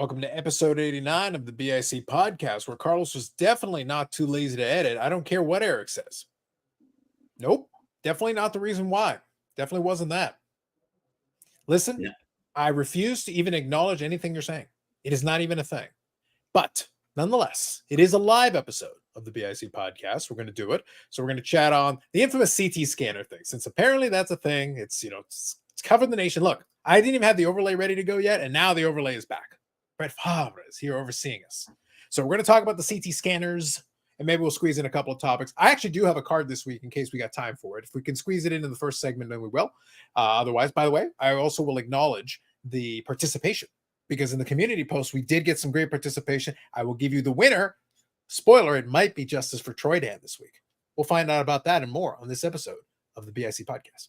Welcome to episode 89 of the BIC podcast, where Carlos was definitely not too lazy to edit. I don't care what Eric says. Nope. Definitely not the reason why. Definitely wasn't that. Listen, Yeah. I refuse to even acknowledge anything you're saying. It is not even a thing. But nonetheless, it is a live episode of the BIC podcast. We're going to do it. So we're going to chat on the infamous CT scanner thing. Since apparently that's a thing, it's covered the nation. Look, I didn't even have the overlay ready to go yet, and now the overlay is back. Brett Favre is here overseeing us. So we're going to talk about the CT scanners, and maybe we'll squeeze in a couple of topics. I actually do have a card this week in case we got time for it. If we can squeeze it into the first segment, then we will. Otherwise, by the way, I also will acknowledge the participation, because in the community post, we did get some great participation. I will give you the winner. Spoiler, it might be Justice for Troy Dan this week. We'll find out about that and more on this episode of the BIC podcast.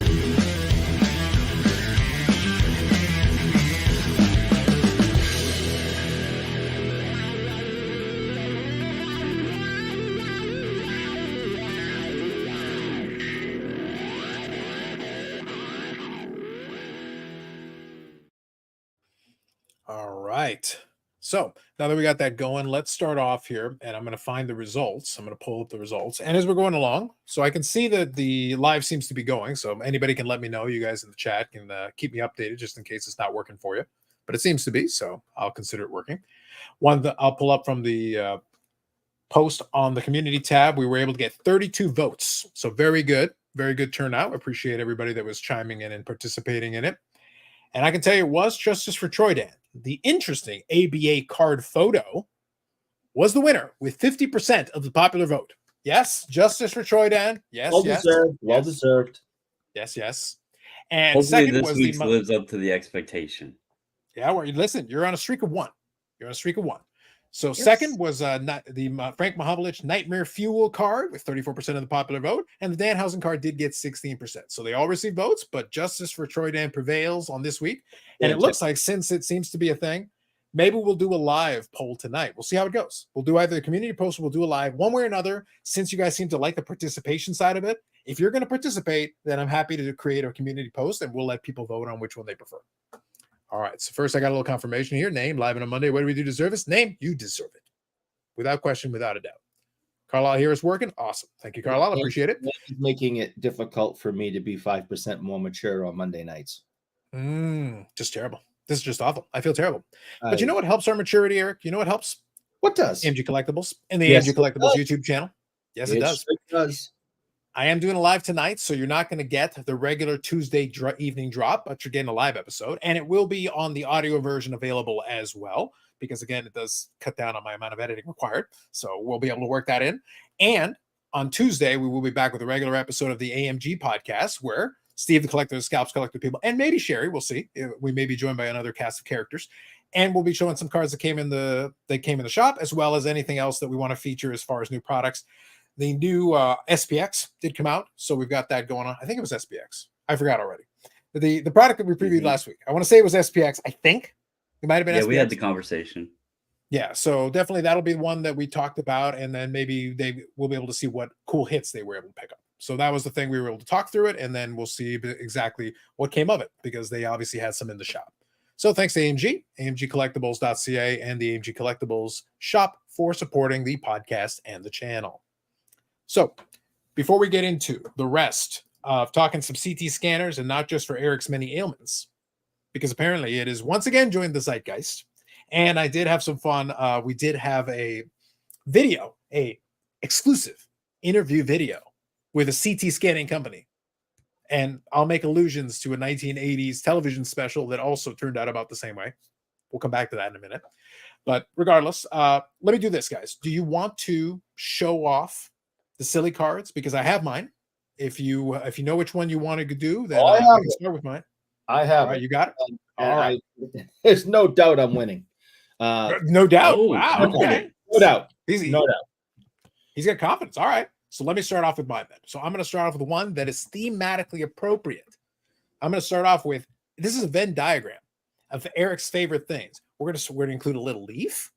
All right. So now that we got that going, let's start off here, and I'm going to find the results. I'm going to pull up the results. And as we're going along, so I can see that the live seems to be going. So anybody can let me know. You guys in the chat can keep me updated just in case it's not working for you. But it seems to be, so I'll consider it working. One that I'll pull up from the post on the community tab. We were able to get 32 votes. So very good turnout. Appreciate everybody that was chiming in and participating in it. And I can tell you it was Justice for Troy Dan. The interesting ABA card photo was the winner with 50% of the popular vote. Yes, Justice for Troy Dan. Yes, well deserved. Yes. And hopefully second this was week lives up to the expectation. Yeah, well, listen, you're on a streak of one. So yes. Second was the Frank Mahovlich Nightmare Fuel card with 34% of the popular vote, and the Danhausen card did get 16%. So they all received votes, but Justice for Troy Dan prevails on this week. And it looks like, since it seems to be a thing, maybe we'll do a live poll tonight. We'll see how it goes. We'll do either the community post or we'll do a live, one way or another. Since you guys seem to like the participation side of it, if you're going to participate, then I'm happy to create a community post and we'll let people vote on which one they prefer. All right, so first I got a little confirmation here. Name, live on a Monday. What do we do to deserve this? Name, you deserve it. Without question, without a doubt. Carlisle here is working. Awesome. Thank you, Carlisle. Appreciate it. It's making it difficult for me to be 5% more mature on Monday nights. Just terrible. This is just awful. I feel terrible. But you know what helps our maturity, Eric? You know what helps? What does? AMG Collectibles and the AMG Collectibles YouTube channel. Yes, it does. It does. I am doing a live tonight, so you're not going to get the regular Tuesday evening drop, but you're getting a live episode, and it will be on the audio version available as well, because again, it does cut down on my amount of editing required, so we'll be able to work that in. And on Tuesday, we will be back with a regular episode of the AMG podcast, where Steve the Collector, the Scalps Collector people, and maybe Sherry, we'll see. We may be joined by another cast of characters, and we'll be showing some cards that came in the shop, as well as anything else that we want to feature as far as new products. The new SPX did come out, so we've got that going on. I think it was SPX. I forgot already. The product that we previewed last week. I want to say it was SPX. I think it might have been SPX. Yeah, we had the conversation. Yeah, so definitely that'll be one that we talked about, and then maybe they will be able to see what cool hits they were able to pick up. So that was the thing. We were able to talk through it, and then we'll see exactly what came of it, because they obviously had some in the shop. So thanks to AMG, AMGcollectibles.ca, and the AMG Collectibles shop for supporting the podcast and the channel. So before we get into the rest of talking some CT scanners, and not just for Eric's many ailments, because apparently it is once again joined the zeitgeist, and I did have some fun. We did have a video, a exclusive interview video with a CT scanning company. And I'll make allusions to a 1980s television special that also turned out about the same way. We'll come back to that in a minute. But regardless, let me do this, guys. Do you want to show off the silly cards? Because I have mine. If you know which one you want to do, then I can start with mine. I have. All right, you got it? All right. There's no doubt I'm winning. No doubt. Wow. Okay. No doubt. Easy. No doubt. He's got confidence. All right. So let me start off with mine then. So I'm going to start off with one that is thematically appropriate. I'm going to start off with, this is a Venn diagram of Eric's favorite things. We're going to include a little leaf.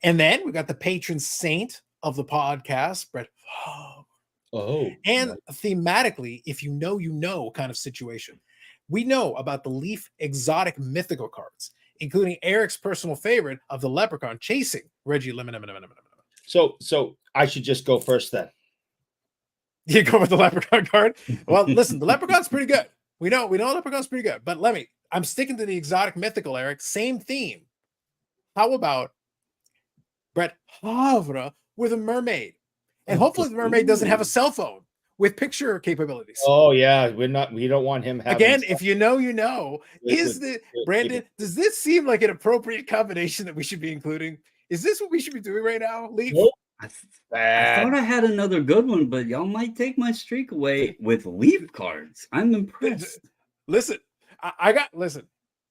And then we've got the patron saint of the podcast, Brett. And thematically, if you know kind of situation. We know about the Leaf exotic mythical cards. including Eric's personal favorite of the Leprechaun chasing Reggie Lemon. So I should just go first then. You go with the Leprechaun card. Well, listen, the Leprechaun's pretty good. We know Leprechaun's pretty good. But I'm sticking to the exotic mythical, Eric. Same theme. How about Brett Havre with a mermaid? And hopefully the mermaid doesn't have a cell phone with picture capabilities. Oh yeah, we don't want him having Again, if you know, you know. With Brandon, does this seem like an appropriate combination that we should be including? Is this what we should be doing right now, Leaf? Nope. I thought I had another good one, but y'all might take my streak away with Leaf cards. I'm impressed. Listen, listen,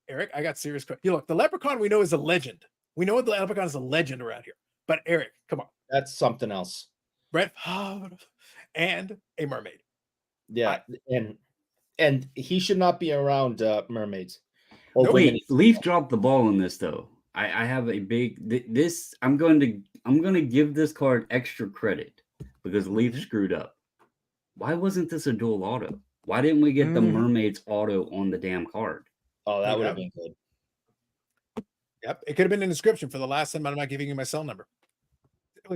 Eric, I got serious questions. You look, the Leprechaun we know is a legend. We know the Leprechaun is a legend around here. But Eric, come on. That's something else. Brett and a mermaid. Yeah, and he should not be around mermaids. Wait, Leaf dropped the ball on this though. I have a big this. I'm going to give this card extra credit because Leaf screwed up. Why wasn't this a dual auto? Why didn't we get the mermaid's auto on the damn card? Oh, that would have been good. Yep, it could have been in the description for the last time. I'm not giving you my cell number.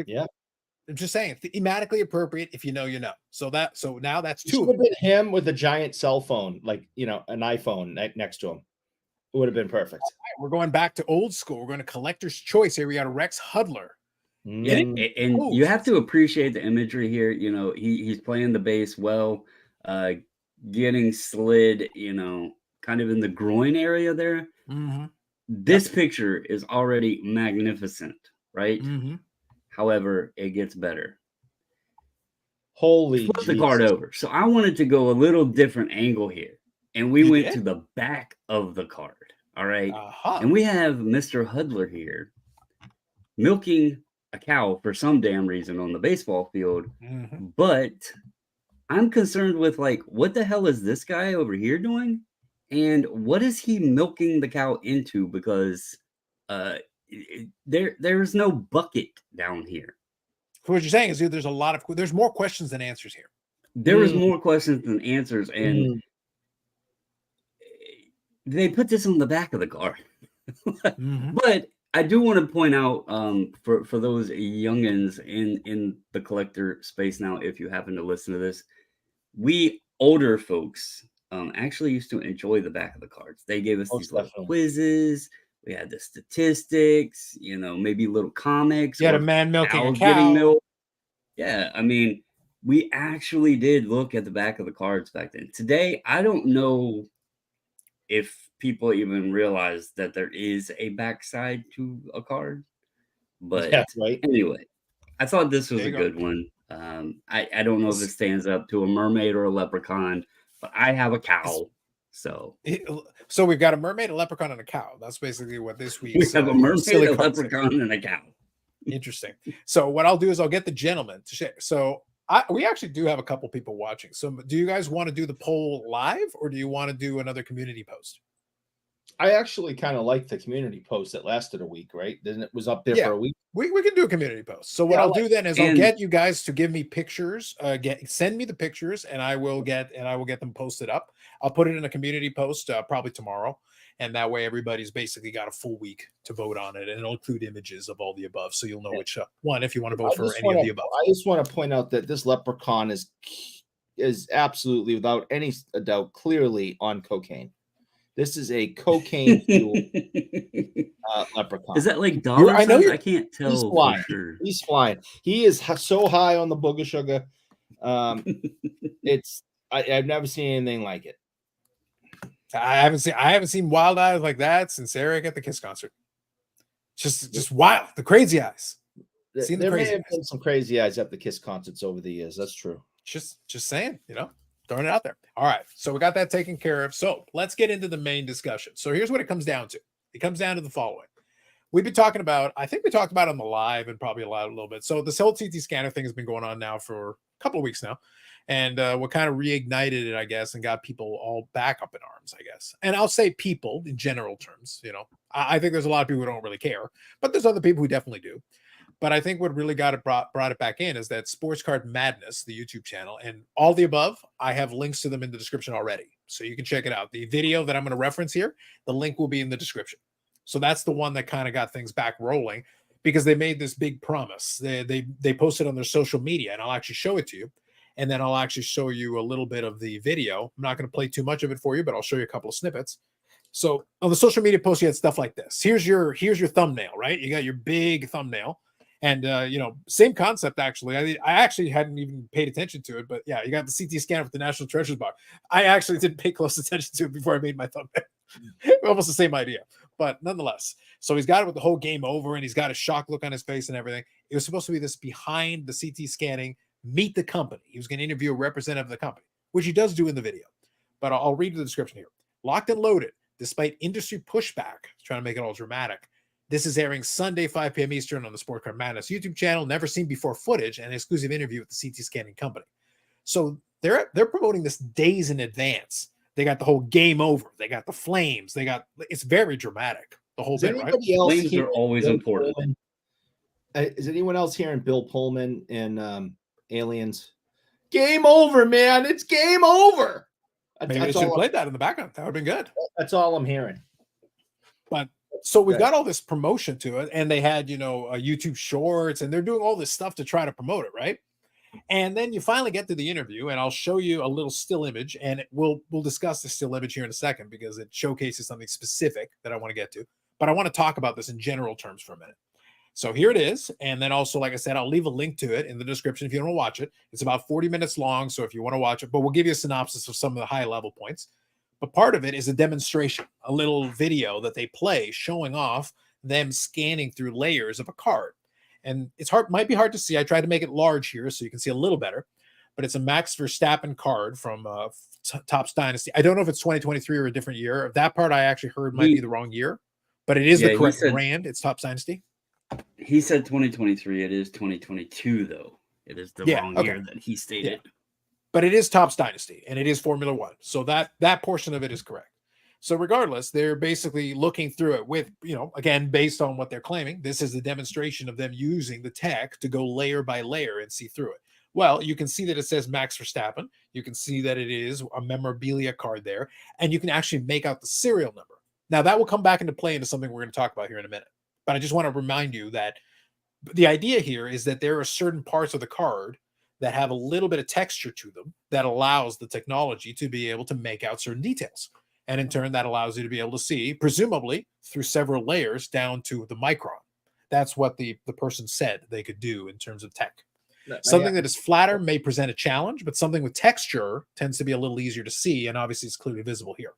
Yeah, I'm just saying, thematically appropriate. If you know, you know. So now that's it two. Should have been him with a giant cell phone, like an iPhone next to him. It would have been perfect. Right, we're going back to old school. We're going to collector's choice here. We got a Rex Hudler. And you have to appreciate the imagery here. He's playing the base well, getting slid, kind of in the groin area there. This picture is already magnificent, right? However, it gets better. Holy Flip the card over. So I wanted to go a little different angle here. And we went to the back of the card. All right. And we have Mr. Hudler here milking a cow for some damn reason on the baseball field. But I'm concerned with what the hell is this guy over here doing? And what is he milking the cow into? Because there's no bucket down here. So what you're saying is there's more questions than answers here. There is more questions than answers, and they put this on the back of the card. But I do want to point out for those youngins in the collector space now, if you happen to listen to this, we older folks actually used to enjoy the back of the cards. They gave us these little quizzes. We had the statistics, maybe little comics. You had a man milking a cow. Milk. Yeah, I mean, we actually did look at the back of the cards back then. Today, I don't know if people even realize that there is a backside to a card. But anyway, I thought this was a good one. I don't know if it stands up to a mermaid or a leprechaun, but I have a cow. So we've got a mermaid, a leprechaun, and a cow. That's basically what this week. We have a mermaid, a leprechaun, and a cow. Interesting. So what I'll do is I'll get the gentleman to share. So we actually do have a couple people watching. So do you guys want to do the poll live, or do you want to do another community post? I actually kind of like the community post that lasted a week, right? Then it was up there for a week. We can do a community post. So what I'll do then is I'll get you guys to give me pictures, send me the pictures, and I will get them posted up. I'll put it in a community post probably tomorrow, and that way everybody's basically got a full week to vote on it, and it'll include images of all the above, so you'll know which one if you want to vote for any of the above. I just want to point out that this leprechaun is absolutely, without any doubt, clearly on cocaine. This is a cocaine fueled leprechaun. Is that like dollar? I can't tell. He's flying. Sure. He's flying. He is so high on the booger sugar. I've never seen anything like it. I haven't seen wild eyes like that since Eric at the Kiss concert. Just wild, the crazy eyes. There may have been some crazy eyes at the Kiss concerts over the years. That's true. Just saying, throwing it out there. All right, so we got that taken care of. So let's get into the main discussion. So here's what it comes down to. It comes down to the following. We've been talking about, I think we talked about it on the live and probably a little bit. So this whole CT scanner thing has been going on now for a couple of weeks now. And what kind of reignited it, I guess, and got people all back up in arms, I guess. And I'll say people in general terms, I think there's a lot of people who don't really care, but there's other people who definitely do. But I think what really got it brought it back in is that Sports Card Madness, the YouTube channel, and all the above, I have links to them in the description already. So you can check it out. The video that I'm going to reference here, the link will be in the description. So that's the one that kind of got things back rolling because they made this big promise. They posted on their social media, and I'll actually show it to you. And then I'll actually show you a little bit of the video. I'm not going to play too much of it for you, but I'll show you a couple of snippets. So on the social media post, you had stuff like this. Here's your thumbnail, right? You got your big thumbnail. And, same concept, actually. I actually hadn't even paid attention to it, but yeah, you got the CT scanner with the National Treasures box. I actually didn't pay close attention to it before I made my thumbnail. Almost the same idea, but nonetheless. So he's got it with the whole game over, and he's got a shocked look on his face and everything. It was supposed to be this behind the CT scanning, meet the company. He was going to interview a representative of the company, which he does do in the video. But I'll read the description here. Locked and loaded, despite industry pushback, trying to make it all dramatic. This is airing Sunday, 5 p.m. Eastern on the Sport Card Madness YouTube channel. Never seen before footage and an exclusive interview with the CT scanning company. So they're promoting this days in advance. They got the whole game over. They got the flames. It's very dramatic. The whole bit, right? Flames are always important. Is anyone else hearing Bill Pullman in Aliens? Game over, man. It's game over. Maybe they should have played that in the background. That would have been good. That's all I'm hearing. But so we've got all this promotion to it, and they had, YouTube shorts, and they're doing all this stuff to try to promote it, right? And then you finally get to the interview, and I'll show you a little still image, and we'll discuss the still image here in a second because it showcases something specific that I want to get to. But I want to talk about this in general terms for a minute. So here it is. And then also, like I said, I'll leave a link to it in the description if you don't want to watch it. It's about 40 minutes long. So if you want to watch it, but we'll give you a synopsis of some of the high level points. But part of it is a demonstration, a little video that they play showing off them scanning through layers of a card. And might be hard to see. I tried to make it large here so you can see a little better, but it's a Max Verstappen card from Topps Dynasty. I don't know if it's 2023 or a different year. That part I actually heard might be the wrong year, but it is the correct brand. It's Topps Dynasty. He said 2023. It is 2022, though. It is the wrong year that he stated. Yeah. But it is Topps Dynasty, and it is Formula One. So that portion of it is correct. So regardless, they're basically looking through it with, again, based on what they're claiming, this is the demonstration of them using the tech to go layer by layer and see through it. Well, you can see that it says Max Verstappen. You can see that it is a memorabilia card there, and you can actually make out the serial number. Now, that will come back into play into something we're going to talk about here in a minute. But I just want to remind you that the idea here is that there are certain parts of the card that have a little bit of texture to them that allows the technology to be able to make out certain details. And in turn, that allows you to be able to see, presumably through several layers down to the micron. That's what the person said they could do in terms of tech. Something that is flatter may present a challenge, but something with texture tends to be a little easier to see. And obviously it's clearly visible here.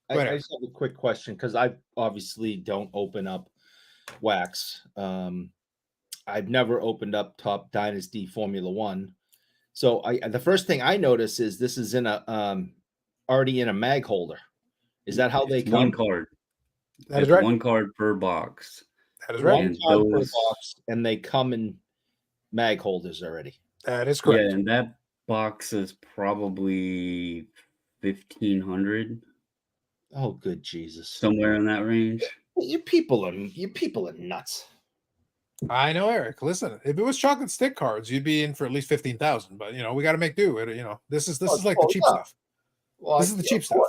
I just have a quick question because I obviously don't open up wax. I've never opened up Top Dynasty Formula One. So the first thing I notice is this is in a already in a mag holder. Is that how they come? One card. That is right. One card per box. That is right. One card per box, and they come in mag holders already. That is correct. Yeah, and that box is probably 1,500. Oh, good Jesus! Somewhere in that range. You people are nuts. I know, Eric. Listen, if it was chocolate stick cards, you'd be in for at least 15,000. But we got to make do. This is like the cheap stuff. Well, this is the cheap stuff.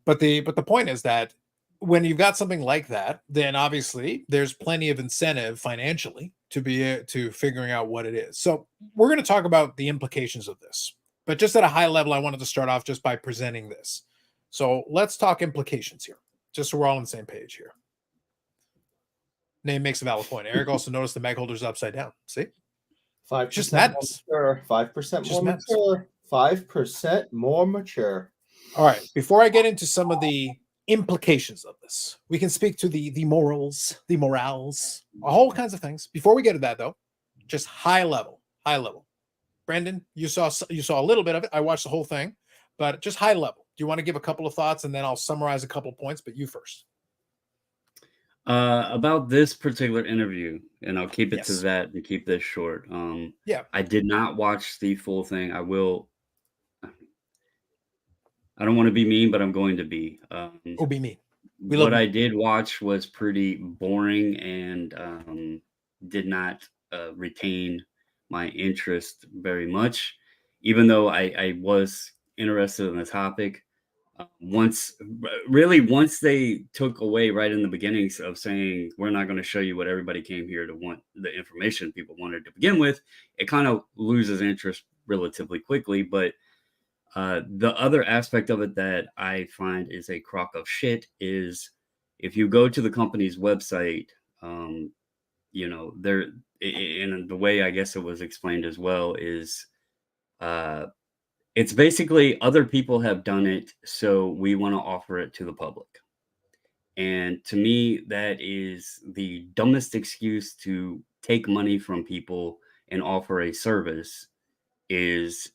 But the point is that when you've got something like that, then obviously there's plenty of incentive financially to figuring out what it is. So we're going to talk about the implications of this. But just at a high level, I wanted to start off just by presenting this. So let's talk implications here, just so we're all on the same page here. Name makes a valid point. Eric also noticed the mag holder's upside down. See? 5% just madness. 5% more mature. 5% more mature. All right. Before I get into some of the implications of this, we can speak to the morals, a whole kinds of things. Before we get to that, though, just high level. Brendan, you saw a little bit of it. I watched the whole thing, but just high level. Do you want to give a couple of thoughts, and then I'll summarize a couple of points, but you first. About this particular interview, and I'll keep it to that and keep this short. I did not watch the full thing. I will. I don't want to be mean, but I'm going to be. Be mean. What I did watch was pretty boring and did not retain my interest very much, even though I was interested in the topic. once they took away right in the beginnings of saying we're not going to show you what everybody came here to want, the information people wanted to begin with, it kind of loses interest relatively quickly. But the other aspect of it that I find is a crock of shit is if you go to the company's website, you know, there, in the way I guess it was explained as well is it's basically other people have done it, so we want to offer it to the public. And to me, that is the dumbest excuse to take money from people and offer a service is,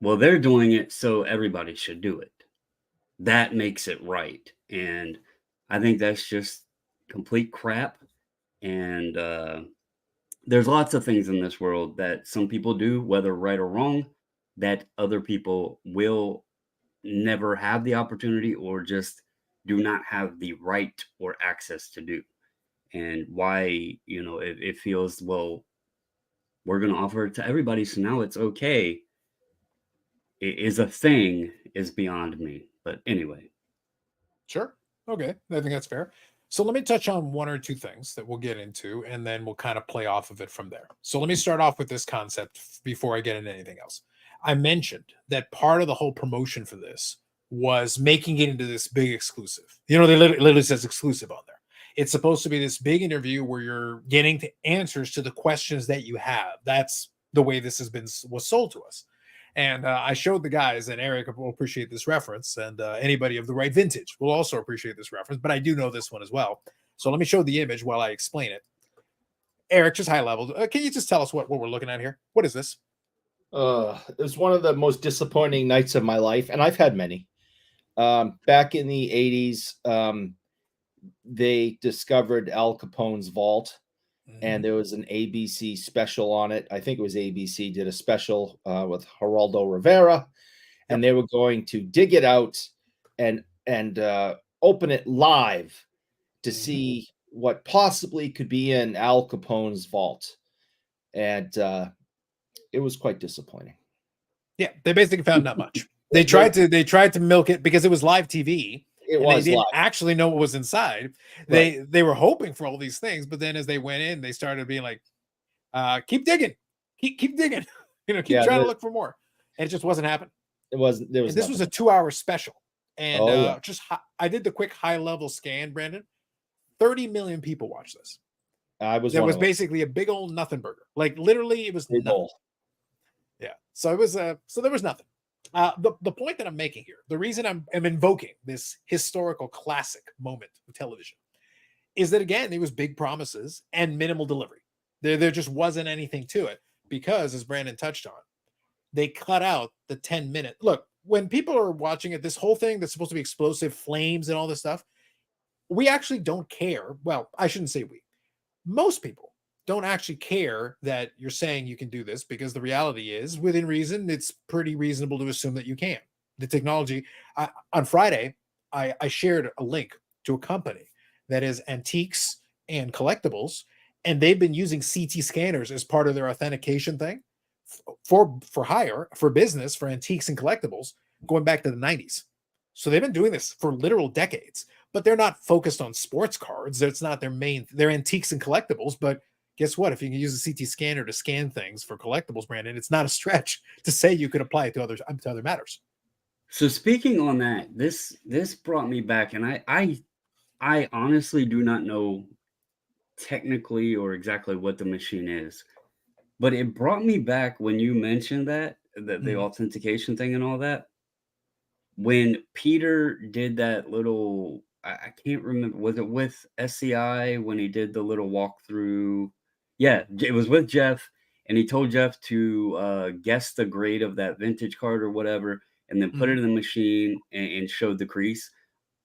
well, they're doing it, so everybody should do it. That makes it right. And I think that's just complete crap. And there's lots of things in this world that some people do, whether right or wrong, that other people will never have the opportunity or just do not have the right or access to do. And why, you know, it feels, well, we're going to offer it to everybody, so now it's okay. It is a thing is beyond me. But anyway. Sure. Okay. I think that's fair. So let me touch on one or two things that we'll get into, and then we'll kind of play off of it from there. So let me start off with this concept before I get into anything else. I mentioned that part of the whole promotion for this was making it into this big exclusive. You know, they literally says exclusive on there. It's supposed to be this big interview where you're getting to answers to the questions that you have. That's the way this was sold to us. And I showed the guys, and Eric will appreciate this reference, and anybody of the right vintage will also appreciate this reference, but I do know this one as well. So let me show the image while I explain it. Eric, just high level, can you just tell us what we're looking at here? What is this? It was one of the most disappointing nights of my life, and I've had many. Back in the 80s, they discovered Al Capone's vault, and there was an ABC special on it. I think it was ABC did a special with Geraldo Rivera, and they were going to dig it out and open it live to see what possibly could be in Al Capone's vault. And it was quite disappointing. Yeah, they basically found not much. They tried to milk it because it was live TV. They didn't actually know what was inside. Right. They were hoping for all these things, but then as they went in, they started being like, keep digging, keep digging, you know, keep trying to look for more. And it just wasn't happening. It wasn't. There was. This was a 2-hour special, and I did the quick high level scan, Brandon. 30 million people watched this. That was basically a big old nothing burger. Like literally, it was nothing. Yeah. So it was. So there was nothing. The point that I'm making here, the reason I'm invoking this historical classic moment of television is that, again, it was big promises and minimal delivery. There just wasn't anything to it because, as Brandon touched on, they cut out the 10-minute. Look, when people are watching it, this whole thing that's supposed to be explosive flames and all this stuff, we actually don't care. Well, I shouldn't say we. Most people don't actually care that you're saying you can do this, because the reality is, within reason, it's pretty reasonable to assume that you can. The technology, on Friday, I shared a link to a company that is antiques and collectibles, and they've been using CT scanners as part of their authentication thing for hire, for business, for antiques and collectibles, going back to the 90s. So they've been doing this for literal decades, but they're not focused on sports cards. It's not their main, they're antiques and collectibles, but guess what? If you can use a CT scanner to scan things for collectibles, Brandon, it's not a stretch to say you could apply it to other matters. So speaking on that, this brought me back, and I honestly do not know technically or exactly what the machine is, but it brought me back when you mentioned that the authentication thing and all that. When Peter did that little, I can't remember, was it with SCI when he did the little walkthrough? Yeah, it was with Jeff, and he told Jeff to guess the grade of that vintage card or whatever, and then put it in the machine and showed the crease.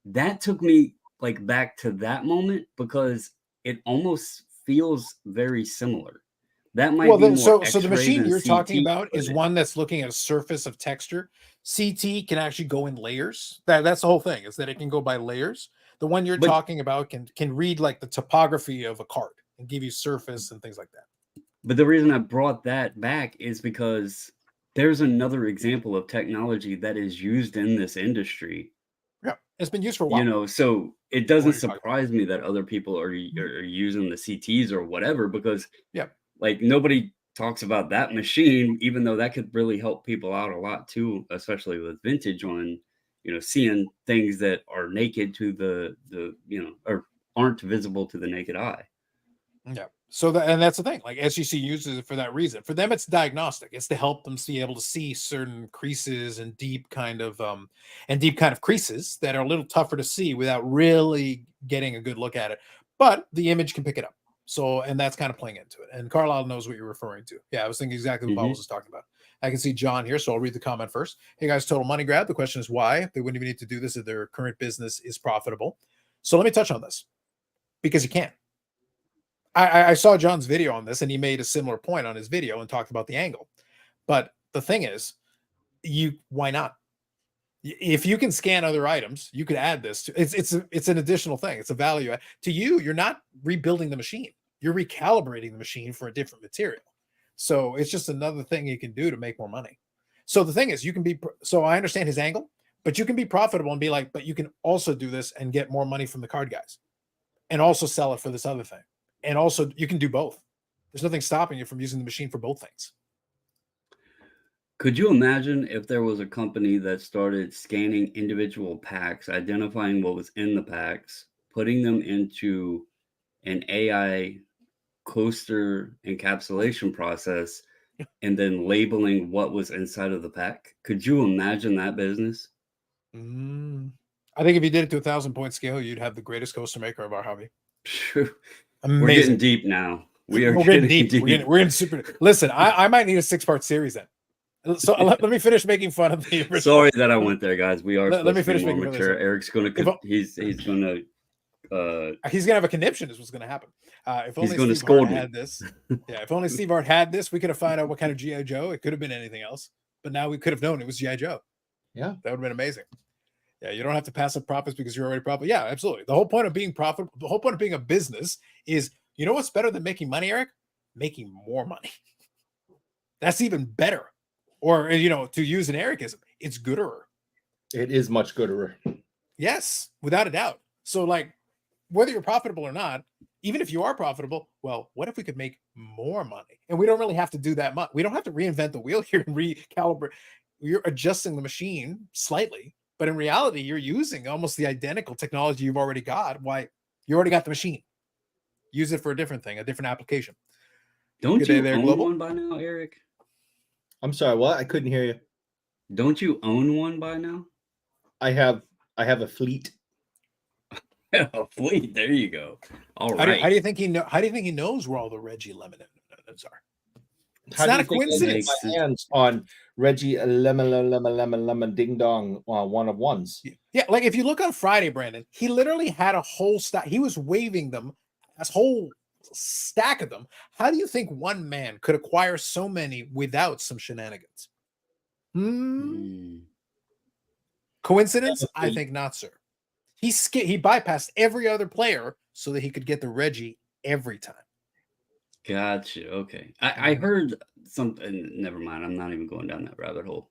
That took me like back to that moment because it almost feels very similar. That might be more so the machine you're CT, talking about is one that's looking at a surface of texture. CT can actually go in layers. That's the whole thing, is that it can go by layers. The one you're talking about can read like the topography of a card and give you surface and things like that. But the reason I brought that back is because there's another example of technology that is used in this industry. Yeah, it's been used for a while. You know, so it doesn't surprise me that other people are using the CTs or whatever, because like nobody talks about that machine, even though that could really help people out a lot too, especially with vintage on, you know, seeing things that are naked to the you know, or aren't visible to the naked eye. Yeah. So that, and that's the thing. Like SGC uses it for that reason. For them, it's diagnostic. It's to help them be able to see certain creases and deep kind of creases that are a little tougher to see without really getting a good look at it. But the image can pick it up. So, and that's kind of playing into it. And Carlisle knows what you're referring to. Yeah, I was thinking exactly what Bobbles is talking about. I can see John here, so I'll read the comment first. Hey guys, total money grab. The question is why they wouldn't even need to do this if their current business is profitable. So let me touch on this, because you can. I saw John's video on this, and he made a similar point on his video and talked about the angle. But the thing is, why not? If you can scan other items, you could add this to it's an additional thing. It's a value to you. You're not rebuilding the machine. You're recalibrating the machine for a different material. So it's just another thing you can do to make more money. So the thing is, you can be, so I understand his angle, but you can be profitable and be like, but you can also do this and get more money from the card guys and also sell it for this other thing. And also you can do both. There's nothing stopping you from using the machine for both things. Could you imagine if there was a company that started scanning individual packs, identifying what was in the packs, putting them into an AI coaster encapsulation process, and then labeling what was inside of the pack? Could you imagine that business? I think if you did it to 1,000-point scale, you'd have the greatest coaster maker of our hobby. Amazing. We're getting deep now. We're getting deep. We're getting super. Listen, I might need a 6-part series then. So let me finish making fun of the original. Sorry that I went there, guys. We are. Let me finish making mature. Eric's gonna. He's gonna. He's gonna have a conniption. Is what's gonna happen. If only he's gonna Steve scold Hart me. had this. Yeah. If only Steve Hart had this, we could have found out what kind of GI Joe. It could have been anything else, but now we could have known it was GI Joe. Yeah, that would have been amazing. Yeah, you don't have to pass up profits because you're already profitable. Yeah, absolutely. The whole point of being profitable, the whole point of being a business is, you know what's better than making money, Eric? Making more money. That's even better. Or, you know, to use an Ericism, it's gooder. It is much gooder. Yes, without a doubt. So, like, whether you're profitable or not, even if you are profitable, well, what if we could make more money? And we don't really have to do that much. We don't have to reinvent the wheel here and recalibrate. You're adjusting the machine slightly. But in reality, you're using almost the identical technology you've already got. Why? You already got the machine. Use it for a different thing, a different application. Don't you own one by now, Eric? I'm sorry, what? I couldn't hear you. Don't you own one by now? I have a fleet. A fleet. There you go. All right. How do you think he know? How do you think he knows where all the Reggie Lemon M&Ms are? It's not a coincidence. My hands on Reggie lemon ding dong one of ones. Yeah, like if you look on Friday, Brandon, he literally had a whole stack. He was waving them, a whole stack of them. How do you think one man could acquire so many without some shenanigans? Coincidence? I think not, sir. He bypassed every other player so that he could get the Reggie every time. Gotcha. Okay. I heard something. Never mind. I'm not even going down that rabbit hole.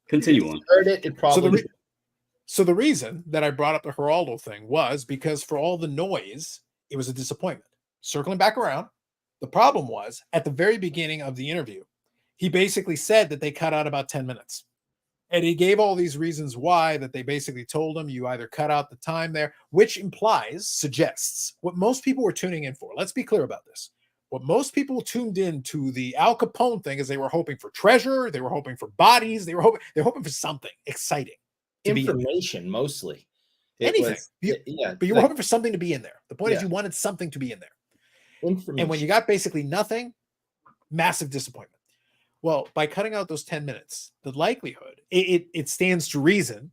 Continue on. Heard it. It probably. So the reason that I brought up the Geraldo thing was because for all the noise, it was a disappointment. Circling back around, the problem was at the very beginning of the interview, he basically said that they cut out about 10 minutes. And he gave all these reasons why, that they basically told him you either cut out the time there, which suggests what most people were tuning in for. Let's be clear about this. What most people tuned in to the Al Capone thing is they were hoping for treasure, they were hoping for bodies, they're hoping for something exciting. Information mostly. Anything. But you were hoping for something to be in there. The point is you wanted something to be in there. And when you got basically nothing, massive disappointment. Well, by cutting out those 10 minutes, the likelihood, it stands to reason,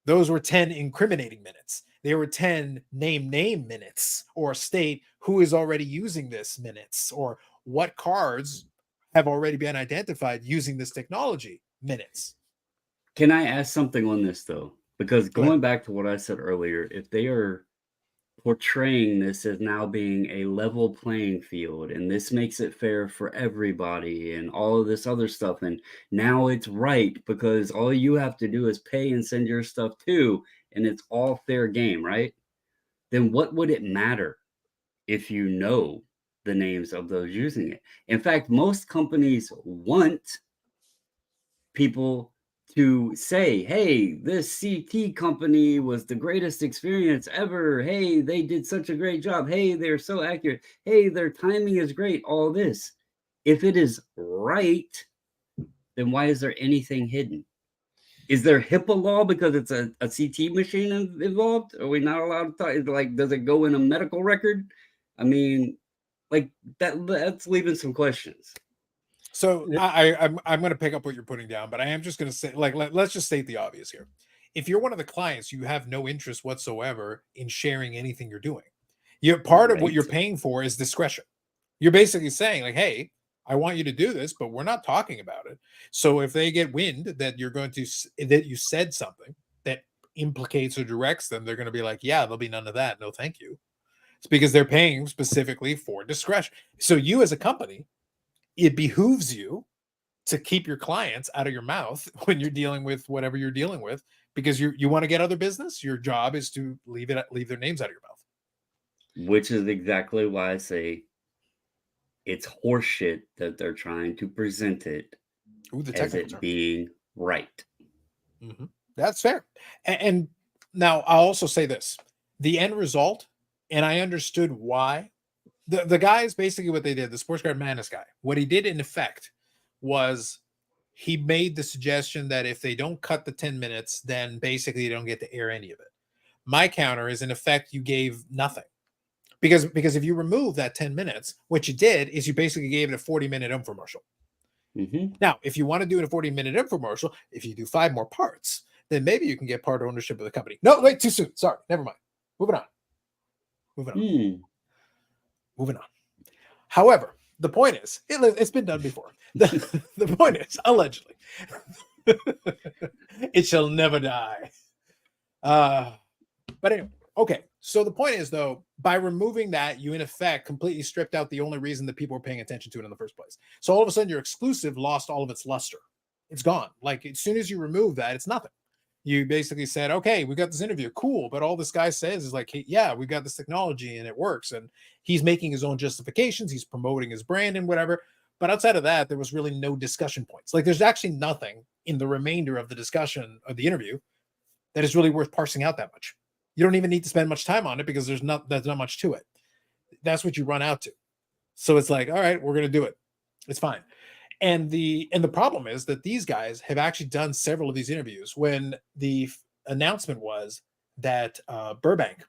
those were 10 incriminating minutes. They were 10 name minutes, or state who is already using this minutes, or what cards have already been identified using this technology minutes. Can I ask something on this, though? Because going back to what I said earlier, if they are portraying this as now being a level playing field, and this makes it fair for everybody and all of this other stuff, and now it's right because all you have to do is pay and send your stuff too, and it's all fair game, right? Then what would it matter if you know the names of those using it? In fact, most companies want people to say, hey, this CT company was the greatest experience ever. Hey, they did such a great job. Hey, they're so accurate. Hey, their timing is great. All this. If it is right, then why is there anything hidden? Is there HIPAA law because it's a CT machine involved? Are we not allowed to talk? Like, does it go in a medical record? I mean, like that's leaving some questions. So I'm going to pick up what you're putting down, but I am just going to say, like, let's just state the obvious here. If you're one of the clients, you have no interest whatsoever in sharing anything you're doing. You're part of what you're paying for is discretion. You're basically saying, like, hey, I want you to do this, but we're not talking about it. So if they get wind that you're going to that you said something that implicates or directs them, they're going to be like, yeah, there'll be none of that. No, thank you. It's because they're paying specifically for discretion. So you as a company, it behooves you to keep your clients out of your mouth when you're dealing with whatever you're dealing with, because you want to get other business. Your job is to leave their names out of your mouth. Which is exactly why I say it's horseshit that they're trying to present it as it being right. Mm-hmm. That's fair. And now I'll also say this: the end result, and I understood why. The guys, basically what they did, the Sports Card Madness guy, what he did in effect was he made the suggestion that if they don't cut the 10 minutes, then basically you don't get to air any of it. My counter is, in effect, you gave nothing. Because if you remove that 10 minutes, what you did is you basically gave it a 40-minute infomercial. Mm-hmm. Now, if you want to do it a 40-minute infomercial, if you do 5 more parts, then maybe you can get part ownership of the company. No, wait, too soon. Sorry, never mind. Moving on. Moving on. However, the point is, it's been done before. The point is, allegedly, it shall never die. But anyway, okay. So the point is, though, by removing that, you in effect completely stripped out the only reason that people were paying attention to it in the first place. So all of a sudden, your exclusive lost all of its luster. It's gone. Like, as soon as you remove that, it's nothing. You basically said, okay, we got this interview, cool, but all this guy says is like, hey, yeah, we got this technology and it works, and he's making his own justifications, he's promoting his brand and whatever. But outside of that, there was really no discussion points. Like, there's actually nothing in the remainder of the discussion of the interview that is really worth parsing out that much. You don't even need to spend much time on it because there's not much to it. That's what you run out to. So it's like, all right, we're gonna do it. It's fine. And the problem is that these guys have actually done several of these interviews. When the announcement was that Burbank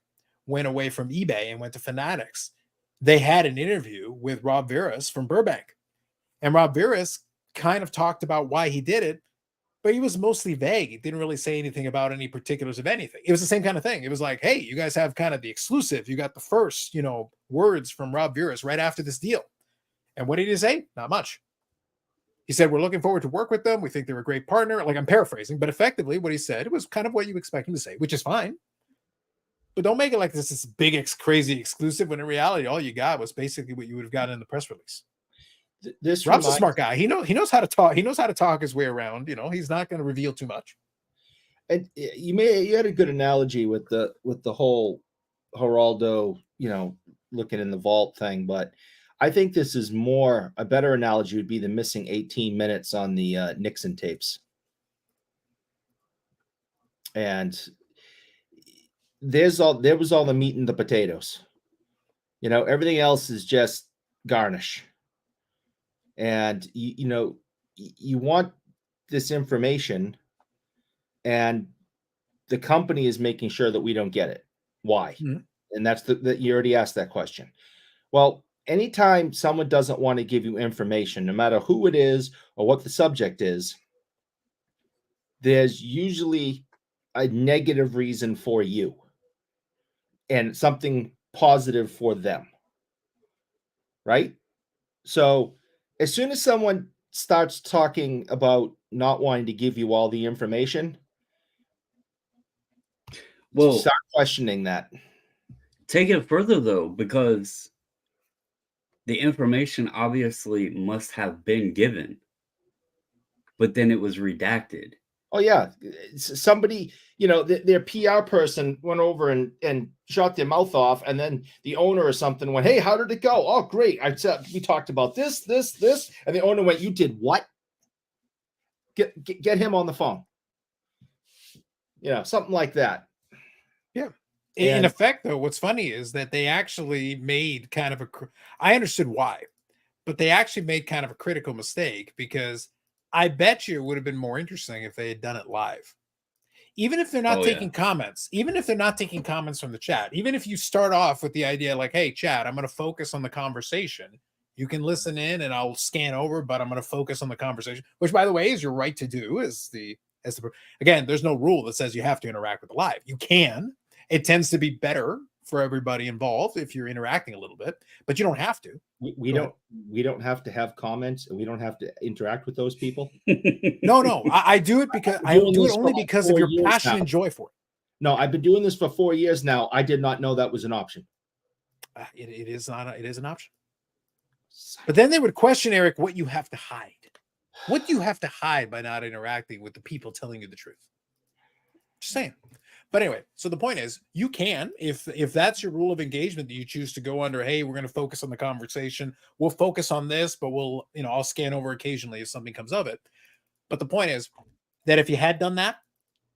went away from eBay and went to Fanatics, they had an interview with Rob Veras from Burbank. And Rob Veras kind of talked about why he did it, but he was mostly vague. He didn't really say anything about any particulars of anything. It was the same kind of thing. It was like, hey, you guys have kind of the exclusive. You got the first, words from Rob Veras right after this deal. And what did he say? Not much. He said, we're looking forward to work with them. We think they're a great partner. Like, I'm paraphrasing, but effectively what he said, it was kind of what you expect him to say, which is fine. But don't make it like this big, crazy exclusive, when in reality, all you got was basically what you would have gotten in the press release. Rob's a smart guy. He knows how to talk. He knows how to talk his way around. He's not going to reveal too much. And you had a good analogy with the whole Geraldo, looking in the vault thing, but I think this is a better analogy would be the missing 18 minutes on the Nixon tapes. And there was all the meat and the potatoes. Everything else is just garnish. And you want this information, and the company is making sure that we don't get it. Why? Mm-hmm. And that's that you already asked that question. Well, anytime someone doesn't want to give you information, no matter who it is or what the subject is, there's usually a negative reason for you and something positive for them. Right? So as soon as someone starts talking about not wanting to give you all the information, start questioning that. take it further though, because the information obviously must have been given, but then it was redacted. Oh yeah, somebody, their PR person went over and shot their mouth off, and then the owner or something went, "Hey, how did it go?" "Oh, great. We talked about this, and the owner went, "You did what?" Get him on the phone. Something like that. Yeah. In effect, though, what's funny is that they actually made kind of I understood why, but they actually made kind of a critical mistake, because I bet you it would have been more interesting if they had done it live. Even if they're not taking comments, even if they're not taking comments from the chat, even if you start off with the idea like, "Hey, chat, I'm going to focus on the conversation. You can listen in and I'll scan over, but I'm going to focus on the conversation," which, by the way, is your right to do. Again, there's no rule that says you have to interact with the live. You can. It tends to be better for everybody involved if you're interacting a little bit, but you don't have to. We don't have to have comments, and we don't have to interact with those people. No, I do it because I do it only because of your passion and joy for it. No, I've been doing this for 4 years now. I did not know that was an option. It is not. It is an option. But then they would question, Eric, what you have to hide. What do you have to hide by not interacting with the people telling you the truth? Just saying. But anyway, so the point is, you can, if that's your rule of engagement that you choose to go under, "Hey, we're going to focus on the conversation. We'll focus on this, but I'll scan over occasionally if something comes of it." But the point is that if you had done that,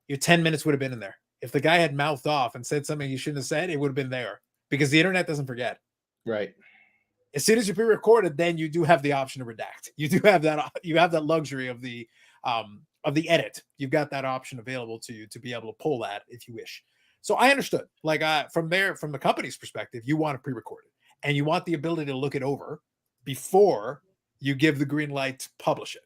your 10 minutes would have been in there. If the guy had mouthed off and said something you shouldn't have said, it would have been there, because the internet doesn't forget. Right. As soon as you pre-recorded, then you do have the option to redact. You do have that. You have that luxury of the edit. You've got that option available to you to be able to pull that if you wish. So I understood. Like from the company's perspective, you want to pre-record it, and you want the ability to look it over before you give the green light to publish it,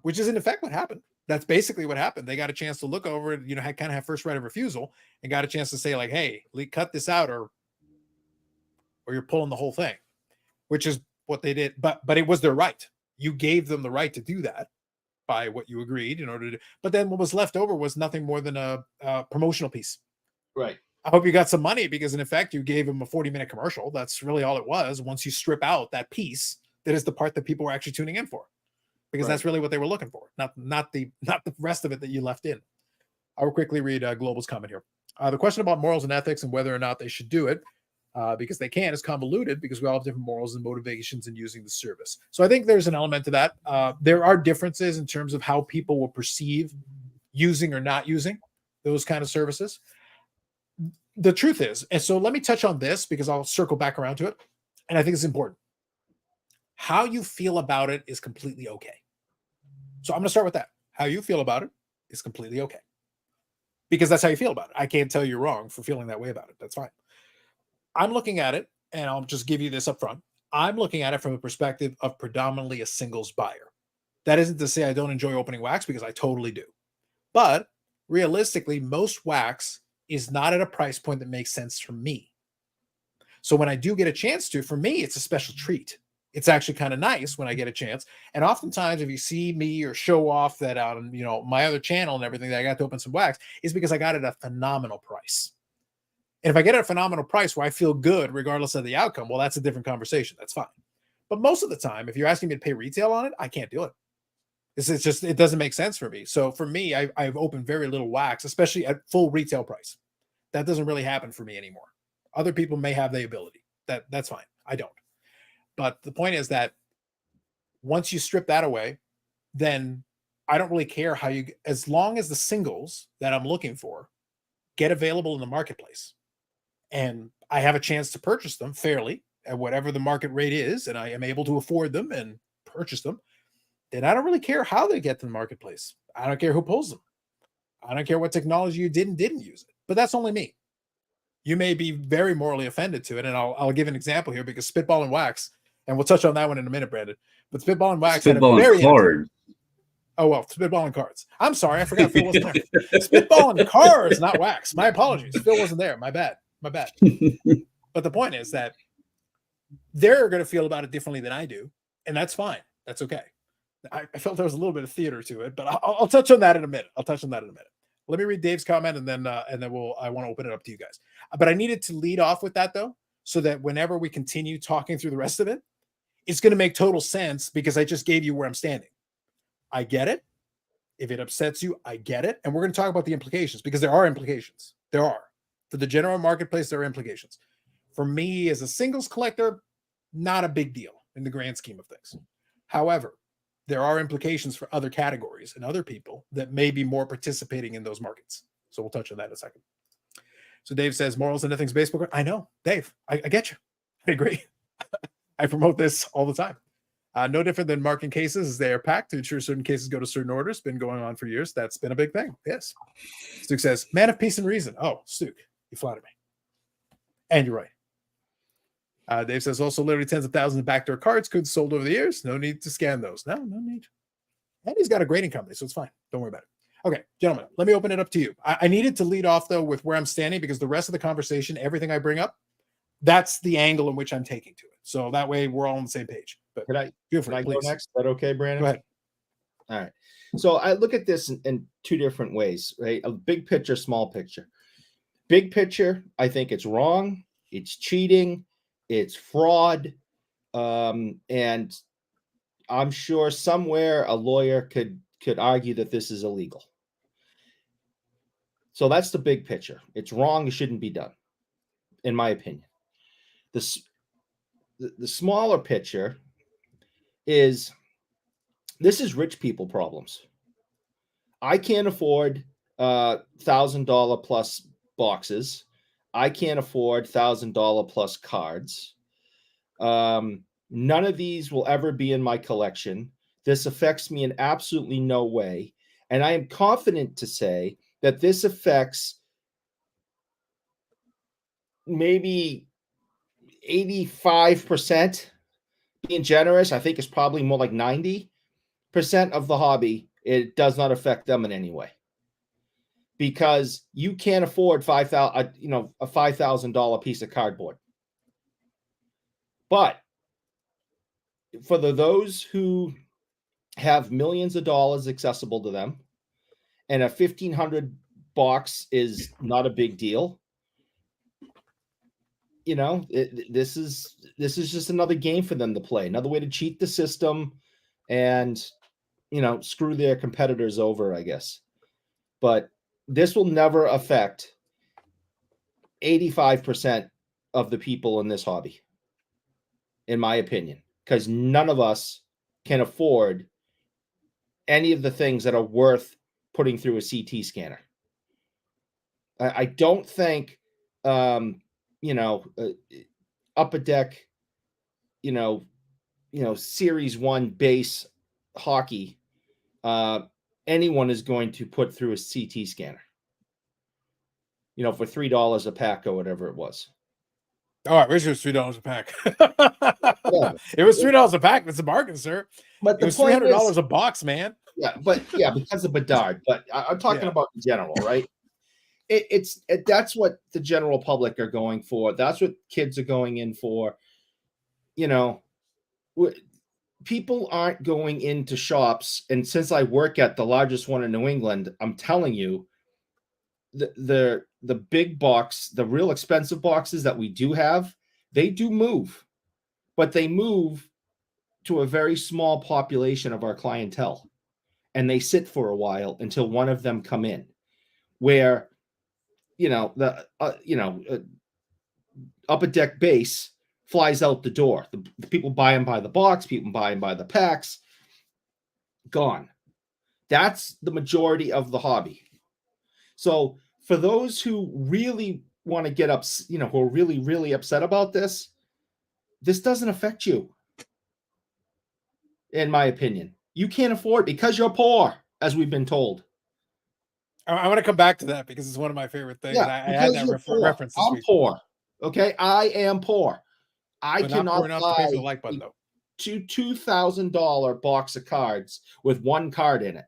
which is in effect what happened. That's basically what happened. They got a chance to look over it, had kind of have first right of refusal, and got a chance to say like, "Hey, cut this out, or you're pulling the whole thing," which is what they did. But it was their right. You gave them the right to do that by what you agreed in order to. But then what was left over was nothing more than a promotional piece. Right. I hope you got some money, because in effect you gave them a 40-minute commercial. That's really all it was. Once you strip out that piece, that is the part that people were actually tuning in for, because that's really what they were looking for, not the rest of it that you left in. I will quickly read Global's comment here. The question about morals and ethics and whether or not they should do it, because they can, is convoluted, because we all have different morals and motivations in using the service. So I think there's an element to that. There are differences in terms of how people will perceive using or not using those kind of services. The truth is, and so let me touch on this, because I'll circle back around to it, and I think it's important. How you feel about it is completely okay. So I'm going to start with that. How you feel about it is completely okay, because that's how you feel about it. I can't tell you wrong for feeling that way about it. That's fine. I'm looking at it, and I'll just give you this up front. I'm looking at it from a perspective of predominantly a singles buyer. That isn't to say I don't enjoy opening wax, because I totally do. But realistically, most wax is not at a price point that makes sense for me. So when I do get a chance to, for me, it's a special treat. It's actually kind of nice when I get a chance. And oftentimes, if you see me or show off that on my other channel and everything that I got to open some wax, is because I got it at a phenomenal price. And if I get a phenomenal price where I feel good regardless of the outcome, well, that's a different conversation. That's fine. But most of the time, if you're asking me to pay retail on it, I can't do it. It's just, it doesn't make sense for me. So for me, I've opened very little wax, especially at full retail price. That doesn't really happen for me anymore. Other people may have the ability. That's fine. I don't. But the point is that once you strip that away, then I don't really care how you, as long as the singles that I'm looking for get available in the marketplace, and I have a chance to purchase them fairly at whatever the market rate is, and I am able to afford them and purchase them, then I don't really care how they get to the marketplace. I don't care who pulls them. I don't care what technology you did and didn't use it. But that's only me. You may be very morally offended to it, and I'll give an example here, because Spitballin Wax, and we'll touch on that one in a minute, Brandon. But Spitballin Wax had a very Cards. Oh, well, Spitballin Cards. I'm sorry, I forgot Phil wasn't there. Spitballin Cards, not wax. My apologies. Phil wasn't there. My bad. But the point is that they're going to feel about it differently than I do, and that's fine. That's okay. I felt there was a little bit of theater to it, but I'll touch on that in a minute. Let me read Dave's comment, and then I want to open it up to you guys. But I needed to lead off with that though, so that whenever we continue talking through the rest of it, it's going to make total sense because I just gave you where I'm standing. I get it. If it upsets you, I get it. And we're going to talk about the implications because there are implications. There are. For the general marketplace, there are implications. For me as a singles collector, not a big deal in the grand scheme of things. However, there are implications for other categories and other people that may be more participating in those markets. So we'll touch on that in a second. So Dave says, morals and nothing's baseball. I know, Dave, I get you. I agree. I promote this all the time. No different than marking cases as they are packed to ensure certain cases go to certain orders. Been going on for years. That's been a big thing. Yes. Stuke says, man of peace and reason. Oh, Stuke, you flatter me. And you're right. Dave says, also literally tens of thousands of backdoor cards could sold over the years. No need to scan those. No need. And he's got a grading company, so it's fine. Don't worry about it. Okay, gentlemen, let me open it up to you. I needed to lead off, though, with where I'm standing because the rest of the conversation, everything I bring up, that's the angle in which I'm taking to it. So that way we're all on the same page. But can I go next? Is that okay, Brandon? Go ahead. All right. So I look at this in two different ways, right? A big picture, small picture. Big picture, I think it's wrong. It's cheating. It's fraud. And I'm sure somewhere a lawyer could argue that this is illegal. So that's the big picture. It's wrong. It shouldn't be done, in my opinion. The smaller picture is this is rich people problems. I can't afford $1,000 plus boxes. I can't afford $1,000 plus cards. None of these will ever be in my collection. This affects me in absolutely no way. And I am confident to say that this affects maybe 85%. Being generous, I think it's probably more like 90% of the hobby. It does not affect them in any way because you can't afford a $5,000 piece of cardboard. But for those who have millions of dollars accessible to them, and a 1,500 box is not a big deal. You know, this is just another game for them to play, another way to cheat the system and, screw their competitors over, I guess. But this will never affect 85% of the people in this hobby, in my opinion, because none of us can afford any of the things that are worth putting through a CT scanner. I don't think, Upper Deck, Series 1 base hockey, anyone is going to put through a CT scanner, for $3 a pack or whatever it was. Oh, I wish it was $3 a pack. Yeah. It was $3 a pack. That's a bargain, sir. But it was $300 a box, man. Yeah, because of Bedard. But I'm talking about in general, right? That's what the general public are going for. That's what kids are going in for. People aren't going into shops, and since I work at the largest one in New England, I'm telling you, the big box, the real expensive boxes that we do have, they do move, but they move to a very small population of our clientele, and they sit for a while until one of them come in, where Upper Deck base flies out the door. The people buy them by the box, people buy them by the packs. Gone. That's the majority of the hobby. So for those who really want to get up, who are really, really upset about this doesn't affect you. In my opinion, you can't afford because you're poor, as we've been told. I want to come back to that because it's one of my favorite things. Yeah, I had that reference. I'm poor. Okay, I am poor. I cannot buy the like button, though. $2,000 box of cards with one card in it.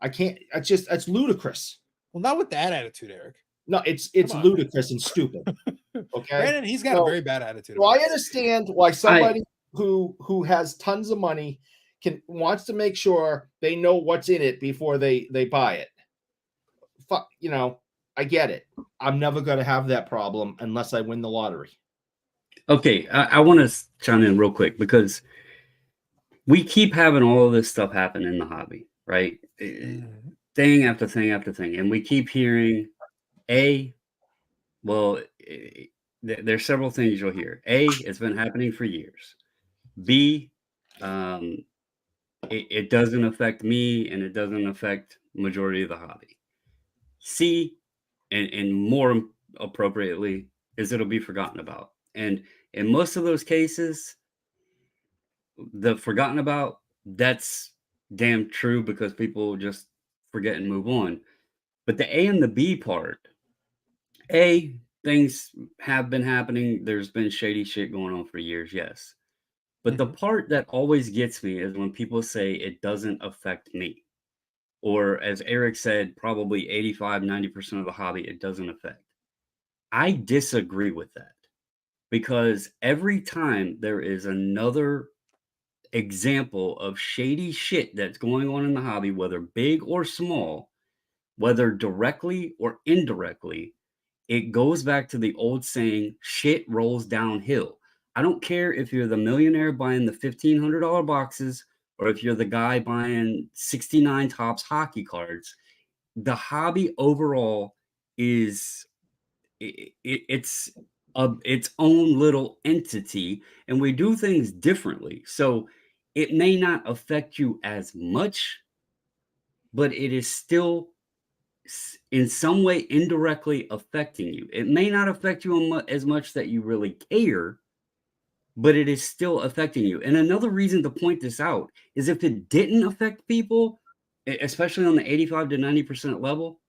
I can't. It's ludicrous. Well, not with that attitude, Eric. No, it's ludicrous and stupid. Okay, Brandon, he's got a very bad attitude. Well, I understand why somebody who has tons of money wants to make sure they know what's in it before they buy it. fuck, you know, I get it. I'm never going to have that problem unless I win the lottery. Okay, I want to chime in real quick because we keep having all of this stuff happen in the hobby, right? Thing after thing after thing. And we keep hearing, there's several things you'll hear. A, it's been happening for years. B, it doesn't affect me and it doesn't affect majority of the hobby. C, and more appropriately, is it'll be forgotten about. And in most of those cases, the forgotten about, that's damn true because people just forget and move on. But the A and the B part, A, things have been happening. There's been shady shit going on for years, yes. But the part that always gets me is when people say it doesn't affect me. Or as Eric said, probably 85-90% of the hobby, it doesn't affect. I disagree with that because every time there is another example of shady shit that's going on in the hobby, whether big or small, whether directly or indirectly, it goes back to the old saying, shit rolls downhill. I don't care if you're the millionaire buying the $1,500 boxes or if you're the guy buying 69 Topps hockey cards. The hobby overall is it's its own little entity, and we do things differently. So it may not affect you as much, but it is still in some way indirectly affecting you. It may not affect you as much that you really care, but it is still affecting you. And another reason to point this out is if it didn't affect people, especially on the 85 to 90% level,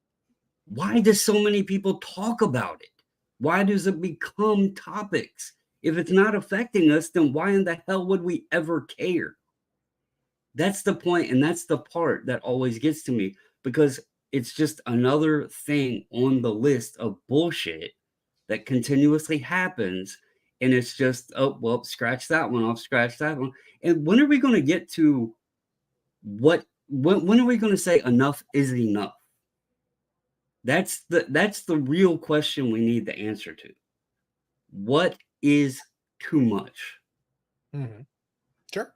why do so many people talk about it? Why does it become topics? If it's not affecting us, then why in the hell would we ever care? That's the point, and that's the part that always gets to me because it's just another thing on the list of bullshit that continuously happens. And it's just, oh, well, scratch that one off, scratch that one. And when are we going to get to when are we going to say enough is enough? That's the real question we need the answer to. What is too much? Sure.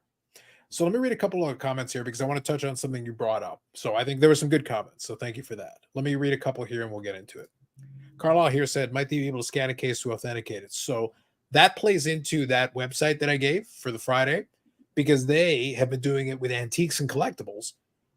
So let me read a couple of comments here because I want to touch on something you brought up. So I think there were some good comments. So thank you for that. Let me read a couple here and we'll get into it. Carlisle here said, might be able to scan a case to authenticate it. So that plays into that website that I gave for the Friday because they have been doing it with antiques and collectibles.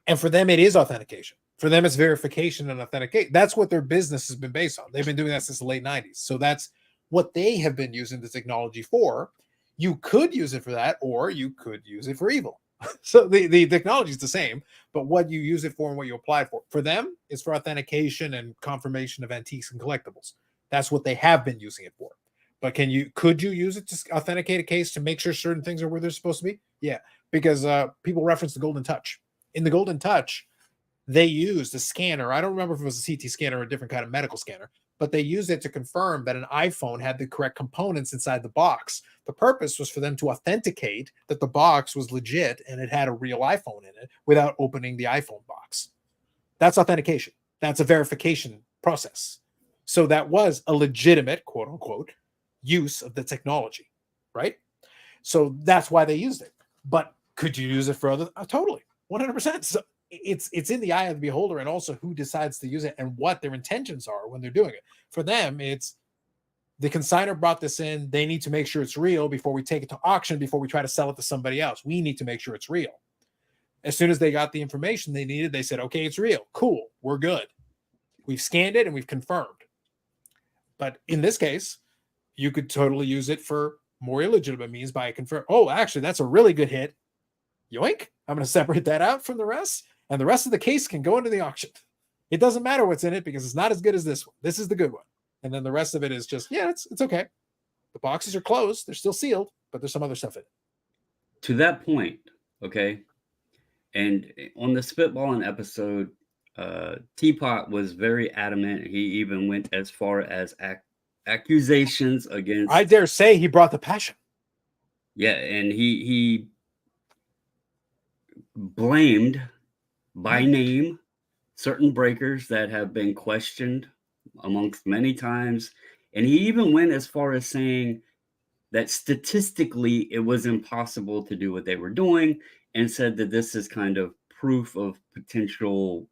And for them, it is authentication. For them, it's verification and authenticate. That's what their business has been based on. They've been doing that since the late 90s. So that's what they have been using the technology for. You could use it for that, or you could use it for evil. So the technology is the same, but what you use it for and what you apply it for them is for authentication and confirmation of antiques and collectibles. That's what they have been using it for. But could you use it to authenticate a case to make sure certain things are where they're supposed to be? Yeah, because people reference the Golden Touch. In the Golden Touch, they used a scanner. I don't remember if it was a CT scanner or a different kind of medical scanner, but they used it to confirm that an iPhone had the correct components inside the box. The purpose was for them to authenticate that the box was legit and it had a real iPhone in it without opening the iPhone box. That's authentication. That's a verification process. So that was a legitimate, quote unquote, use of the technology, right? So that's why they used it. But could you use it for other? Totally, 100%. So it's in the eye of the beholder, and also who decides to use it and what their intentions are when they're doing it. For them, it's the consignor brought this in. They need to make sure it's real before we take it to auction, before we try to sell it to somebody else. We need to make sure it's real. As soon as they got the information they needed, they said, okay, it's real. Cool. We're good. We've scanned it and we've confirmed. But in this case, you could totally use it for more illegitimate means by confirm. Oh, actually, that's a really good hit. Yoink. I'm going to separate that out from the rest. And the rest of the case can go into the auction. It doesn't matter what's in it because it's not as good as this one. This is the good one. And then the rest of it is just, yeah, it's okay. The boxes are closed. They're still sealed, but there's some other stuff in it. To that point, okay, and on the Spitballin episode, Teapot was very adamant. He even went as far as accusations against... I dare say he brought the passion. Yeah, and he blamed by name certain breakers that have been questioned amongst many times. And he even went as far as saying that statistically it was impossible to do what they were doing, and said that this is kind of proof of potential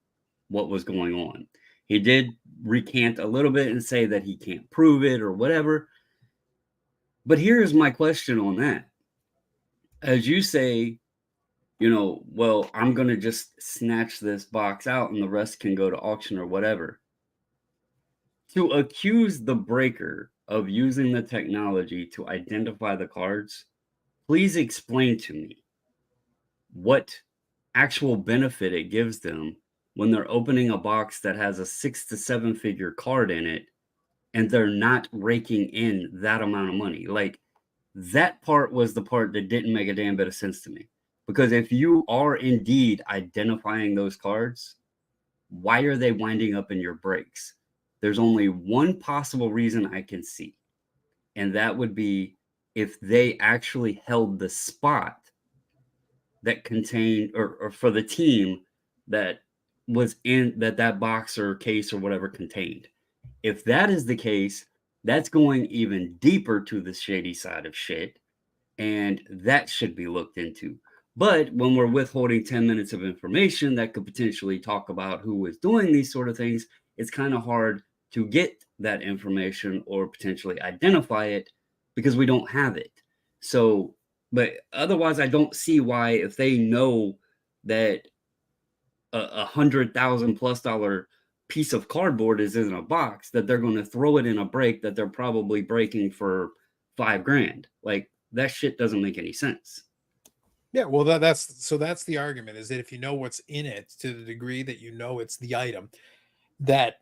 what was going on. He did recant a little bit and say that he can't prove it or whatever. But here's my question on that. As you say, well, I'm going to just snatch this box out and the rest can go to auction or whatever. To accuse the breaker of using the technology to identify the cards, please explain to me what actual benefit it gives them when they're opening a box that has a 6 to 7 figure card in it and they're not raking in that amount of money. Like, that part was the part that didn't make a damn bit of sense to me. Because if you are indeed identifying those cards, why are they winding up in your breaks? There's only one possible reason I can see, and that would be if they actually held the spot that contained, or for the team that was in that box or case or whatever contained. If that is the case, that's going even deeper to the shady side of shit, and that should be looked into. But when we're withholding 10 minutes of information that could potentially talk about who is doing these sort of things, it's kind of hard to get that information or potentially identify it because we don't have it. So, but otherwise, I don't see why, if they know that $100,000+ piece of cardboard is in a box, that they're going to throw it in a break that they're probably breaking for $5,000. Like, that shit doesn't make any sense. Yeah, well, that's the argument, is that if you know what's in it to the degree that you know it's the item, that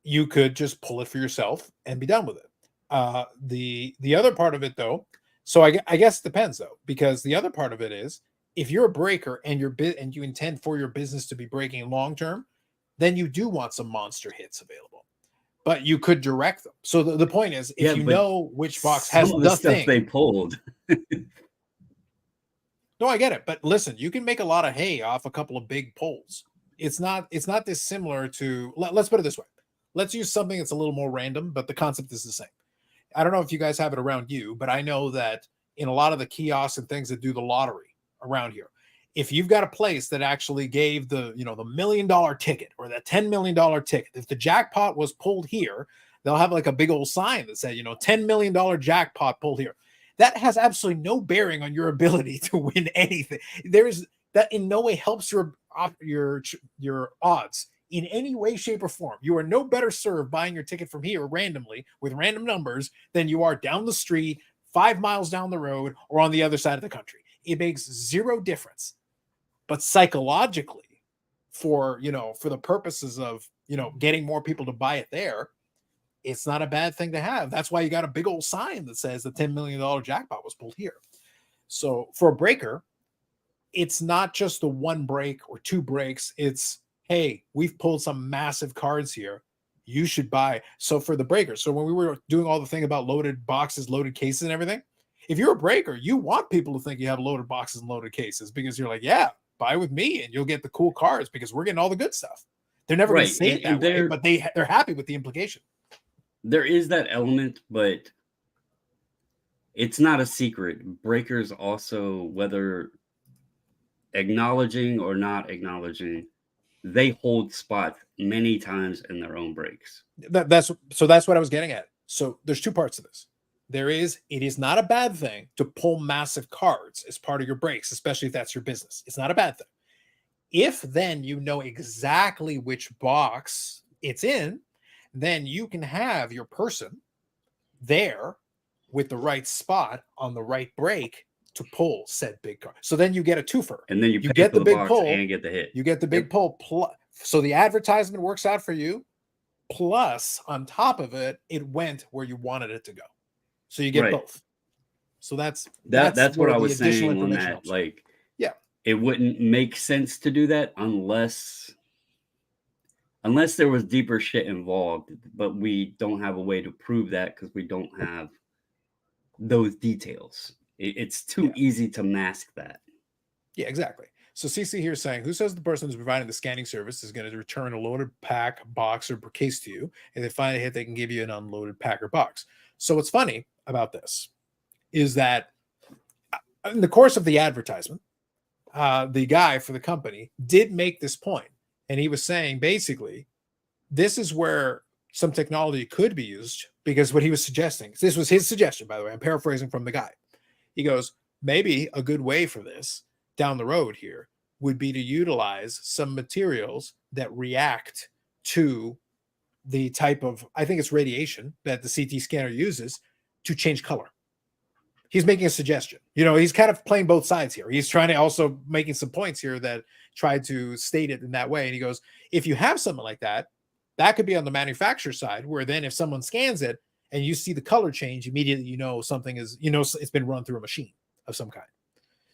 you could just pull it for yourself and be done with it. The other part of it, though, so I guess it depends, though, because the other part of it is, if you're a breaker and and you intend for your business to be breaking long term, then you do want some monster hits available. But you could direct them. So the point is, if you know which box has some of the stuff thing they pulled. No, I get it. But listen, you can make a lot of hay off a couple of big pulls. It's not dissimilar to, let's put it this way. Let's use something that's a little more random, but the concept is the same. I don't know if you guys have it around you, but I know that in a lot of the kiosks and things that do the lottery around here, if you've got a place that actually gave the $1 million ticket or the $10 million ticket, if the jackpot was pulled here, they'll have like a big old sign that said, $10 million jackpot pulled here. That has absolutely no bearing on your ability to win anything. That in no way helps your odds in any way, shape, or form. You are no better served buying your ticket from here randomly with random numbers than you are down the street, 5 miles down the road, or on the other side of the country. It makes zero difference. But psychologically, for the purposes of getting more people to buy it there, it's not a bad thing to have. That's why you got a big old sign that says the $10 million jackpot was pulled here. So for a breaker, it's not just the one break or two breaks. It's, hey, we've pulled some massive cards here. You should buy. So for the breaker, so when we were doing all the thing about loaded boxes, loaded cases and everything, if you're a breaker, you want people to think you have loaded boxes and loaded cases, because you're like, yeah, buy with me and you'll get the cool cards because we're getting all the good stuff. They're never going to say it that way, but they're happy with the implication. There is that element, but it's not a secret. Breakers also, whether acknowledging or not acknowledging, they hold spots many times in their own breaks. That's what I was getting at. So there's two parts of this. It is not a bad thing to pull massive cards as part of your breaks, especially if that's your business. It's not a bad thing. If then you know exactly which box it's in, then you can have your person there with the right spot on the right break to pull said big card. So then you get a twofer. And then you get the big pull and get the hit. You get the big pull. So the advertisement works out for you. Plus, on top of it, it went where you wanted it to go. So you get both. So that's what I was saying on that. Helps. Like, yeah, it wouldn't make sense to do that unless there was deeper shit involved, but we don't have a way to prove that because we don't have those details. It's too easy to mask that. Yeah, exactly. So CC here is saying, who says the person who's providing the scanning service is going to return a loaded pack, box, or case to you? And they find a hit, they can give you an unloaded pack or box. So what's funny about this is that in the course of the advertisement, the guy for the company did make this point, and he was saying basically, this is where some technology could be used, because what he was suggesting, this was his suggestion, by the way, I'm paraphrasing from the guy. He goes, maybe a good way for this down the road here would be to utilize some materials that react to the type of, I think it's radiation that the CT scanner uses to change color. He's making a suggestion. He's kind of playing both sides here. He's trying to also making some points here that try to state it in that way. And he goes, if you have something like that, that could be on the manufacturer side, where then if someone scans it and you see the color change, immediately something is, it's been run through a machine of some kind.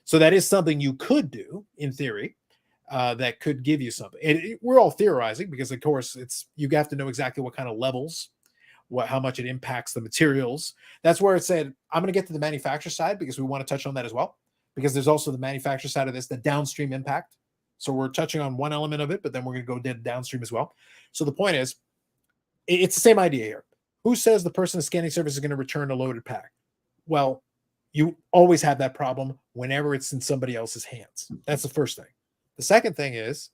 So that is something you could do in theory, that could give you something. And we're all theorizing because, of course, you have to know exactly what kind of levels, how much it impacts the materials. That's where it said, I'm going to get to the manufacturer side because we want to touch on that as well, because there's also the manufacturer side of this, the downstream impact. So we're touching on one element of it, but then we're going to go downstream as well. So the point is, it's the same idea here. Who says the person in scanning service is going to return a loaded pack? Well, you always have that problem whenever it's in somebody else's hands. That's the first thing. The second thing is,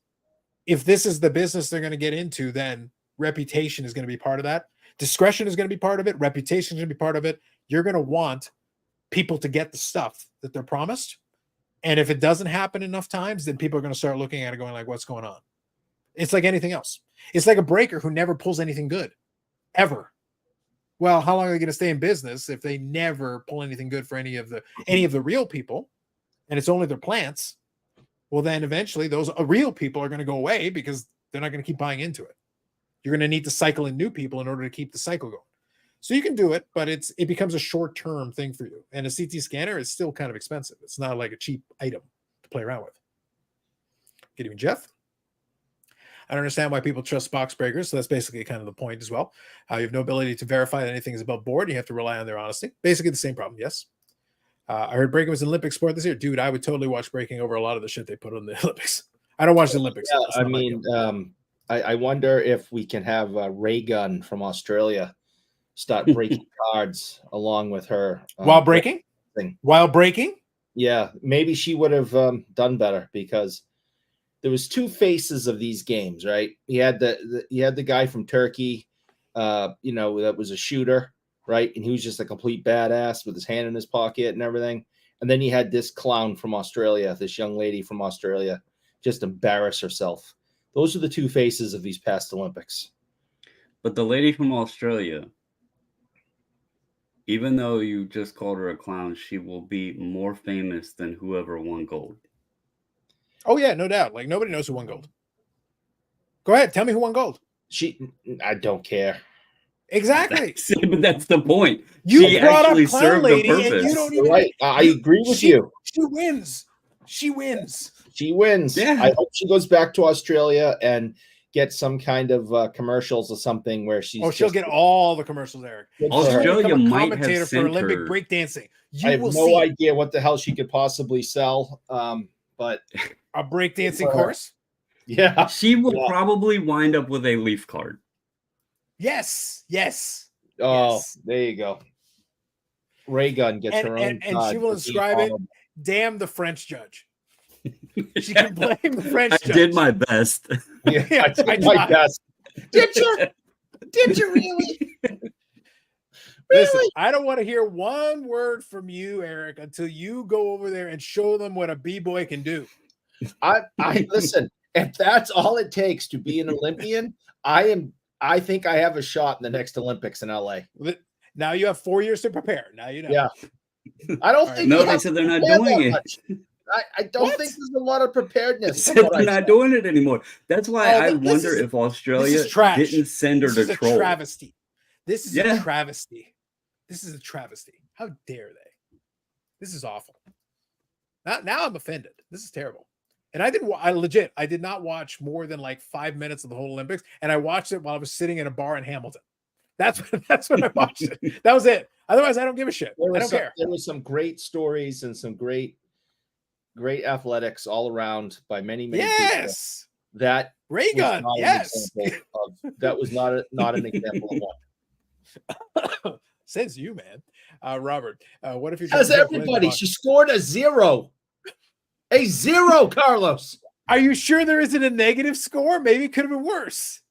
if this is the business they're going to get into, then reputation is going to be part of that. Discretion is going to be part of it. Reputation is going to be part of it. You're going to want people to get the stuff that they're promised. And if it doesn't happen enough times, then people are going to start looking at it going like, what's going on? It's like anything else. It's like a breaker who never pulls anything good, ever. Well, how long are they going to stay in business if they never pull anything good for any of the real people, and it's only their plants? Well, then eventually those real people are going to go away because they're not going to keep buying into it. You're going to need to cycle in new people in order to keep the cycle going. So you can do it, but it becomes a short-term thing for you. And a CT scanner is still kind of expensive. It's not like a cheap item to play around with. Good evening, Jeff. I don't understand why people trust box breakers. So that's basically kind of the point as well. You have no ability to verify that anything is above board. You have to rely on their honesty. Basically the same problem, yes. I heard breaking was an Olympic sport this year. Dude, I would totally watch breaking over a lot of the shit they put on the Olympics. I don't watch the Olympics. Yeah, I mean, I wonder if we can have Ray Gun from Australia start breaking cards along with her. While breaking? While breaking? Yeah, maybe she would have done better, because there was two faces of these games, right? You had the guy from Turkey, that was a shooter, right? And he was just a complete badass with his hand in his pocket and everything. And then you had this clown from Australia, this young lady from Australia, just embarrass herself. Those are the two faces of these past Olympics. But the lady from Australia, even though you just called her a clown, she will be more famous than whoever won gold. Oh, yeah, no doubt. Like, nobody knows who won gold. Go ahead. Tell me who won gold. I don't care. Exactly. But that's the point. You brought up clown lady, and you don't even. Right. I agree with you. She wins. She wins. She wins. Yeah. I hope she goes back to Australia and gets some kind of commercials or something where she's. Oh, she'll get all the commercials, Eric. Australia might have commentator sent for Olympic her. breakdancing. I have no idea what the hell she could possibly sell. But a breakdancing course. Yeah, she will probably wind up with a leaf card. Yes. Oh, yes. There you go. Ray Gun gets her own, and she will inscribe it. Damn the French judge. She can blame the French judge. I did my best. Yeah, I did my best. Did you? Did you really? Listen, I don't want to hear one word from you, Eric, until you go over there and show them what a b-boy can do. I listen. If that's all it takes to be an Olympian, I think I have a shot in the next Olympics in LA. Now you have 4 years to prepare. Now you know. Yeah. I don't think. No, they said they're not doing it. I don't think there's a lot of preparedness. They're not doing it anymore. That's why I wonder if Australia didn't send her to troll. Travesty. This is a travesty. This is a travesty. How dare they? This is awful. Now I'm offended. This is terrible. And I did not watch more than like 5 minutes of the whole Olympics. And I watched it while I was sitting in a bar in Hamilton. That's when I watched it. That was it. Otherwise, I don't give a shit. I don't care. There were some great stories and some great great athletics all around by many people. Yes. That ray gun. Yes. That was not an example of one. Says you, man. Robert, what if you says everybody? She scored a 0. A 0, Carlos. Are you sure there isn't a negative score? Maybe it could have been worse.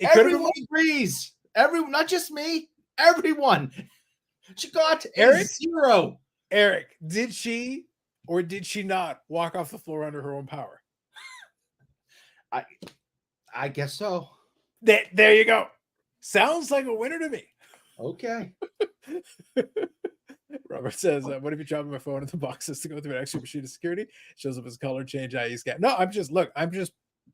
Everyone agrees. Everyone, not just me. Everyone. She got a 0. Eric, did she or did she not walk off the floor under her own power? I guess so. There you go. Sounds like a winner to me. Okay. Robert says, what if you drop my phone in the boxes to go through an extra machine of security? Shows up as color change, IE scan. No, I'm just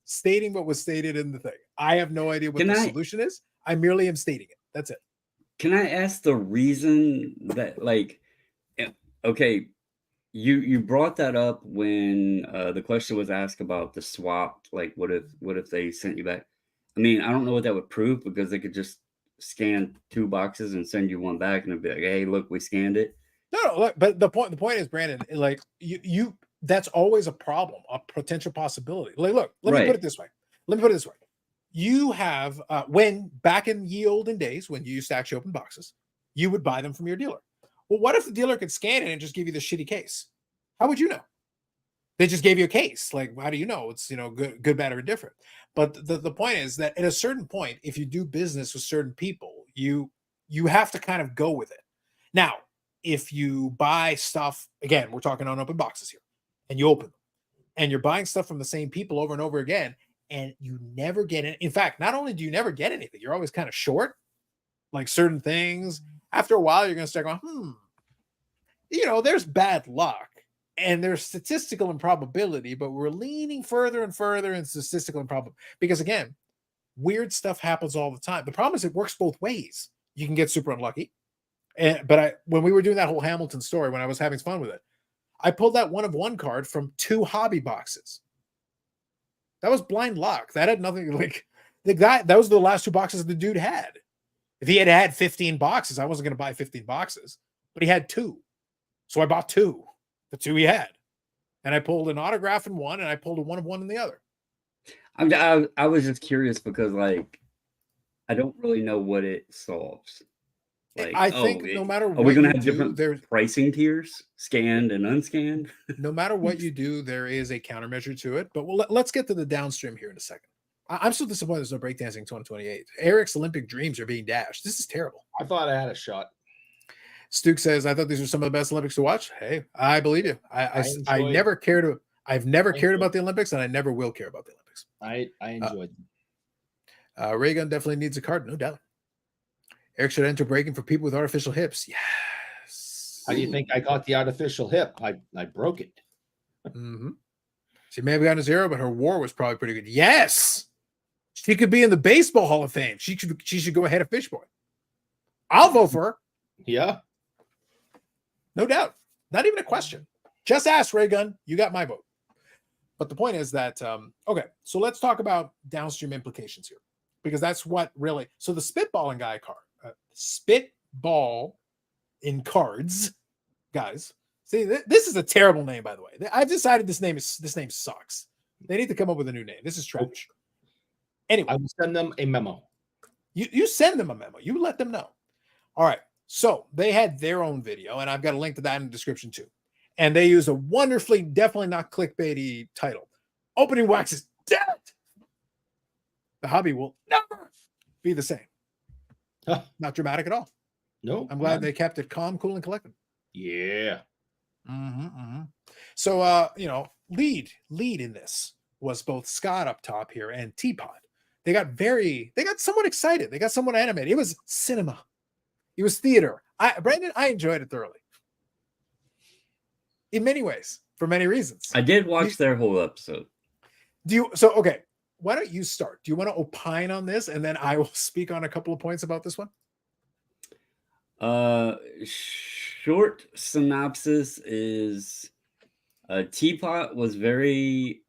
stating what was stated in the thing. I have no idea what the solution is. I merely am stating it. That's it. Can I ask the reason that, like, okay, you brought that up when the question was asked about the swap. Like, what if they sent you back? I mean, I don't know what that would prove, because they could just scan 2 boxes and send you one back, and it'd be like, hey, look, we scanned it. No, look, but the point is, Brandon, like you that's always a problem, a potential possibility. Like, look, let me put it this way. You have when back in ye olden days, when you used to actually open boxes, you would buy them from your dealer. Well, what if the dealer could scan it and just give you the shitty case? How would you know? They just gave you a case. Like, how do you know it's good, bad, or indifferent? But the point is that at a certain point, if you do business with certain people, you have to kind of go with it. Now, if you buy stuff, again, we're talking on open boxes here, and you open them, and you're buying stuff from the same people over and over again, and you never get it. In fact, not only do you never get anything, you're always kind of short, like certain things. After a while, you're going to start going, there's bad luck. And there's statistical improbability, but we're leaning further and further in statistical improbability. Because again, weird stuff happens all the time. The problem is it works both ways. You can get super unlucky. But when we were doing that whole Hamilton story, when I was having fun with it, I pulled that 1-of-1 card from 2 hobby boxes. That was blind luck. That had nothing, like, the guy, that was the last 2 boxes the dude had. If he had 15 boxes, I wasn't going to buy 15 boxes, but he had 2. So I bought 2. The 2 he had, and I pulled an autograph in one, and I pulled a 1-of-1 in the other. I was just curious because, like, I don't really know what it solves. Like, I think no matter what, are we going to have different pricing tiers, scanned and unscanned? No matter what you do, there is a countermeasure to it. But let's get to the downstream here in a second. I'm still disappointed there's no breakdancing 2028. Eric's Olympic dreams are being dashed. This is terrible. I thought I had a shot. Stuke says, I thought these were some of the best Olympics to watch. Hey, I believe you. I've never cared about the Olympics, and I never will care about the Olympics. I enjoyed them. Reagan definitely needs a card, no doubt. Eric should enter breaking for people with artificial hips. Yes. How do you think I got the artificial hip? I broke it. Mm-hmm. She may have gotten a 0, but her war was probably pretty good. Yes. She could be in the Baseball Hall of Fame. She should go ahead of Fishboy. I'll vote for her. Yeah. No doubt. Not even a question. Just ask, Ray Gun. You got my vote. But the point is that, okay, so let's talk about downstream implications here, because that's what really, so the Spitballin guy card, Spitball in Cards, guys. See, this is a terrible name, by the way. I've decided this name sucks. They need to come up with a new name. This is trash. Anyway. I will send them a memo. You send them a memo. You let them know. All right. So they had their own video, and I've got a link to that in the description too. And they use a wonderfully, definitely not clickbaity title. Opening wax is dead. The hobby will never be the same. Huh. Not dramatic at all. No. I'm glad they kept it calm, cool, and collected. Yeah. So, lead in this was both Scott up top here and Teapot. They got somewhat excited. They got somewhat animated. It was cinema. It was theater. Brandon, I enjoyed it thoroughly. In many ways, for many reasons. I did watch their whole episode. Okay, why don't you start? Do you want to opine on this, and then I will speak on a couple of points about this one? Short synopsis is Teapot was very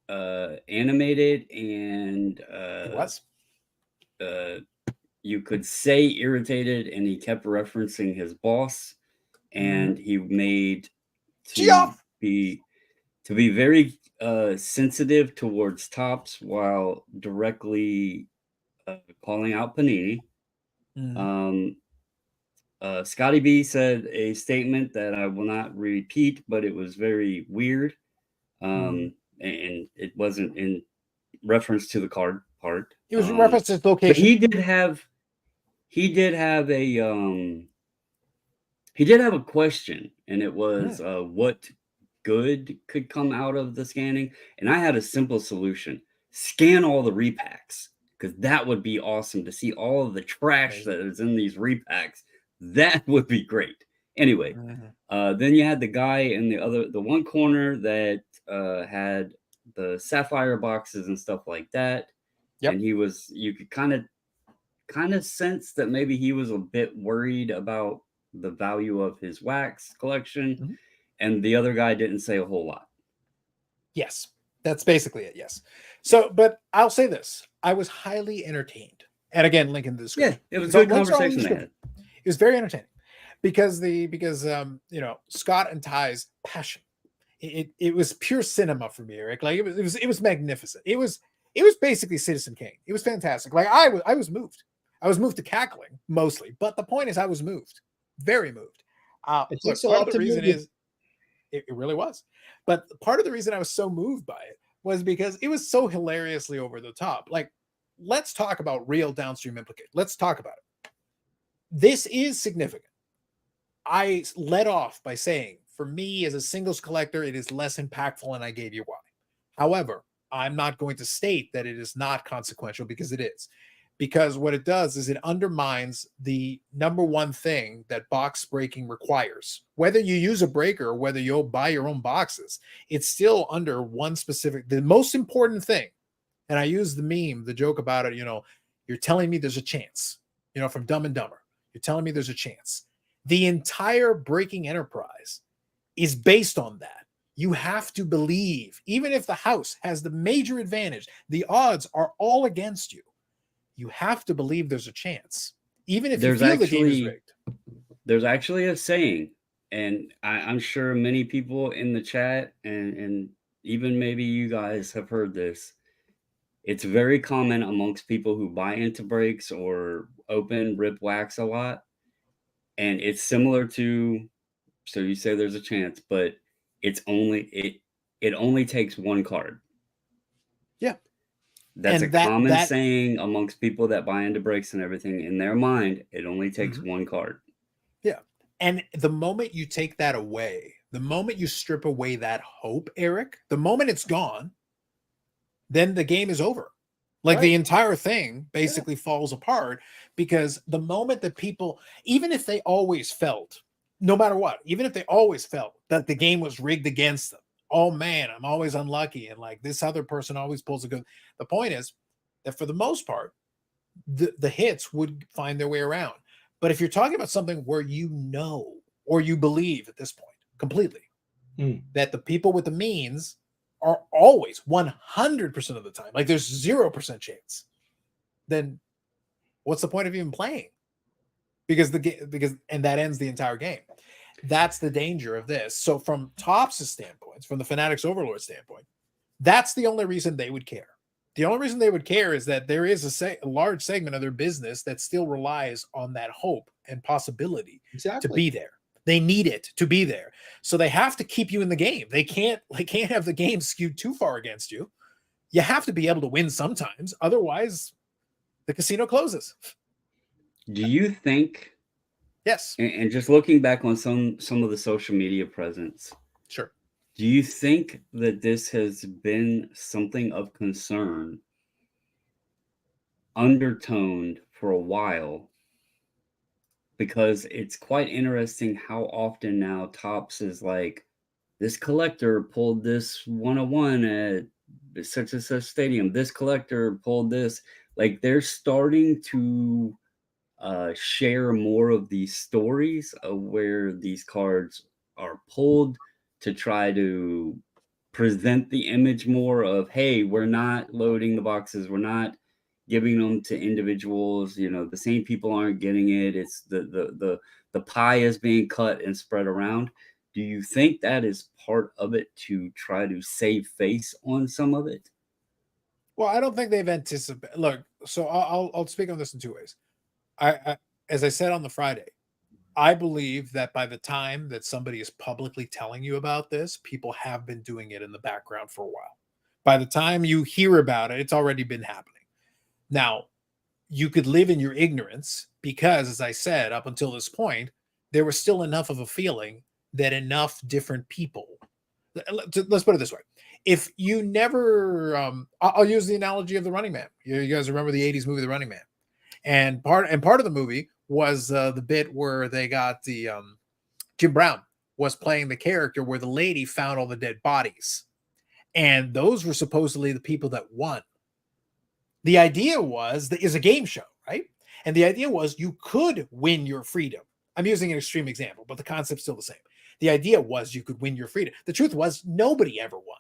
animated, and it was. You could say irritated, and he kept referencing his boss, and he made be very sensitive towards Topps while directly calling out Panini. Scotty B said a statement that I will not repeat, but it was very weird. And it wasn't in reference to the card part. It was reference to location. But he did have a question, and it was what good could come out of the scanning. And I had a simple solution: scan all the repacks, because that would be awesome to see all of the trash that is in these repacks. That would be great. Anyway, then you had the guy in the one corner that had the sapphire boxes and stuff like that. And you could kind of sense that maybe he was a bit worried about the value of his wax collection. And the other guy didn't say a whole lot. Yes, that's basically it. Yes. So, but I'll say this: I was highly entertained, and again, link in the description. Yeah, it was a good conversation they had. It was very entertaining because Scott and Ty's passion. It was pure cinema for me, Eric. Like it was magnificent. It was basically Citizen Kane. It was fantastic. Like I was moved. I was moved to cackling mostly, but the point is I was moved, very moved. It really was. But part of the reason I was so moved by it was because it was so hilariously over the top. Like, let's talk about real downstream implication. Let's talk about it. This is significant. I led off by saying, for me as a singles collector, it is less impactful, and I gave you why. However, I'm not going to state that it is not consequential, because it is. Because what it does is it undermines the number one thing that box breaking requires. Whether you use a breaker or whether you'll buy your own boxes, it's still under one specific, the most important thing. And I use the meme, the joke about it, you're telling me there's a chance, from Dumb and Dumber. You're telling me there's a chance. The entire breaking enterprise is based on that. You have to believe, even if the house has the major advantage, the odds are all against you. You have to believe there's a chance, even if you feel the game is rigged. There's actually a saying, and I'm sure many people in the chat and even maybe you guys have heard this. It's very common amongst people who buy into breaks or open rip wax a lot. And it's similar to, so you say there's a chance, but it only takes one card. Yeah. That's a common saying amongst people that buy into breaks and everything. In their mind, it only takes one card. Yeah. And the moment you take that away, the moment you strip away that hope, Eric, the moment it's gone, then the game is over. Like the entire thing basically falls apart, because the moment that people, even if they always felt, no matter what, even if they always felt that the game was rigged against them, oh man, I'm always unlucky, and like this other person always pulls a good. The point is that for the most part, the hits would find their way around. But if you're talking about something where or you believe at this point completely that the people with the means are always 100% of the time, like there's 0% chance, then what's the point of even playing? Because that ends the entire game. That's the danger of this. So from Topps' standpoint, from the Fanatics Overlord standpoint, that's the only reason they would care. The only reason they would care is that there is a large segment of their business that still relies on that hope and possibility to be there. They need it to be there. So they have to keep you in the game. They can't have the game skewed too far against you. You have to be able to win sometimes. Otherwise, the casino closes. Do you think? Yes. And just looking back on some of the social media presence. Sure. Do you think that this has been something of concern, undertoned for a while? Because it's quite interesting how often now Topps is like, this collector pulled this 101 at such and such stadium. This collector pulled this. Like, they're starting to share more of these stories of where these cards are pulled to try to present the image more of, hey, we're not loading the boxes. We're not giving them to individuals. The same people aren't getting it. It's the pie is being cut and spread around. Do you think that is part of it to try to save face on some of it? Well, I don't think they've anticipated. Look, so I'll speak on this in two ways. I as I said on the Friday, I believe that by the time that somebody is publicly telling you about this, people have been doing it in the background for a while. By the time you hear about it, it's already been happening. Now, you could live in your ignorance because, as I said, up until this point, there was still enough of a feeling that enough different people. Let's put it this way: if you never, I'll use the analogy of The Running Man. You guys remember the '80s movie The Running Man, and part of the movie was the bit where they got the Jim Brown was playing the character where the lady found all the dead bodies, and those were supposedly the people that won. The idea was that is a game show, right? And the idea was you could win your freedom. I'm using an extreme example, but the concept's still the same. The idea was you could win your freedom. The truth was nobody ever won,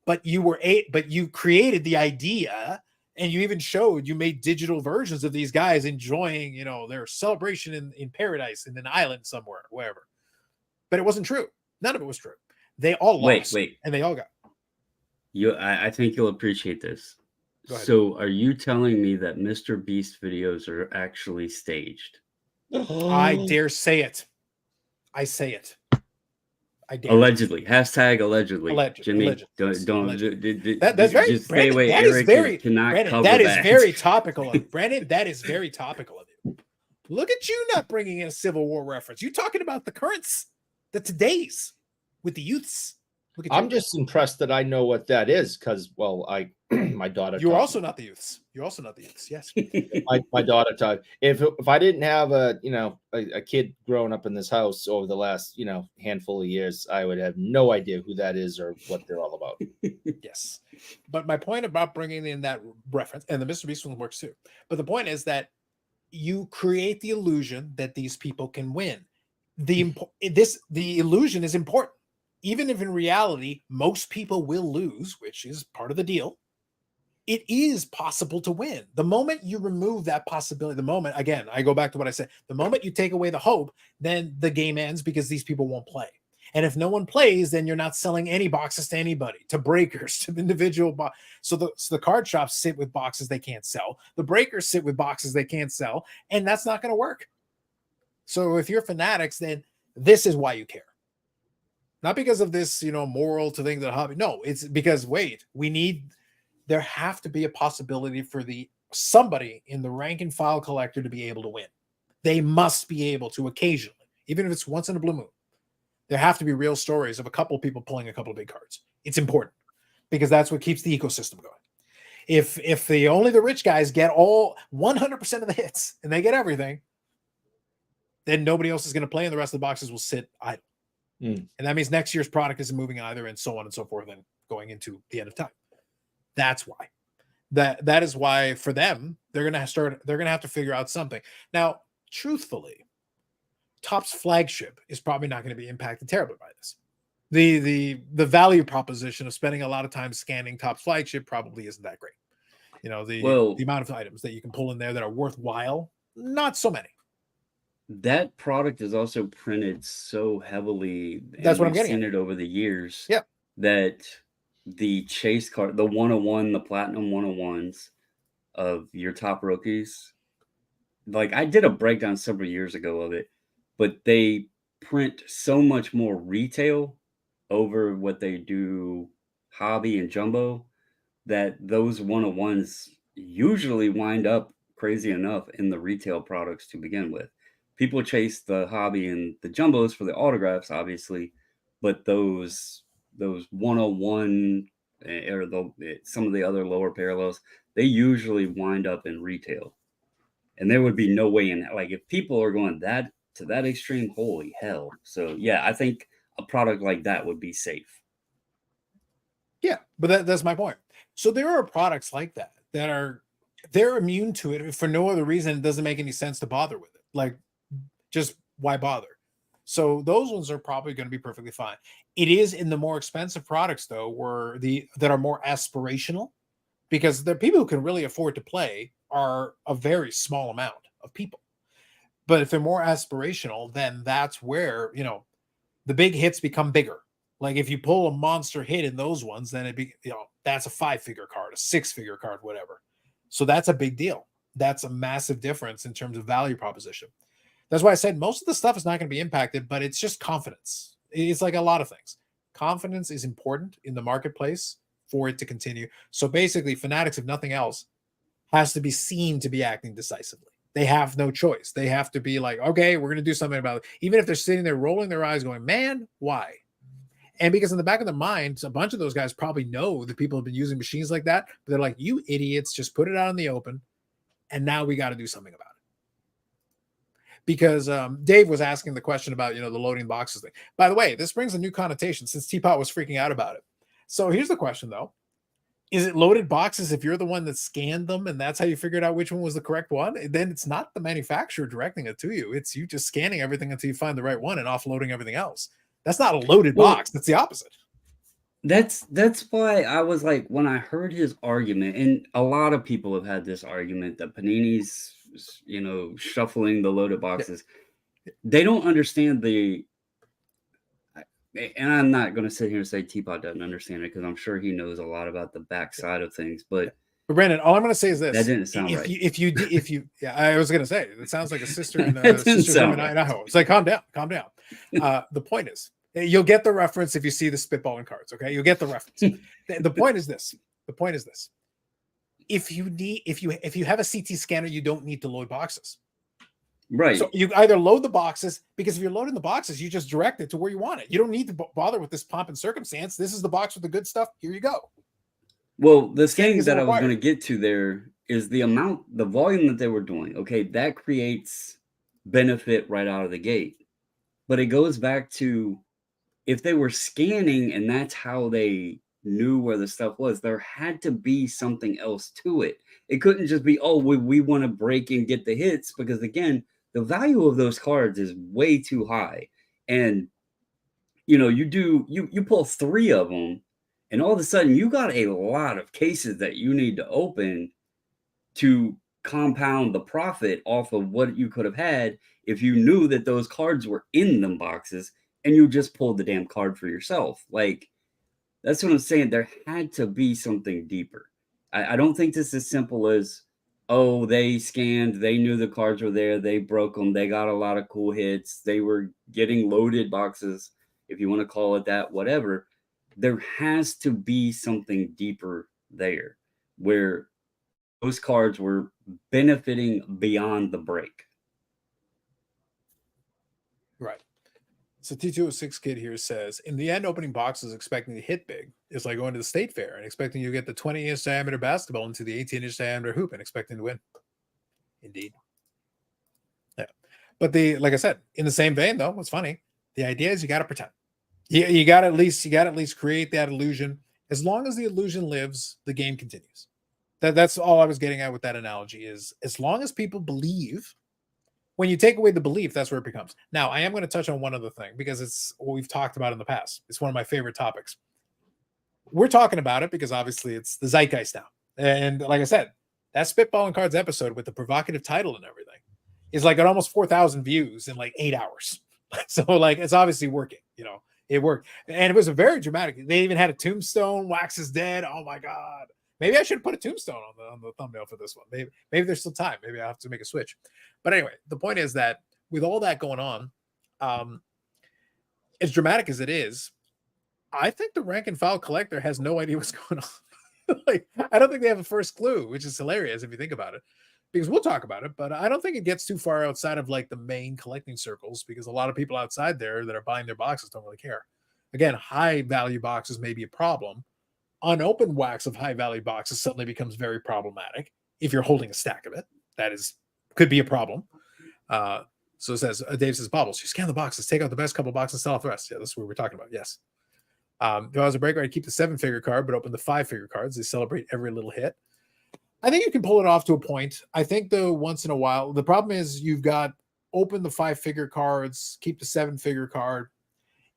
but you created the idea, and you even showed, you made digital versions of these guys enjoying, their celebration in paradise in an island somewhere, wherever. But it wasn't true. None of it was true. They all lost. Wait. And they all got. I think you'll appreciate this. So are you telling me that Mr. Beast videos are actually staged? I dare say it. I say it. I dare. Allegedly. Hashtag allegedly. Jimmy, allegedly. Don't. That's very. Just Brandon, stay away. that Eric is very. cannot Brandon, cover that is that. very topical of you. Brandon, that is very topical of you. Look at you not bringing in a Civil War reference. You talking about the currents, the todays, with the youths. Look at I'm just impressed that I know what that is because, well, my daughter. You're also not the youths. You're also not the youths. Yes. my daughter taught. If I didn't have a kid growing up in this house over the last handful of years, I would have no idea who that is or what they're all about. Yes. But my point about bringing in that reference, and the Mr. Beast one works too. But the point is that you create the illusion that these people can win. The illusion is important. Even if in reality, most people will lose, which is part of the deal, it is possible to win. The moment you remove that possibility, again, I go back to what I said, the moment you take away the hope, then the game ends because these people won't play. And if no one plays, then you're not selling any boxes to anybody, to breakers, to individual. So the card shops sit with boxes they can't sell. The breakers sit with boxes they can't sell, and that's not going to work. So if you're fanatics, then this is why you care. Not because of this, moral to think that hobby. No, it's because there have to be a possibility for somebody in the rank and file collector to be able to win. They must be able to occasionally, even if it's once in a blue moon. There have to be real stories of a couple of people pulling a couple of big cards. It's important because that's what keeps the ecosystem going. If only the rich guys get all 100% of the hits and they get everything, then nobody else is going to play and the rest of the boxes will sit idle. And that means next year's product isn't moving either, and so on and so forth, and going into the end of time. That's why. That is why for them, they're gonna have to figure out something. Now, truthfully, Topps flagship is probably not going to be impacted terribly by this. The value proposition of spending a lot of time scanning Topps flagship probably isn't that great. The amount of items that you can pull in there that are worthwhile, not so many. That product is also printed so heavily. That's what I'm getting. I've seen it over the years. Yeah. That the chase card, the 101, the platinum 101s of your top rookies, like I did a breakdown several years ago of it, but they print so much more retail over what they do hobby and jumbo that those 101s usually wind up, crazy enough, in the retail products to begin with. People chase the hobby and the jumbos for the autographs, obviously, but those 101 or some of the other lower parallels, they usually wind up in retail. And there would be no way in that. Like if people are going to that extreme, holy hell. So yeah, I think a product like that would be safe. Yeah, but that's my point. So there are products like that they're immune to it for no other reason. It doesn't make any sense to bother with it. Like, just why bother? So those ones are probably going to be perfectly fine. It is in the more expensive products though, that are more aspirational, because the people who can really afford to play are a very small amount of people. But if they're more aspirational, then that's where, the big hits become bigger. Like if you pull a monster hit in those ones, then that's a 5-figure card, a 6-figure card, whatever. So that's a big deal. That's a massive difference in terms of value proposition. That's why I said most of the stuff is not going to be impacted, but it's just confidence. It's like a lot of things. Confidence is important in the marketplace for it to continue. So basically, Fanatics, if nothing else, has to be seen to be acting decisively. They have no choice. They have to be like, okay, we're going to do something about it. Even if they're sitting there rolling their eyes going, man, why? And because in the back of their minds, a bunch of those guys probably know that people have been using machines like that, but they're like, you idiots, just put it out in the open. And now we got to do something about it. Because Dave was asking the question about, the loading boxes thing. By the way, this brings a new connotation since Teapot was freaking out about it. So here's the question, though. Is it loaded boxes if you're the one that scanned them and that's how you figured out which one was the correct one? Then it's not the manufacturer directing it to you. It's you just scanning everything until you find the right one and offloading everything else. That's not a loaded box. That's the opposite. That's why I was like, when I heard his argument, and a lot of people have had this argument that Panini's, shuffling the loaded boxes. Yeah. They don't understand and I'm not going to sit here and say Teapot doesn't understand it because I'm sure he knows a lot about the backside of things. But Brandon, all I'm going to say is this: that didn't sound right. If you, yeah, I was going to say it sounds like a sister in Idaho. It's like calm down. The point is, you'll get the reference if you see the Spitballin Cards. Okay, you'll get the reference. The point is this. If you have a CT scanner, you don't need to load boxes. Right. So you either load the boxes, because if you're loading the boxes, you just direct it to where you want it. You don't need to bother with this pomp and circumstance. This is the box with the good stuff. Here you go. Well, the thing that I was going to get to there is the volume that they were doing. Okay, that creates benefit right out of the gate. But it goes back to if they were scanning and that's how they knew where the stuff was, there had to be something else to it. It couldn't just be, we want to break and get the hits, because again, the value of those cards is way too high. And you pull 3 of them and all of a sudden you got a lot of cases that you need to open to compound the profit off of what you could have had if you knew that those cards were in them boxes and you just pulled the damn card for yourself. Like, that's what I'm saying. There had to be something deeper. I don't think this is as simple as, they scanned, they knew the cards were there, they broke them, they got a lot of cool hits, they were getting loaded boxes, if you want to call it that, whatever. There has to be something deeper there where those cards were benefiting beyond the break. Right. So T206 Kid here says, in the end, opening boxes expecting to hit big is like going to the state fair and expecting you to get the 20-inch diameter basketball into the 18-inch diameter hoop and expecting to win. Indeed. Yeah. But like I said, in the same vein, though, what's funny, the idea is you got to pretend. You got to at least create that illusion. As long as the illusion lives, the game continues. That's all I was getting at with that analogy, is as long as people believe. When you take away the belief, that's where it becomes. Now, I am going to touch on one other thing because it's what we've talked about in the past. It's one of my favorite topics. We're talking about it because obviously it's the zeitgeist now. And like I said, that Spitballin Cards episode with the provocative title and everything is like at almost 4,000 views in like 8 hours. So like it's obviously working, it worked. And it was a very dramatic. They even had a tombstone, Wax is dead. Oh my God. Maybe I should put a tombstone on the thumbnail for this one. Maybe there's still time. Maybe I'll have to make a switch. But anyway, the point is that with all that going on, as dramatic as it is, I think the rank and file collector has no idea what's going on. Like, I don't think they have a first clue, which is hilarious if you think about it, because we'll talk about it. But I don't think it gets too far outside of like the main collecting circles, because a lot of people outside there that are buying their boxes don't really care. Again, high value boxes may be a problem. Unopened wax of high value boxes suddenly becomes very problematic if you're holding a stack of it. That could be a problem. So it says, Dave says, Bobbles, you scan the boxes, take out the best couple of boxes, sell off the rest. Yeah, that's what we're talking about. Yes. If I was a breaker, I'd keep the 7-figure card, but open the 5-figure cards. They celebrate every little hit. I think you can pull it off to a point. I think, though, once in a while, the problem is you've got open the 5-figure cards, keep the 7-figure card.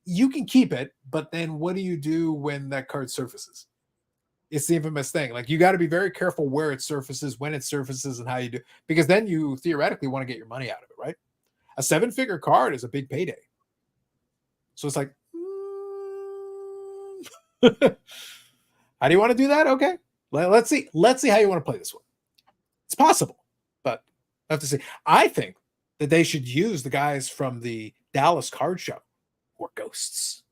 You can keep it, but then what do you do when that card surfaces? It's the infamous thing. Like, you got to be very careful where it surfaces, when it surfaces, and how you do, because then you theoretically want to get your money out of it, right? A 7-figure card is a big payday. So it's like, how do you want to do that? Okay, let's see. Let's see how you want to play this one. It's possible, but I have to say, I think that they should use the guys from the Dallas card show or ghosts.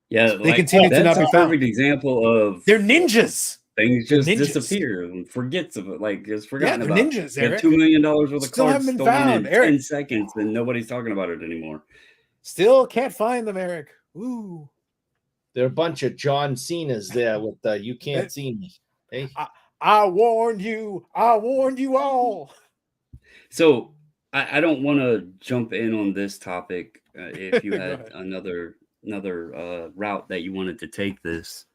Yeah, they continue to not be found. Perfect example of they're ninjas. Things just disappear and forgets of it, like just forgotten about. Ninjas. Eric. $2 million worth of Still cards haven't been stolen found, in Eric. 10 seconds, and nobody's talking about it anymore. Still can't find them, Eric. Ooh, there are a bunch of John Cena's there with "You Can't See Me." Hey, I warned you. I warned you all. So I don't want to jump in on this topic. If you had another route that you wanted to take this,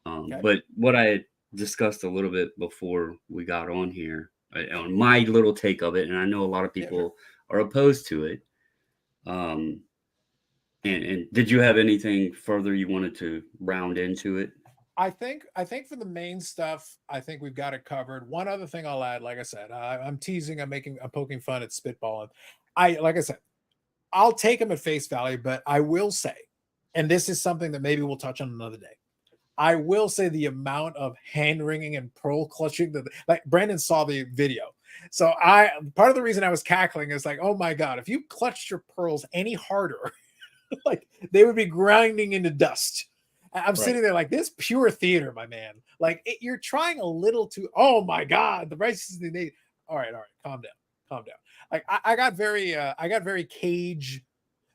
but what I had discussed a little bit before we got on here on my little take of it, and I know a lot of people are opposed to it. And did you have anything further you wanted to round into it? I think for the main stuff, I think we've got it covered. One other thing I'll add, like I said, I'm teasing, I'm poking fun at Spitballin. Like I said, I'll take them at face value, but I will say, and this is something that maybe we'll touch on another day. I will say the amount of hand wringing and pearl clutching that, like Brandon saw the video. So part of the reason I was cackling is like, oh my God, if you clutched your pearls any harder, like they would be grinding into dust. I'm sitting there like, this pure theater, my man. Like you're trying a little too, oh my God, the righteousness they all right, calm down. Like I got very cage,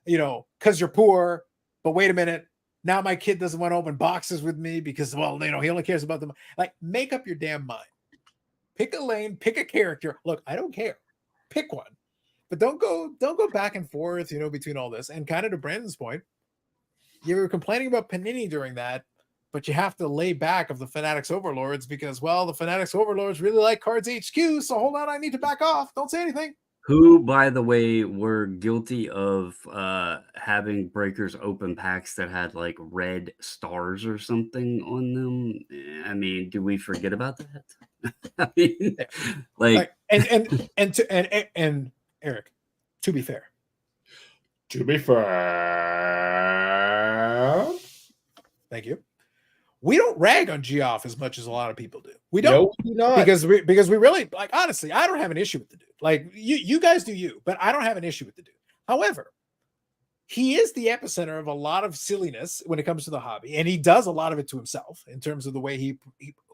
because you're poor, but wait a minute. Now my kid doesn't want to open boxes with me because, well, he only cares about them. Like, make up your damn mind. Pick a lane, pick a character. Look, I don't care. Pick one. But don't go back and forth, between all this. And kind of to Brandon's point, you were complaining about Panini during that, but you have to lay back of the Fanatics Overlords because, well, the Fanatics Overlords really like Cards HQ. So hold on, I need to back off. Don't say anything. Who, by the way, were guilty of having breakers open packs that had like red stars or something on them. I mean, do we forget about that? I mean, and Eric, to be fair, thank you. We don't rag on Geoff as much as a lot of people do. We don't. No, we do not. Because we really, like, honestly, I don't have an issue with the dude. Like, you guys do you, but I don't have an issue with the dude. However, he is the epicenter of a lot of silliness when it comes to the hobby, and he does a lot of it to himself in terms of the way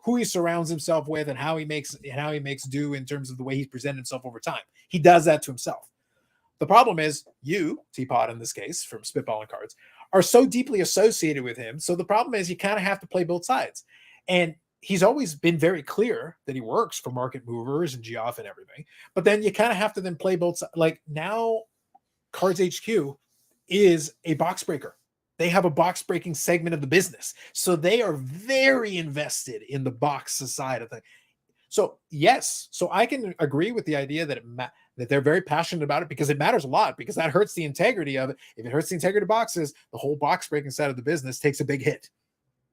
who he surrounds himself with and how he makes do in terms of the way he's presented himself over time. He does that to himself. The problem is you, Teapot in this case, from Spitballin Cards, are so deeply associated with him. So the problem is you kind of have to play both sides. And he's always been very clear that he works for market movers and Geoff and everything. But then you kind of have to then play both sides. Like now, Cards HQ is a box breaker. They have a box breaking segment of the business. So they are very invested in the box side of things. So yes, so I can agree with the idea that that they're very passionate about it because it matters a lot, because that hurts the integrity of it. If it hurts the integrity of boxes, the whole box breaking side of the business takes a big hit.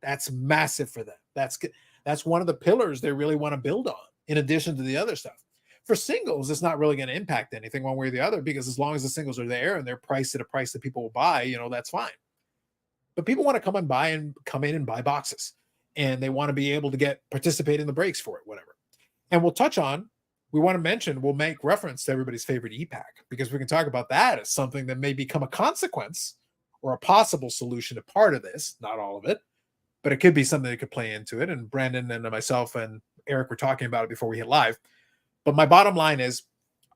That's massive for them. That's one of the pillars they really want to build on, in addition to the other stuff. For singles, it's not really going to impact anything one way or the other, because as long as the singles are there and they're priced at a price that people will buy, that's fine. But people want to come in and buy boxes, and they want to be able to participate in the breaks for it, whatever. And we'll make reference to everybody's favorite e-pack, because we can talk about that as something that may become a consequence or a possible solution to part of this, not all of it, but it could be something that could play into it. And Brandon and myself and Eric were talking about it before we hit live. But my bottom line is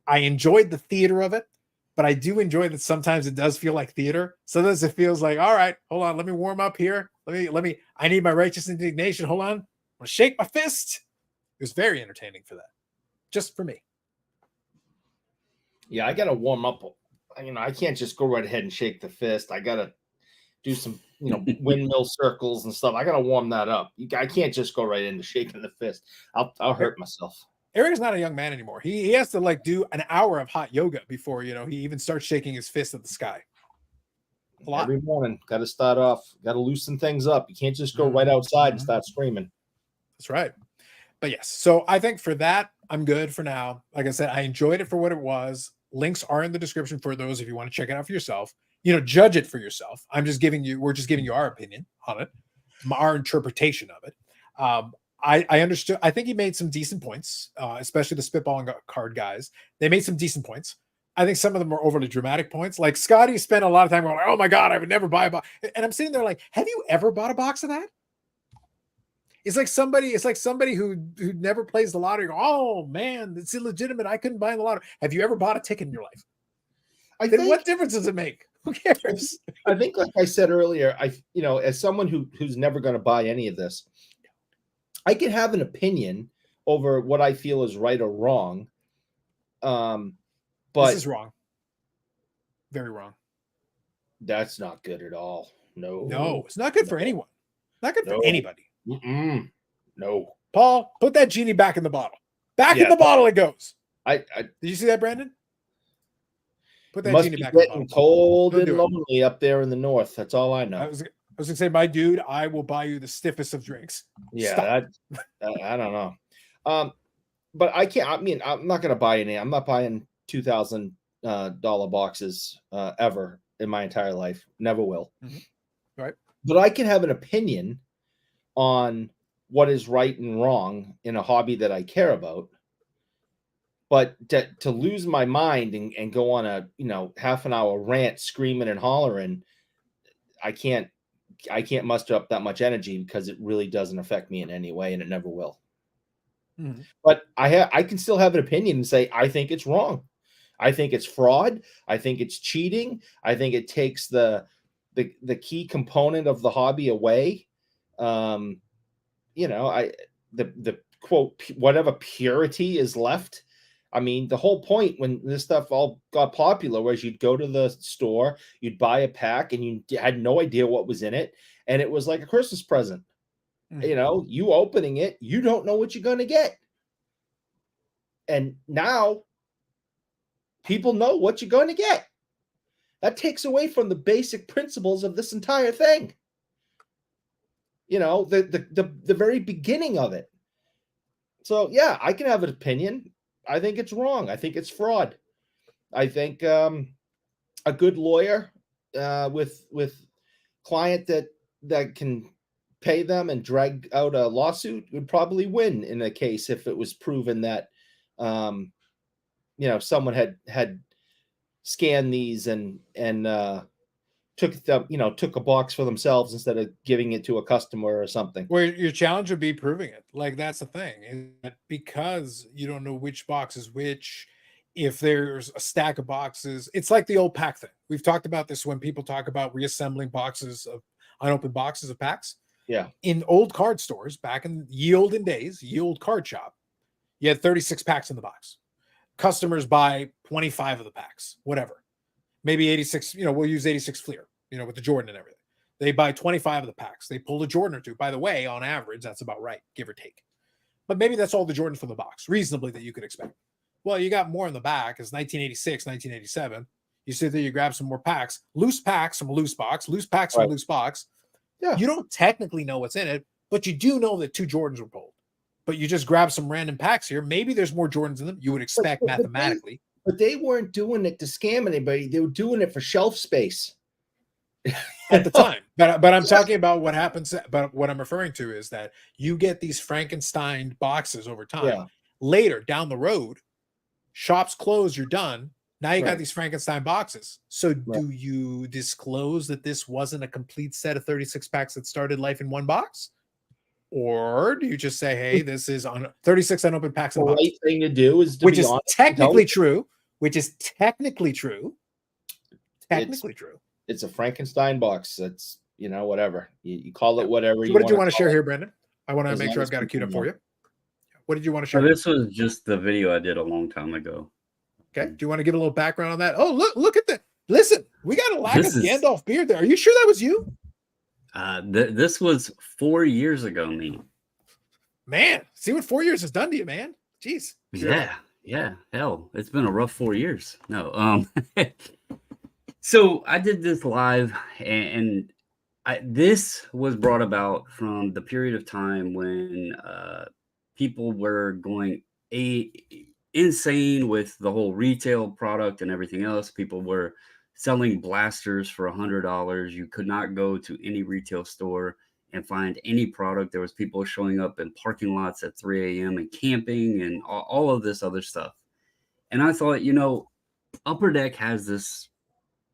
I enjoyed the theater of it, but I do enjoy that sometimes it does feel like theater. Sometimes it feels like, all right, hold on, let me warm up here. I need my righteous indignation. Hold on. I'm going to shake my fist. It was very entertaining for that. Just for me. Yeah, I got to warm up. I can't just go right ahead and shake the fist. I got to do some, windmill circles and stuff. I got to warm that up. I can't just go right into shaking the fist. I'll hurt myself. Eric's not a young man anymore. He has to do an hour of hot yoga before, he even starts shaking his fist at the sky. A lot. Every morning, got to start off, got to loosen things up. You can't just go right outside and start screaming. That's right. But yes, so I think for that, I'm good for now. Like I said, I enjoyed it for what it was. Links are in the description for those if you want to check it out for yourself. Judge it for yourself. We're just giving you our opinion on it, our interpretation of it. I understood. I think he made some decent points, especially the Spitballin Card guys. They made some decent points. I think some of them are overly dramatic points. Like Scotty spent a lot of time going, "Oh my god, I would never buy a box." And I'm sitting there like, "Have you ever bought a box of that?" It's like somebody who never plays the lottery. Oh man, it's illegitimate. I couldn't buy the lottery. Have you ever bought a ticket in your life? Then what difference does it make? Who cares? I think, like I said earlier, as someone who's never going to buy any of this, I can have an opinion over what I feel is right or wrong. But this is wrong. Very wrong. That's not good at all. No, it's not good for anyone. Not good for anybody. No. Paul, put that genie back in the bottle. Back in the bottle it goes. Did you see that, Brandon? Put that genie back in the bottle. Cold and lonely up there in the north. That's all I know. I was gonna say, my dude, I will buy you the stiffest of drinks. Yeah, I don't know. But I can't. I mean, I'm not gonna buy any. I'm not buying $2,000 boxes ever in my entire life. Never will. Mm-hmm. Right. But I can have an opinion on what is right and wrong in a hobby that I care about. But to lose my mind and go on a half an hour rant screaming and hollering, I can't muster up that much energy because it really doesn't affect me in any way, and it never will. Mm-hmm. But I can still have an opinion and say I think it's wrong. I think it's fraud. I think it's cheating. I think it takes the key component of the hobby away. The quote, whatever purity is left. I mean, the whole point when this stuff all got popular was you'd go to the store, you'd buy a pack, and you had no idea what was in it, and it was like a Christmas present. Mm-hmm. You opening it, you don't know what you're going to get. And now people know what you're going to get. That takes away from the basic principles of this entire thing. The very beginning of it. So yeah, I can have an opinion. I think it's wrong. I think it's fraud. I think a good lawyer with client that can pay them and drag out a lawsuit would probably win in a case if it was proven that someone had scanned these and took a box for themselves instead of giving it to a customer or something. Well, your challenge would be proving it. Like, that's the thing, because you don't know which box is which. If there's a stack of boxes, it's like the old pack thing. We've talked about this when people talk about reassembling boxes of unopened boxes of packs. Yeah. In old card stores, back in ye olden days, ye old card shop, you had 36 packs in the box. Customers buy 25 of the packs, whatever. Maybe 86, we'll use 86 Fleer, with the Jordan and everything. They buy 25 of the packs. They pull a Jordan or two. By the way, on average, that's about right, give or take. But maybe that's all the Jordans from the box, reasonably, that you could expect. Well, you got more in the back. It's 1986, 1987. You sit there, you grab some more packs, loose packs from a loose box, loose packs from a loose box. Yeah. You don't technically know what's in it, but you do know that 2 Jordans were pulled. But you just grab some random packs here. Maybe there's more Jordans in them. You would expect mathematically. But they weren't doing it to scam anybody. They were doing it for shelf space at the time. But I'm talking about what happens. But what I'm referring to is that you get these Frankenstein boxes over time. Yeah. Later down the road, shops close. You're done. Now you got these Frankenstein boxes. So do you disclose that this wasn't a complete set of 36 packs that started life in one box? Or do you just say, hey, this is on 36 unopened packs in a box? The right thing to do is which is technically true. Technically true. It's a Frankenstein box. That's, whatever. You call it whatever. So what did you want to share here, Brendan? I want to make sure I've got it queued up for you. What did you want to share? So this was just the video I did a long time ago. Okay. Do you want to give a little background on that? Oh, look at that. Listen, we got a lack of Gandalf beard there. Are you sure that was you? This was 4 years ago, man. See what 4 years has done to you, man. Jeez. Yeah. Hell, it's been a rough 4 years. No. So I did this live, and this was brought about from the period of time when people were going insane with the whole retail product and everything else. People were selling blasters for $100. You could not go to any retail store and find any product. There was people showing up in parking lots at 3 a.m. and camping and all of this other stuff. And I thought, you know, Upper Deck has this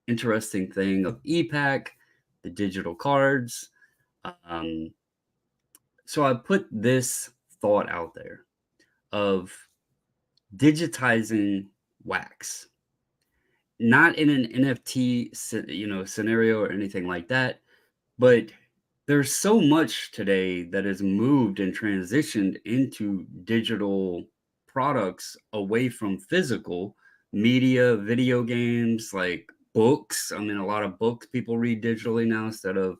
interesting thing of e-Pack, the digital cards. So I put this thought out there of digitizing wax, not in an NFT, scenario or anything like that, but there's so much today that has moved and transitioned into digital products away from physical media, video games, like books. I mean, a lot of books people read digitally now instead of,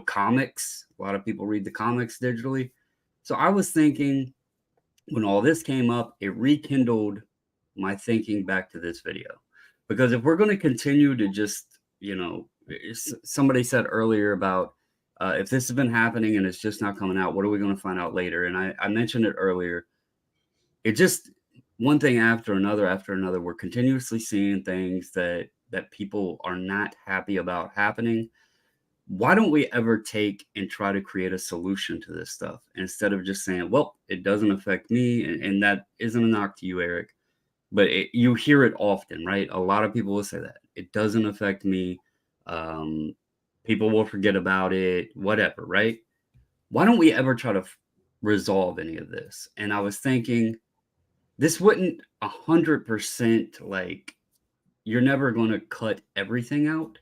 comics. A lot of people read the comics digitally. So I was thinking, when all this came up, it rekindled my thinking back to this video. Because if we're going to continue to just, somebody said earlier about if this has been happening and it's just not coming out, what are we going to find out later? And I mentioned it earlier. It just, one thing after another, we're continuously seeing things that people are not happy about happening. Why don't we ever take and try to create a solution to this stuff instead of just saying, well, it doesn't affect me. And that isn't a knock to you, Eric, but you hear it often, right? A lot of people will say that it doesn't affect me. People will forget about it, whatever, right? Why don't we ever try to resolve any of this? And I was thinking, this wouldn't 100% like, you're never going to cut everything out.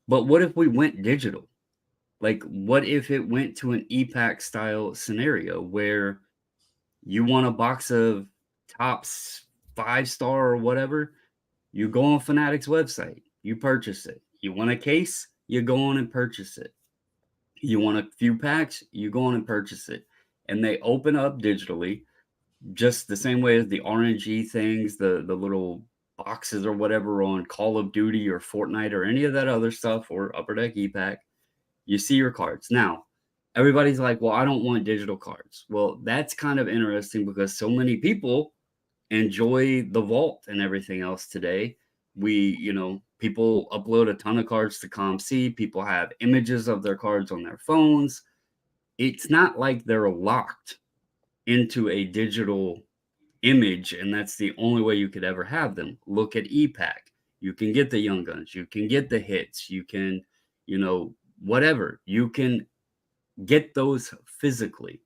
But what if we went digital? Like, what if it went to an e-Pack style scenario where you want a box of Topps 5-star or whatever, you go on Fanatics website, you purchase it. You want a case, you go on and purchase it. You want a few packs, you go on and purchase it. And they open up digitally, just the same way as the RNG things, the little boxes or whatever on Call of Duty or Fortnite or any of that other stuff, or Upper Deck e-Pack. You see your cards. Now, everybody's like, well, I don't want digital cards. Well, that's kind of interesting because so many people enjoy the vault and everything else today. People upload a ton of cards to ComC. People have images of their cards on their phones. It's not like they're locked into a digital image, and that's the only way you could ever have them. Look at e-Pack. You can get the Young Guns. You can get the hits. You can, whatever. You can get those physically.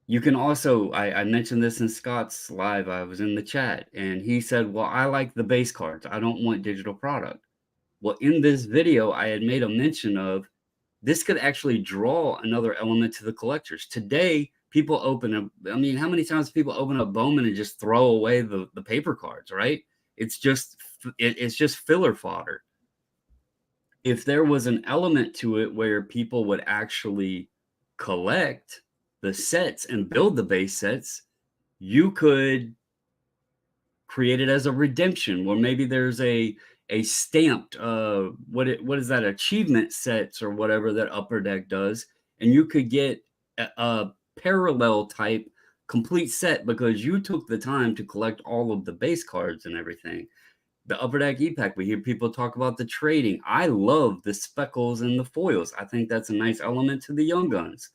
You can also, I mentioned this in Scott's live. I was in the chat, and he said, well, I like the base cards. I don't want digital product. Well, in this video, I had made a mention of this could actually draw another element to the collectors. Today, people open up, how many times people open up Bowman and just throw away the paper cards, right? It's just filler fodder. If there was an element to it where people would actually collect the sets and build the base sets, you could create it as a redemption, or maybe there's a stamped what is that, achievement sets or whatever that Upper Deck does, and you could get a parallel type complete set because you took the time to collect all of the base cards and everything. The Upper Deck e-Pack, we hear people talk about the trading. I love the speckles and the foils. I think that's a nice element to the Young Guns.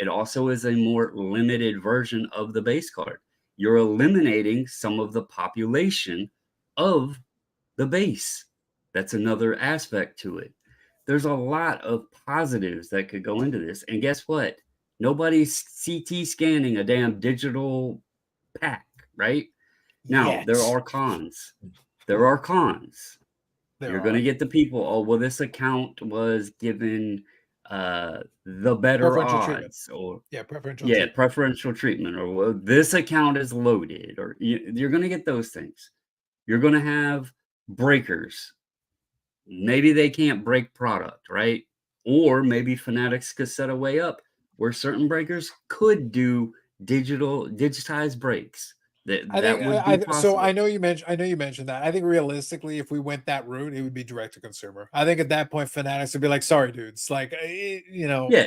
It also is a more limited version of the base card. You're eliminating some of the population of the base. That's another aspect to it. There's a lot of positives that could go into this. And guess what? Nobody's CT scanning a damn digital pack, right? Now, there are cons. You're going to get the people, oh, well, this account was given the better odds, or preferential treatment, or well, this account is loaded, or you're going to get those things. You're going to have breakers. Maybe they can't break product, right? Or maybe Fanatics could set a way up where certain breakers could do digitized breaks. So I know you mentioned that. I think realistically, if we went that route, it would be direct to consumer. I think at that point, Fanatics would be like, "Sorry, dudes, like, Yeah,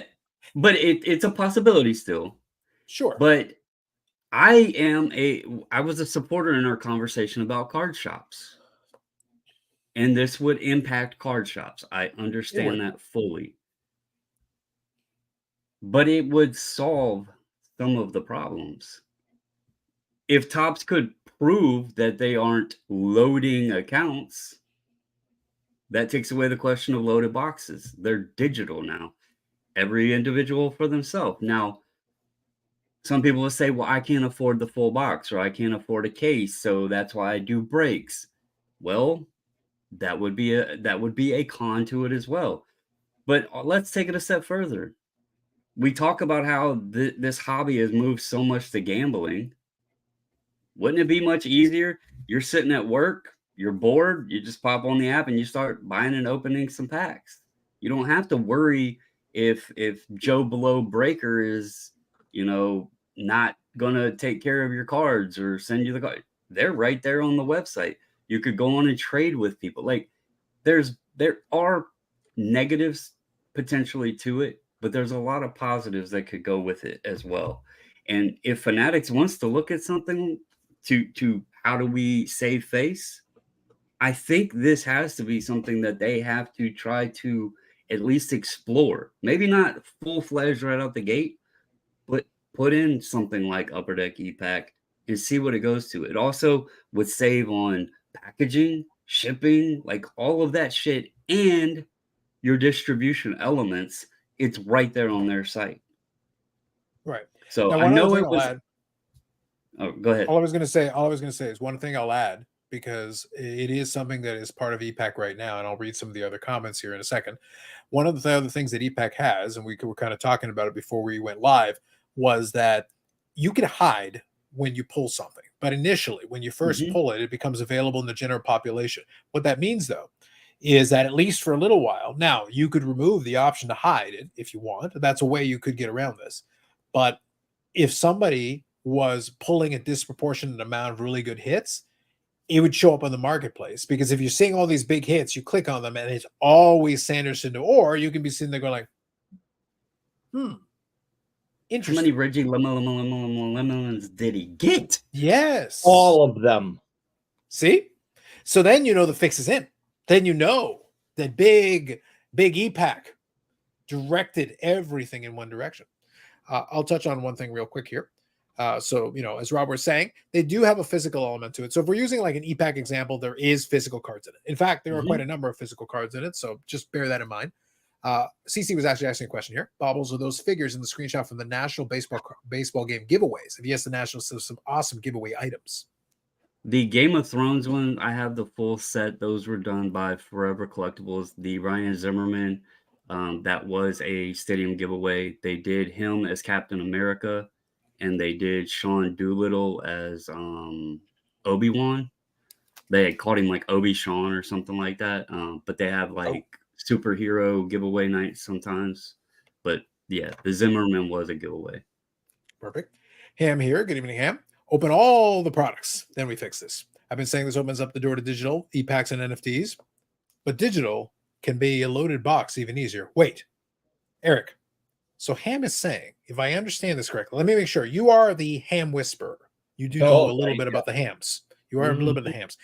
but it's a possibility still. Sure, but I was a supporter in our conversation about card shops. And this would impact card shops. I understand that fully. But it would solve some of the problems. If Topps could prove that they aren't loading accounts, that takes away the question of loaded boxes. They're digital now. Every individual for themselves. Now, some people will say, well, I can't afford the full box, or I can't afford a case, so that's why I do breaks. Well, that would be a con to it as well. But let's take it a step further. We talk about how this hobby has moved so much to gambling. Wouldn't it be much easier? You're sitting at work, you're bored, you just pop on the app and you start buying and opening some packs. You don't have to worry if Joe Below Breaker is, not gonna take care of your cards or send you the card. They're right there on the website. You could go on and trade with people. Like there are negatives potentially to it, but there's a lot of positives that could go with it as well. And if Fanatics wants to look at something to how do we save face, I think this has to be something that they have to try to at least explore. Maybe not full-fledged right out the gate, but put in something like Upper Deck e-Pack and see what it goes to. It also would save on packaging, shipping, like all of that shit, and your distribution elements. It's right there on their site. Right. So now, I know it was. Oh, go ahead. All I was going to say is one thing I'll add, because it is something that is part of e-Pack right now, and I'll read some of the other comments here in a second. One of the other things that e-Pack has, and we were kind of talking about it before we went live, was that you can hide when you pull something. But initially, when you first pull it, it becomes available in the general population. What that means, though, is that at least for a little while, now you could remove the option to hide it if you want. That's a way you could get around this. But if somebody was pulling a disproportionate amount of really good hits, it would show up on the marketplace. Because if you're seeing all these big hits, you click on them and it's always Sanderson, or you can be sitting there going like, interesting. How many Reggie Lemons did he get? Yes. All of them. See? So then you know the fix is in. Then you know that big e-Pack directed everything in one direction. I'll touch on one thing real quick here. So, as Rob was saying, they do have a physical element to it. So if we're using like an e-Pack example, there is physical cards in it. In fact, there are quite a number of physical cards in it. So just bear that in mind. CC was actually asking a question here. Bobbles, are those figures in the screenshot from the National Baseball game giveaways? If yes, the Nationals have some awesome giveaway items. The Game of Thrones one, I have the full set. Those were done by Forever Collectibles. The Ryan Zimmerman, that was a stadium giveaway. They did him as Captain America, and they did Sean Doolittle as Obi-Wan. They had called him like Obi-Sean or something like that. But they have like superhero giveaway nights sometimes. But yeah, the Zimmerman was a giveaway. Perfect. Ham here. Good evening, Ham. Open all the products, then we fix this. I've been saying this opens up the door to digital, e-Packs, and NFTs, but digital can be a loaded box even easier. Wait, Eric. So Ham is saying, if I understand this correctly, let me make sure. You are the ham whisperer. You do know a little bit about the hams. You are a little bit of the hams.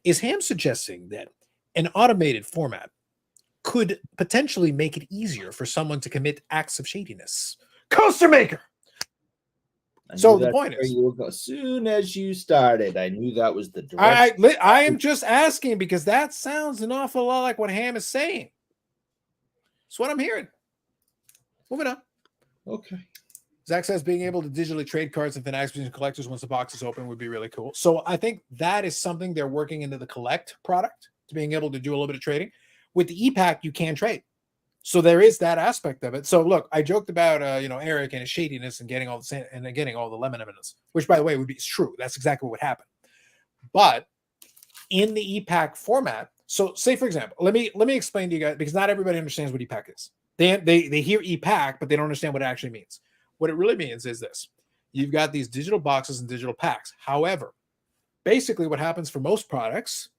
Is Ham suggesting that an automated format could potentially make it easier for someone to commit acts of shadiness? Coaster Maker! So the point is, as soon as you started, I knew that was the direction. I am just asking because that sounds an awful lot like what Ham is saying. That's what I'm hearing. Moving on. Okay. Zach says being able to digitally trade cards and Fanatics between collectors once the box is open would be really cool. So I think that is something they're working into the Collect product, to being able to do a little bit of trading. With the e-Pack, you can trade. So there is that aspect of it. So look, I joked about Eric and his shadiness and getting all the sand and getting all the lemon evidence, which by the way would be true. That's exactly what would happen. But in the e-Pack format, so say for example, let me explain to you guys, because not everybody understands what e-Pack is. They hear e-Pack, but they don't understand what it actually means. What it really means is this: you've got these digital boxes and digital packs. However, basically what happens for most products,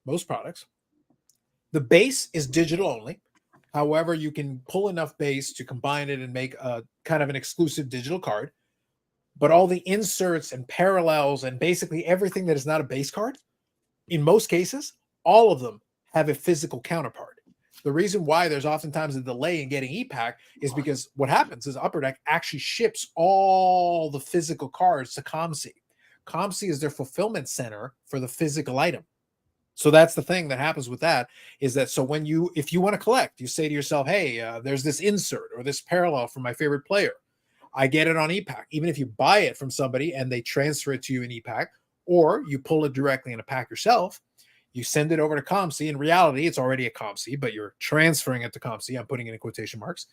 the base is digital only. However, you can pull enough base to combine it and make a kind of an exclusive digital card. But all the inserts and parallels and basically everything that is not a base card, in most cases, all of them have a physical counterpart. The reason why there's oftentimes a delay in getting e-pack is because what happens is Upper Deck actually ships all the physical cards to COMC. COMC is their fulfillment center for the physical item. So that's the thing that happens with that, is that so when if you want to collect, you say to yourself, hey, there's this insert or this parallel from my favorite player. I get it on e-pack. Even if you buy it from somebody and they transfer it to you in e-pack, or you pull it directly in a pack yourself, you send it over to COMC. In reality, it's already a COMC, but you're transferring it to COMC. I'm putting it in quotation marks.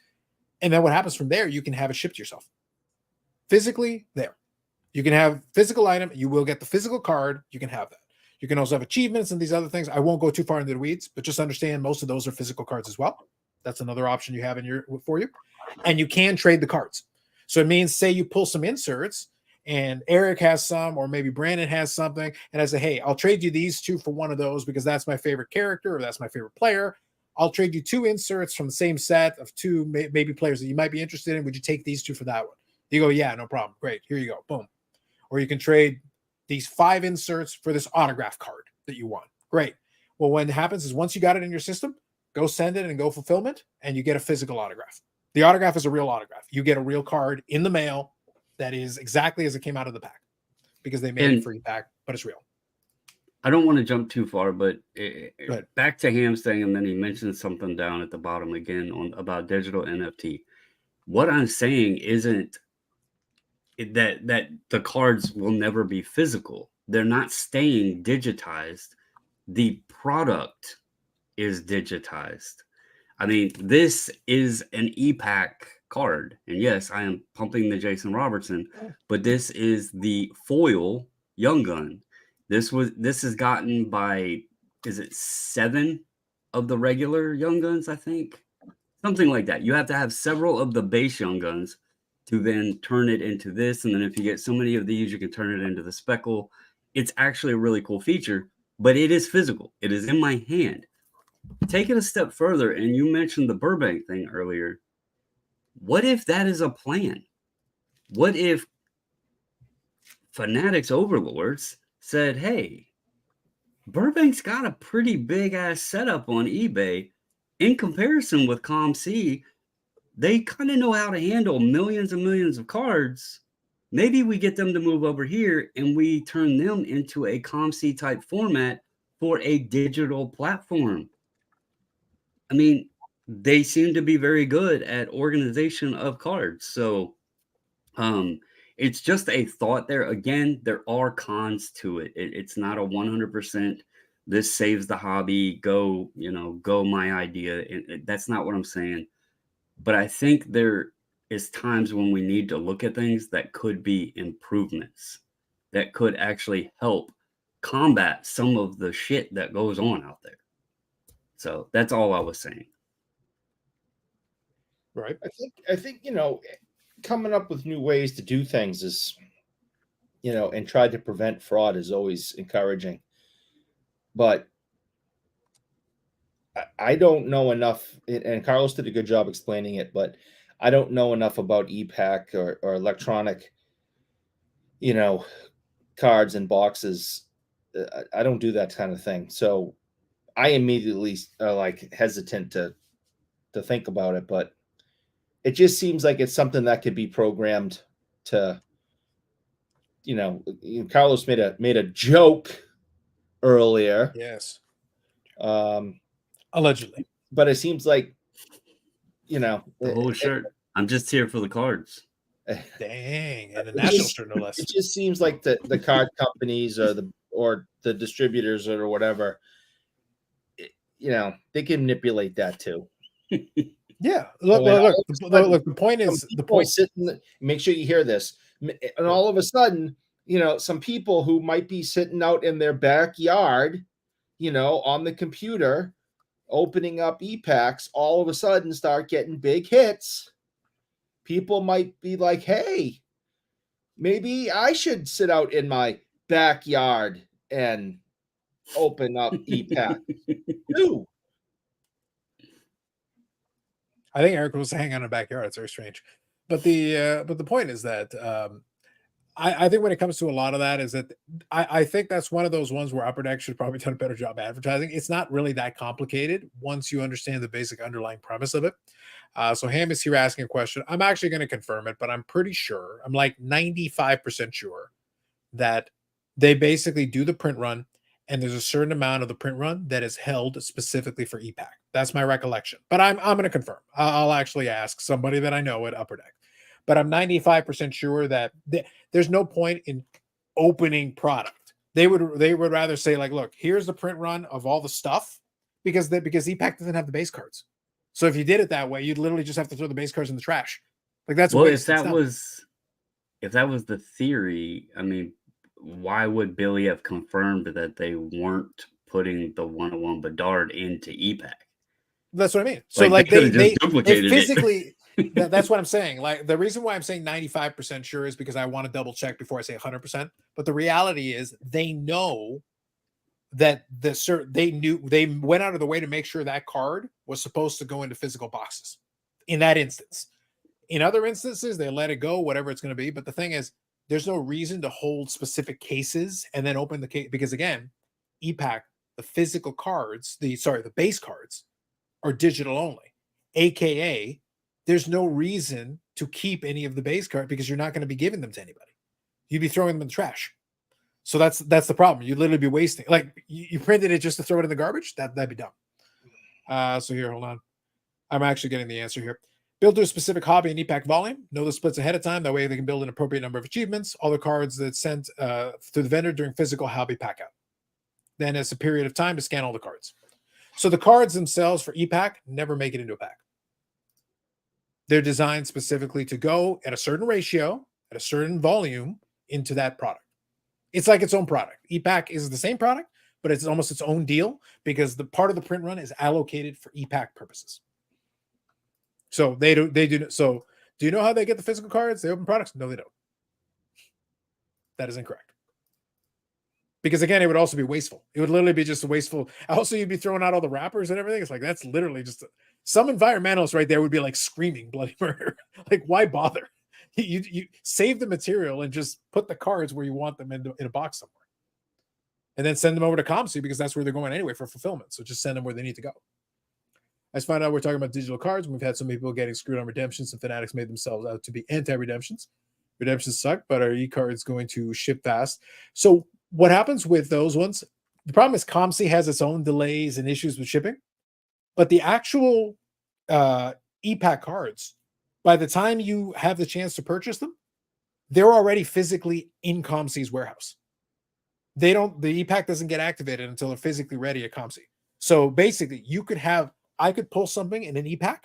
And then what happens from there, you can have it shipped yourself. Physically, there. You can have physical item. You will get the physical card. You can have that. You can also have achievements and these other things. I won't go too far into the weeds, but just understand most of those are physical cards as well. That's another option you have for you. And you can trade the cards. So it means, say you pull some inserts and Eric has some, or maybe Brandon has something, and I say, hey, I'll trade you these two for one of those because that's my favorite character or that's my favorite player. I'll trade you 2 inserts from the same set of 2 maybe players that you might be interested in. Would you take these 2 for that one? You go, yeah, no problem. Great. Here you go. Boom. Or you can trade these 5 inserts for this autograph card that you want. Great. Well, what happens is once you got it in your system, go send it and go fulfillment, and you get a physical autograph. The autograph is a real autograph. You get a real card in the mail that is exactly as it came out of the pack because they made it free pack, but it's real. I don't want to jump too far, but back to Ham's thing, and then he mentioned something down at the bottom again about digital NFT. What I'm saying isn't that the cards will never be physical. They're not staying digitized. The product is digitized. I mean, this is an e-pack card. And yes, I am pumping the Jason Robertson, but this is the foil Young Gun. This is gotten by, is it 7 of the regular Young Guns, I think? Something like that. You have to have several of the base Young Guns to then turn it into this. And then if you get so many of these, you can turn it into the speckle. It's actually a really cool feature, but it is physical. It is in my hand. Take it a step further, and you mentioned the Burbank thing earlier. What if that is a plan? What if Fanatics Overlords said, hey, Burbank's got a pretty big ass setup on eBay. In comparison with COMC, they kind of know how to handle millions and millions of cards. Maybe we get them to move over here and we turn them into a COMC type format for a digital platform. I mean, they seem to be very good at organization of cards. So it's just a thought there. Again, there are cons to it. It's not a 100%. This saves the hobby. Go my idea. That's not what I'm saying. But I think there is times when we need to look at things that could be improvements that could actually help combat some of the shit that goes on out there. So that's all I was saying. Right. I think coming up with new ways to do things is, and try to prevent fraud is always encouraging. But I don't know enough, and Carlos did a good job explaining it, but I don't know enough about e-pack or electronic, cards and boxes. I don't do that kind of thing. So I immediately hesitant to think about it, but it just seems like it's something that could be programmed to, Carlos made a joke earlier. Yes. Allegedly. But it seems like, the whole shirt. I'm just here for the cards. Dang, and a national shirt no less. It just seems like the card companies or the distributors or whatever, they can manipulate that too. Yeah. Look. The point is make sure you hear this. And all of a sudden, some people who might be sitting out in their backyard, on the computer, opening up e-packs, all of a sudden start getting big hits. People might be like, hey, maybe I should sit out in my backyard and open up e-pack too. I think Eric was hanging on a backyard. It's very strange. But the point is that I think when it comes to a lot of that is that I think that's one of those ones where Upper Deck should probably done a better job advertising. It's not really that complicated once you understand the basic underlying premise of it. So Ham is here asking a question. I'm actually going to confirm it, but I'm pretty sure, I'm like 95% sure that they basically do the print run and there's a certain amount of the print run that is held specifically for EPAC. That's my recollection, but I'm going to confirm. I'll actually ask somebody that I know at Upper Deck, but I'm 95% sure that there's no point in opening product. They would rather say like, look, here's the print run of all the stuff because EPAC doesn't have the base cards. So if you did it that way, you'd literally just have to throw the base cards in the trash. Like that's well, if that was the theory, I mean, why would Billy have confirmed that they weren't putting the 101 Bedard into EPAC? That's what I mean. So like they physically it. that's what I'm saying. Like the reason why I'm saying 95% sure is because I want to double check before I say 100%. But the reality is they know that they went out of the way to make sure that card was supposed to go into physical boxes in that instance. In other instances, they let it go, whatever it's going to be. But the thing is, there's no reason to hold specific cases and then open the case because again, EPAC, the physical cards, the base cards are digital only, aka there's no reason to keep any of the base card because you're not going to be giving them to anybody. You'd be throwing them in the trash. So that's the problem. You'd literally be wasting. Like you printed it just to throw it in the garbage. That'd be dumb. So here, hold on. I'm actually getting the answer here. Build to a specific hobby and EPAC volume. Know the splits ahead of time. That way they can build an appropriate number of achievements. All the cards that's sent to the vendor during physical hobby pack out. Then it's a period of time to scan all the cards. So the cards themselves for EPAC never make it into a pack. They're designed specifically to go at a certain ratio, at a certain volume into that product. It's like its own product. EPAC is the same product, but it's almost its own deal because the part of the print run is allocated for EPAC purposes. So they do. So do you know how they get the physical cards? They open products? No, they don't. That is incorrect. Because again, it would also be wasteful. It would literally be just a wasteful. Also, you'd be throwing out all the wrappers and everything. It's like, that's literally just some environmentalists right there would be like screaming bloody murder. Like, why bother? You save the material and just put the cards where you want them in a box somewhere. And then send them over to ComC because that's where they're going anyway for fulfillment. So just send them where they need to go. I just found out we're talking about digital cards. We've had some people getting screwed on redemptions and Fanatics made themselves out to be anti-redemptions. Redemptions suck, but are e-cards going to ship fast? So what happens with those ones? The problem is ComC has its own delays and issues with shipping, but the actual EPAC cards, by the time you have the chance to purchase them, they're already physically in ComC's warehouse. The EPAC doesn't get activated until they're physically ready at ComC. So basically, I could pull something in an EPAC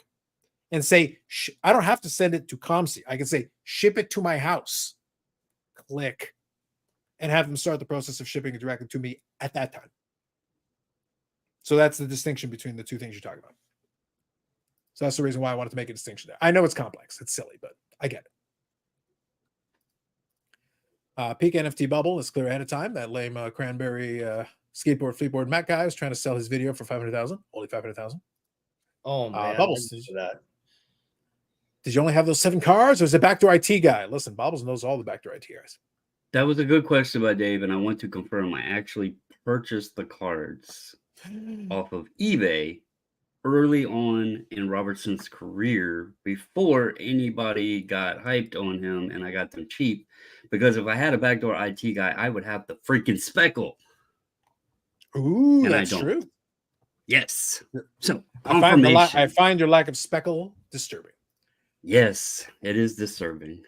and say, I don't have to send it to ComC. I can say, ship it to my house. Click. And have them start the process of shipping it directly to me at that time. So that's the distinction between the two things you're talking about. So that's the reason why I wanted to make a distinction there. I know it's complex. It's silly, but I get it. Peak NFT bubble is clear ahead of time. That lame cranberry skateboard fleetboard Mac guy was trying to sell his video for 500,000. Only 500,000. Oh man, Bubbles. That. Did you only have those 7 cards, or is it backdoor IT guy? Listen, Bobbles knows all the backdoor IT guys. That was a good question by Dave, and I want to confirm I actually purchased the cards off of eBay early on in Robertson's career before anybody got hyped on him, and I got them cheap. Because if I had a backdoor IT guy, I would have the freaking speckle. Ooh, and that's true. Yes. So I find your lack of speckle disturbing. Yes, it is disturbing.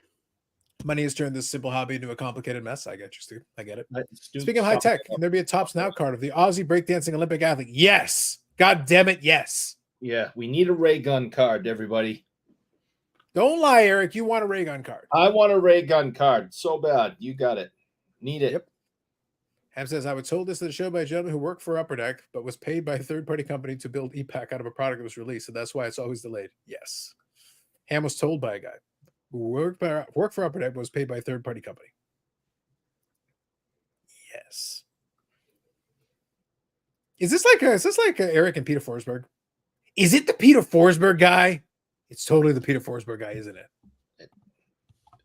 Money has turned this simple hobby into a complicated mess. I get you, Stu. I get it. Speaking of high tech, can there be a Tops Now card of the Aussie breakdancing Olympic athlete? Yes. God damn it, yes. Yeah, we need a ray gun card, everybody. Don't lie, Eric. You want a ray gun card. I want a ray gun card so bad. You got it. Need it. Yep. Ham says, I was told this at a show by a gentleman who worked for Upper Deck, but was paid by a third-party company to build EPAC out of a product that was released, so that's why it's always delayed. Yes. Ham was told by a guy who worked for Upper Deck, but was paid by a third-party company. Yes. Is this like Eric and Peter Forsberg? Is it the Peter Forsberg guy? It's totally the Peter Forsberg guy, isn't it?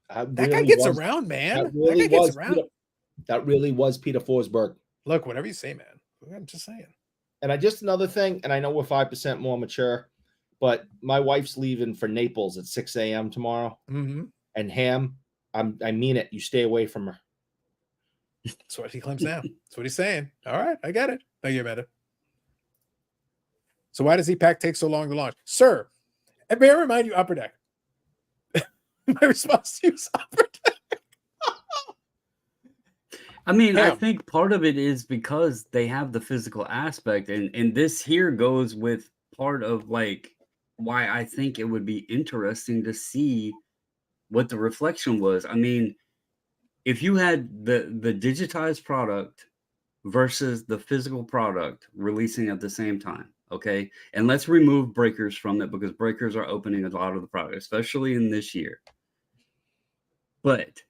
That guy gets around, man. That guy gets around. That really was Peter Forsberg. Look, whatever you say, man. I'm just saying. And just another thing, and I know we're 5% more mature, but my wife's leaving for Naples at 6 a.m. tomorrow. Mm-hmm. And Ham, I mean it. You stay away from her. That's what he claims now. That's what he's saying. All right, I get it. Thank you, Amanda. So why does EPAC take so long to launch? Sir, and may I remind you, Upper Deck. My response to you is Upper Deck. I mean, I think part of it is because they have the physical aspect, and this here goes with part of like why I think it would be interesting to see what the reflection was. I mean, if you had the digitized product versus the physical product releasing at the same time, okay, and let's remove breakers from it because breakers are opening a lot of the product, especially in this year. But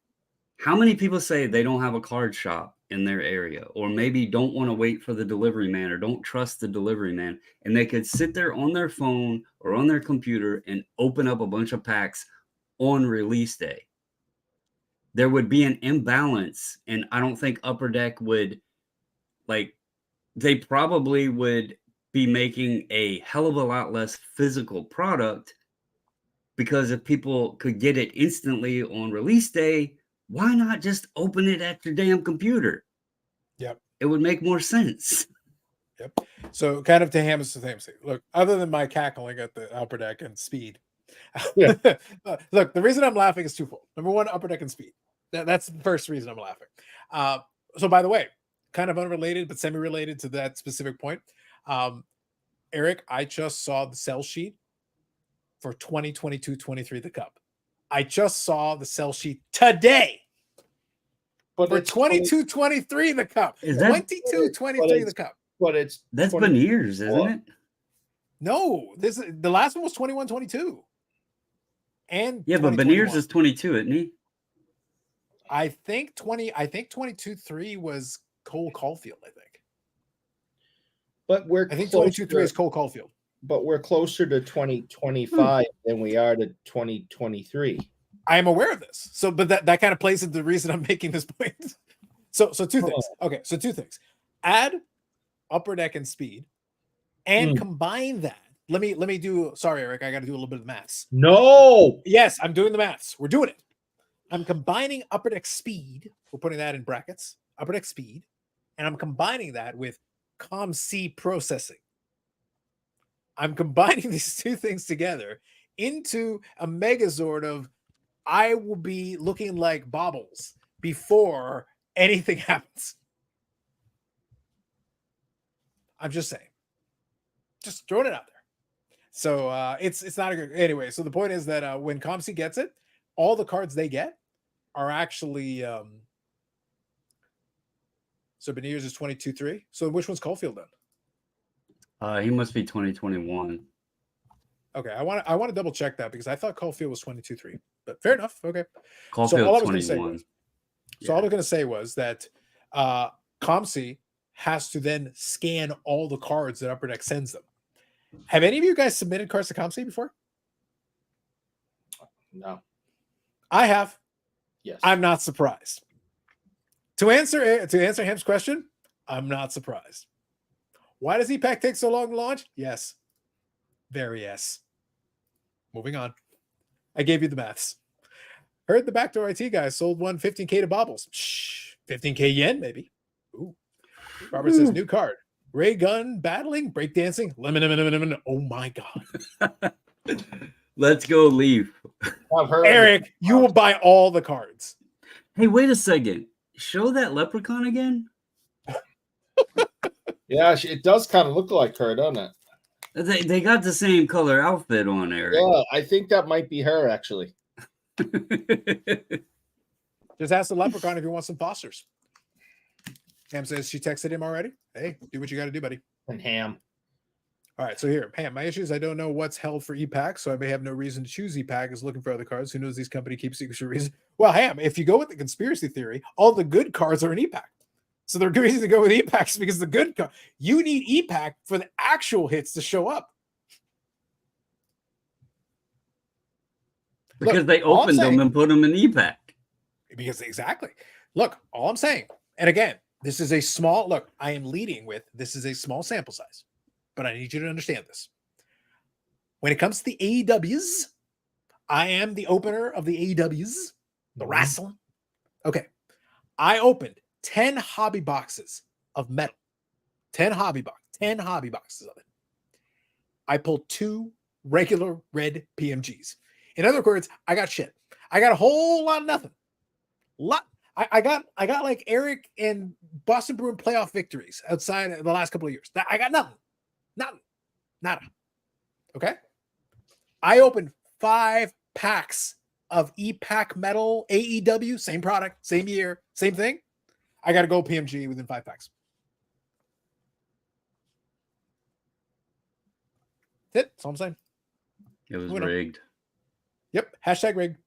how many people say they don't have a card shop in their area, or maybe don't want to wait for the delivery man, or don't trust the delivery man, and they could sit there on their phone or on their computer and open up a bunch of packs on release day? There would be an imbalance, and I don't think Upper Deck would, like, they probably would be making a hell of a lot less physical product, because if people could get it instantly on release day, why not just open it at your damn computer? Yep. It would make more sense. Yep. So kind of to Ham's the same thing. Look, other than my cackling at the Upper Deck and speed. Yeah. Look, the reason I'm laughing is twofold. Number one, Upper Deck and speed. That's the first reason I'm laughing. So by the way, kind of unrelated, but semi-related to that specific point. Eric, I just saw the sell sheet for 2022-23 the Cup. I just saw the sell sheet today. But for 22-23 the Cup. 22-23 the Cup. But that's Beniers, isn't it? No, the last one was 21-22. And yeah, but Beniers is 22, isn't he? I think 22-3 was Cole Caulfield, I think. But I think 22-3 is Cole Caulfield. But we're closer to 2025 than we are to 2023. I am aware of this. So, but that kind of plays into the reason I'm making this point. So two things. Okay, so two things. Add Upper Deck and speed, and combine that. Let me do. Sorry, Eric, I got to do a little bit of maths. No. Yes, I'm doing the maths. We're doing it. I'm combining Upper Deck speed. We're putting that in brackets. Upper Deck speed, and I'm combining that with ComC processing. I'm combining these two things together into a megazord of I will be looking like Bobbles before anything happens. I'm just saying. Just throwing it out there. So it's not a good anyway. So the point is that when ComC gets it, all the cards they get are actually so Beniers is 22-3. So which one's Caulfield then? He must be 2021. Okay, I want to double check that because I thought Caulfield was 22-3. But fair enough. Okay. Caulfield so all I was 21. All I was going to say was that ComC has to then scan all the cards that Upper Deck sends them. Have any of you guys submitted cards to ComC before? No. I have. Yes. I'm not surprised. To answer Ham's question, I'm not surprised. Why does EPAC take so long to launch? Yes. Very yes. Moving on. I gave you the maths. Heard the backdoor IT guy sold one 15K to Bobbles. Shh. 15K yen, maybe. Ooh. Robert says, new card. Ray gun, battling, breakdancing, lemon. Oh my God. Let's go, Leaf. Eric, you will buy all the cards. Hey, wait a second. Show that leprechaun again. Yeah, it does kind of look like her, doesn't it? They got the same color outfit on, Eric. Yeah, I think that might be her, actually. Just ask the leprechaun if he wants some Fosters. Ham says she texted him already. Hey, do what you got to do, buddy. And Ham. All right, so here, Ham, my issue is I don't know what's held for EPAC, so I may have no reason to choose EPAC is looking for other cards. Who knows these company keep secrets for a reason? Well, Ham, if you go with the conspiracy theory, all the good cards are in EPAC. So the reason to go with EPACs because the good card. You need EPAC for the actual hits to show up. Because they opened them and put them in EPAC. Because exactly. Look, all I'm saying, and again, this is a small look. I am leading with this is a small sample size, but I need you to understand this. When it comes to the AEWs, I am the opener of the AEWs, the wrestling. Okay. I opened 10 hobby boxes of metal. 10 hobby boxes of it. I pulled 2 regular red PMGs. In other words, I got shit. I got a whole lot of nothing. I got like Eric and Boston Bruin playoff victories outside of the last couple of years. I got nothing. Nada. Okay. I opened 5 packs of EPAC metal AEW, same product, same year, same thing. I got to go PMG within 5 packs. That's all I'm saying. It was rigged. Yep. Hashtag rigged.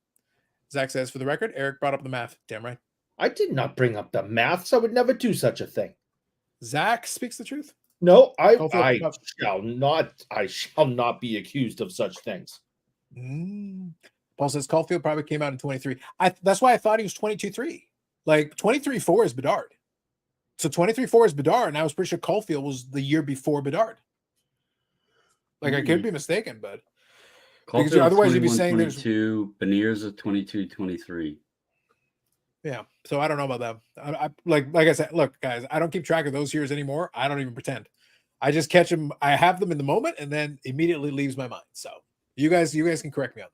Zach says, for the record, Eric brought up the math. Damn right. I did not bring up the maths. I would never do such a thing. Zach speaks the truth. No, I shall not be accused of such things. Paul says Caulfield probably came out in 23. That's why I thought he was 22-3. Like 23-4 is Bedard. So 23-4 is Bedard, and I was pretty sure Caulfield was the year before Bedard. Like I could be mistaken, but Caulfield otherwise you'd be saying 22, Beniers is 22-23. Yeah, so I don't know about that. I like I said, look, guys, I don't keep track of those years anymore. I don't even pretend. I just catch them. I have them in the moment, and then immediately leaves my mind. So you guys can correct me on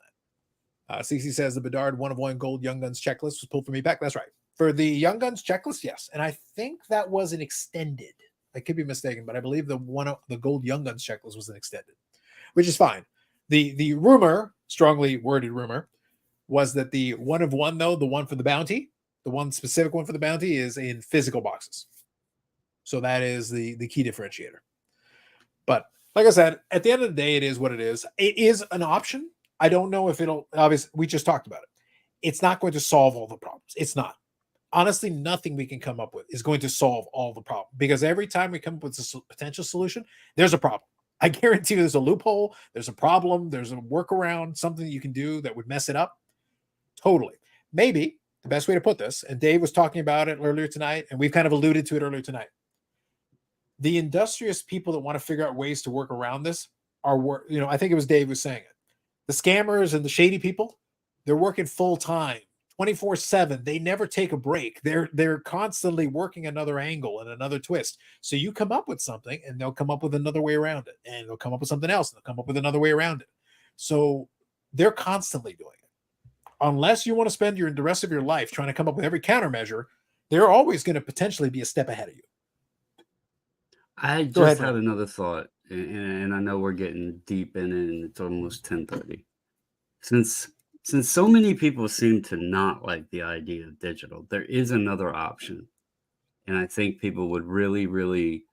that. CC says the Bedard 1-of-1 gold Young Guns checklist was pulled from me back. That's right. For the Young Guns checklist, yes, and I think that was an extended. I could be mistaken, but I believe the gold Young Guns checklist was an extended, which is fine. The rumor, strongly worded rumor, was that the 1-of-1 though, the one for the bounty, the one specific one for the bounty is in physical boxes. So that is the key differentiator. But like I said, at the end of the day, it is what it is. It is an option. I don't know if it'll, obviously, we just talked about it. It's not going to solve all the problems. It's not. Honestly, nothing we can come up with is going to solve all the problems, because every time we come up with a potential solution, there's a problem. I guarantee you there's a loophole, there's a problem, there's a workaround, something that you can do that would mess it up. Totally. Maybe the best way to put this, and Dave was talking about it earlier tonight, and we've kind of alluded to it earlier tonight. The industrious people that want to figure out ways to work around this are, I think it was Dave who was saying it. The scammers and the shady people, they're working full time, 24/7. They never take a break. They're constantly working another angle and another twist. So you come up with something, and they'll come up with another way around it, and they'll come up with something else, and they'll come up with another way around it. So they're constantly doing it. Unless you want to spend the rest of your life trying to come up with every countermeasure, they're always going to potentially be a step ahead of you. I just had another thought, and I know we're getting deep in it, and it's almost 10:30. Since so many people seem to not like the idea of digital, there is another option, and I think people would really, really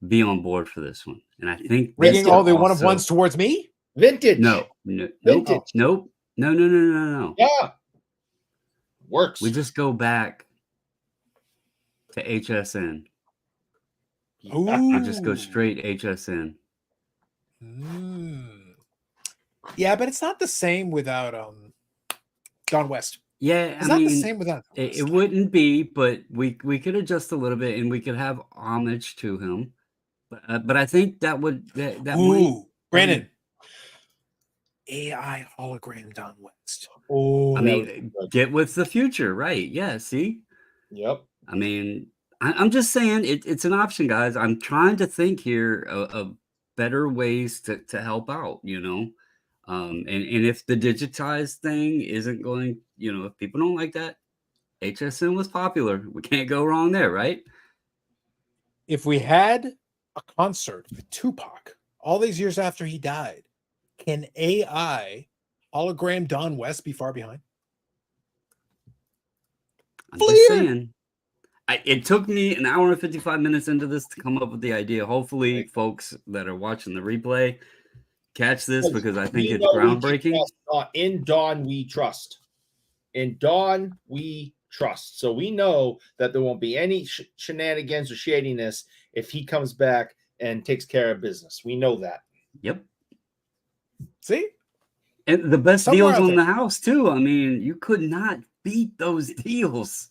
be on board for this one. And I think rigging all the 1-of-1s towards me. Vintage. No. Vintage. Nope. No. Yeah. Works. We just go back to HSN. Ooh. Just go straight HSN. Yeah, but it's not the same without Don West. Yeah, it's not the same without. It wouldn't be, but we could adjust a little bit, and we could have homage to him. But I think that would Ooh, Brandon. AI hologram Don West. Oh, I mean, get with the future, right? Yeah, see? Yep. I mean, I'm just saying it's an option, guys. I'm trying to think here of better ways to help out, and if the digitized thing isn't going, if people don't like that, HSN was popular. We can't go wrong there, right? If we had a concert with Tupac all these years after he died, can AI hologram Don West be far behind? I'm just saying. It took me an hour and 55 minutes into this to come up with the idea. Hopefully, folks that are watching the replay catch this, because I think it's groundbreaking. In Don, we trust. In Don, we trust. So we know that there won't be any shenanigans or shadiness if he comes back and takes care of business. We know that. Yep. See? And the best Somewhere deals out on there. the house, too. I mean, you could not beat those deals.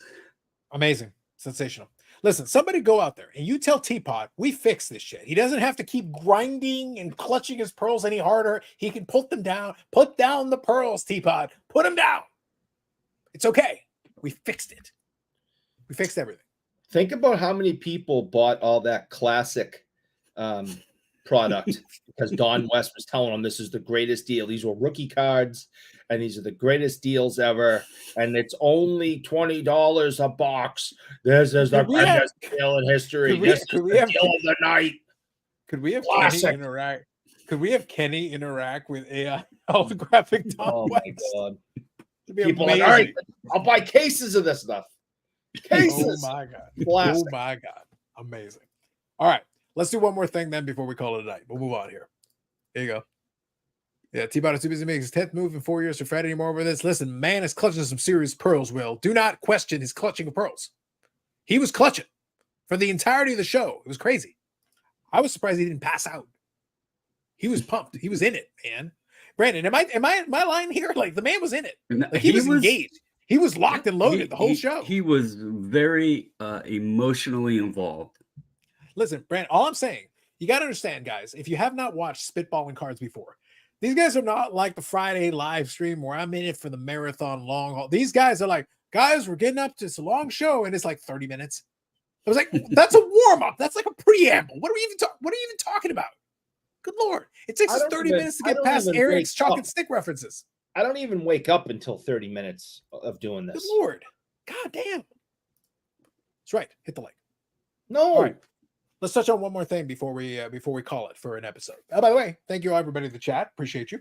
Amazing. Sensational. Listen, somebody go out there and you tell Teapot, we fix this shit. He doesn't have to keep grinding and clutching his pearls any harder. He can put them down. Put down the pearls, Teapot. Put them down. It's okay. We fixed it. We fixed everything. Think about how many people bought all that classic product because Don West was telling them this is the greatest deal. These were rookie cards, and these are the greatest deals ever. And it's only $20 a box. This is the greatest deal in history. This is the deal of the night. Could we have Kenny interact? Could we have Kenny interact with AI holographic Don West? My God. People like, all right, I'll buy cases of this stuff. Cases. Oh my God. Classic. Oh my God. Amazing. All right. Let's do one more thing then before we call it a night. We'll move on here. There you go. Yeah, T-Bot is too busy making his 10th move in 4 years to fret anymore over this. Listen, man is clutching some serious pearls, Will. Do not question his clutching of pearls. He was clutching for the entirety of the show. It was crazy. I was surprised he didn't pass out. He was pumped. He was in it, man. Brandon, am I lying here? Like, the man was in it. Like, he was engaged. He was locked and loaded the whole show. He was very emotionally involved. Listen, Brandon, all I'm saying, you got to understand, guys, if you have not watched Spitballin Cards before, these guys are not like the Friday live stream where I'm in it for the marathon long haul. These guys are like, guys, we're getting up to this long show, and it's like 30 minutes. I was like, that's a warm-up. That's like a preamble. What are you even talking about? Good Lord. It takes us 30 minutes to get past Eric's chocolate stick references. I don't even wake up until 30 minutes of doing this. Good Lord. God damn. That's right. Hit the like. No. All right. Let's touch on one more thing before we call it for an episode. By the way, thank you everybody in the chat. Appreciate you.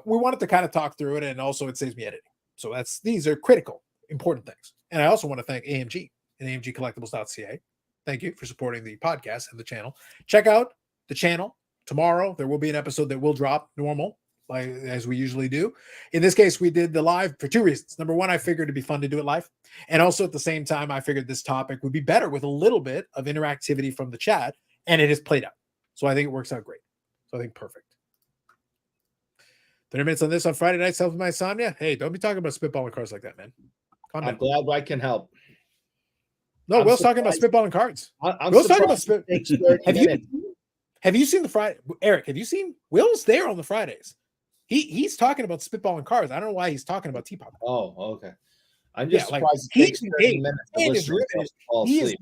We wanted to kind of talk through it, and also it saves me editing. So these are critical, important things. And I also want to thank AMG and AMGcollectibles.ca. Thank you for supporting the podcast and the channel. Check out the channel tomorrow. There will be an episode that will drop normal, as we usually do. In this case, we did the live for two reasons. Number one, I figured it'd be fun to do it live. And also at the same time, I figured this topic would be better with a little bit of interactivity from the chat, and it has played out. So I think it works out great. So I think perfect. 30 minutes on this on Friday nights helps my insomnia. Hey, don't be talking about spitballing cards like that, man. I'm glad I can help. No, Will's talking about spitballing cards. Will's talking about Have you seen the Friday? Eric, have you seen Will's there on the Fridays? He's talking about spitballing cards. I don't know why he's talking about Teapot. Oh, okay. I'm just surprised it takes 30 minutes to listen to fall asleep.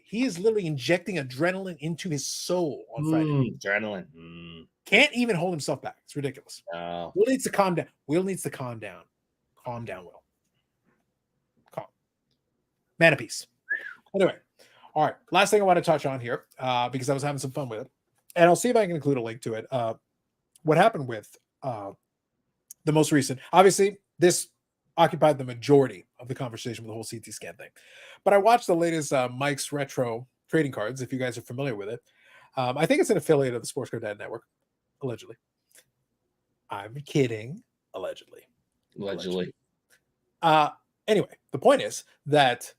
He is literally injecting adrenaline into his soul on Friday. Adrenaline. Can't even hold himself back. It's ridiculous. No. Will needs to calm down. Will needs to calm down. Calm down, Will. Calm. Man of peace. Anyway, all right. Last thing I want to touch on here, because I was having some fun with it, and I'll see if I can include a link to it. What happened with the most recent? Obviously, this occupied the majority of the conversation with the whole CT scan thing. But I watched the latest Mike's Retro Trading Cards, if you guys are familiar with it. I think it's an affiliate of the Sports Card Dad Network, allegedly. I'm kidding. Allegedly. Anyway, the point is that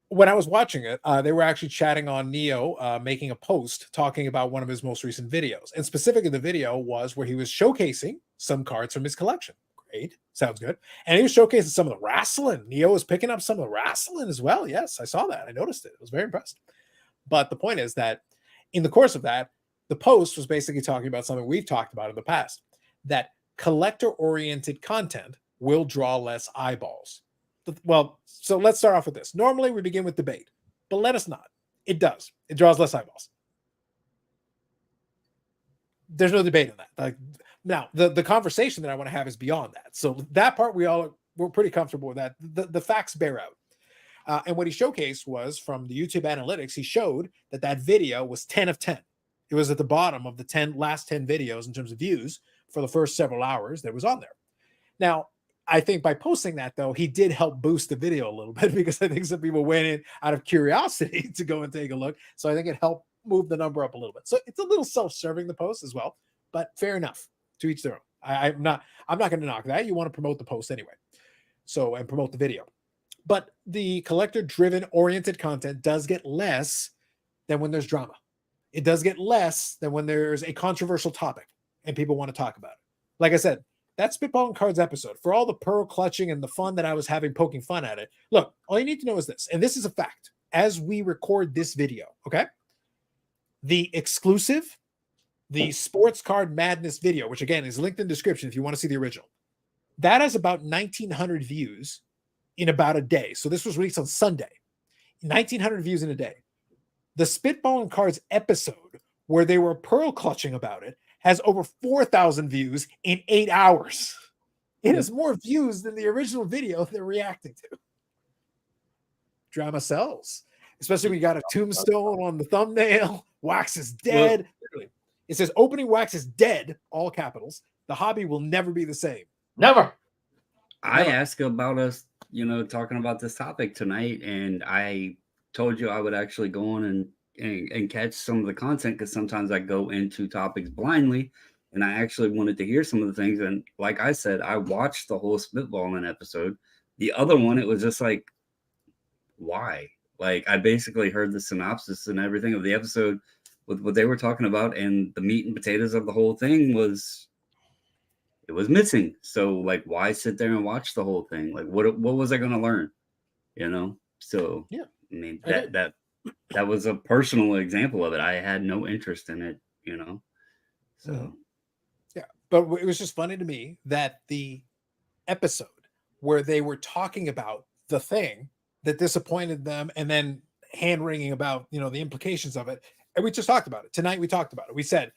when I was watching it, they were actually chatting on Neo, making a post talking about one of his most recent videos. And specifically, the video was where he was showcasing some cards from his collection. Great. Sounds good. And he was showcasing some of the wrestling. Neo was picking up some of the wrestling as well. Yes, I saw that. I noticed it. I was very impressed. But the point is that in the course of that, the post was basically talking about something we've talked about in the past, that collector-oriented content will draw less eyeballs. Well, so let's start off with this. Normally, we begin with debate, but let us not. It does. It draws less eyeballs. There's no debate on that. Like, now, the conversation that I want to have is beyond that. So that part, we're pretty comfortable with that. The facts bear out. And what he showcased was from the YouTube analytics, he showed that video was 10 of 10. It was at the bottom of the last 10 videos in terms of views for the first several hours that was on there. Now, I think by posting that, though, he did help boost the video a little bit, because I think some people went in out of curiosity to go and take a look. So I think it helped move the number up a little bit. So it's a little self-serving, the post as well, but fair enough. To each their own. I'm not going to knock that. You want to promote the post anyway. So, and promote the video. But the collector-driven oriented content does get less than when there's drama. It does get less than when there's a controversial topic and people want to talk about it. Like I said, that Spitballin Cards episode, for all the pearl clutching and the fun that I was having poking fun at it, look, all you need to know is this, and this is a fact. As we record this video, okay? The exclusive, the Sports Card Madness video, which again is linked in the description if you want to see the original, that has about 1,900 views in about a day. So this was released on Sunday. 1,900 views in a day. The Spitballin Cards episode, where they were pearl clutching about it, has over 4,000 views in 8 hours. It has more views than the original video they're reacting to. Drama sells, especially when you got a tombstone on the thumbnail. Wax is dead. Literally, it says opening wax is dead, all capitals. The hobby will never be the same. Never. I asked about us, talking about this topic tonight, and I told you I would actually go on and catch some of the content, because sometimes I go into topics blindly, and I actually wanted to hear some of the things. And like I said, I watched the whole Spitballin episode. The other one, it was just like, why? Like, I basically heard the synopsis and everything of the episode with what they were talking about, and the meat and potatoes of the whole thing was missing. So like, why sit there and watch the whole thing? Like, what was I going to learn? So yeah, I mean, that was a personal example of it. I had no interest in it, so yeah. But it was just funny to me that the episode where they were talking about the thing that disappointed them, and then hand wringing about the implications of it, and we just talked about it tonight. We talked about it. We said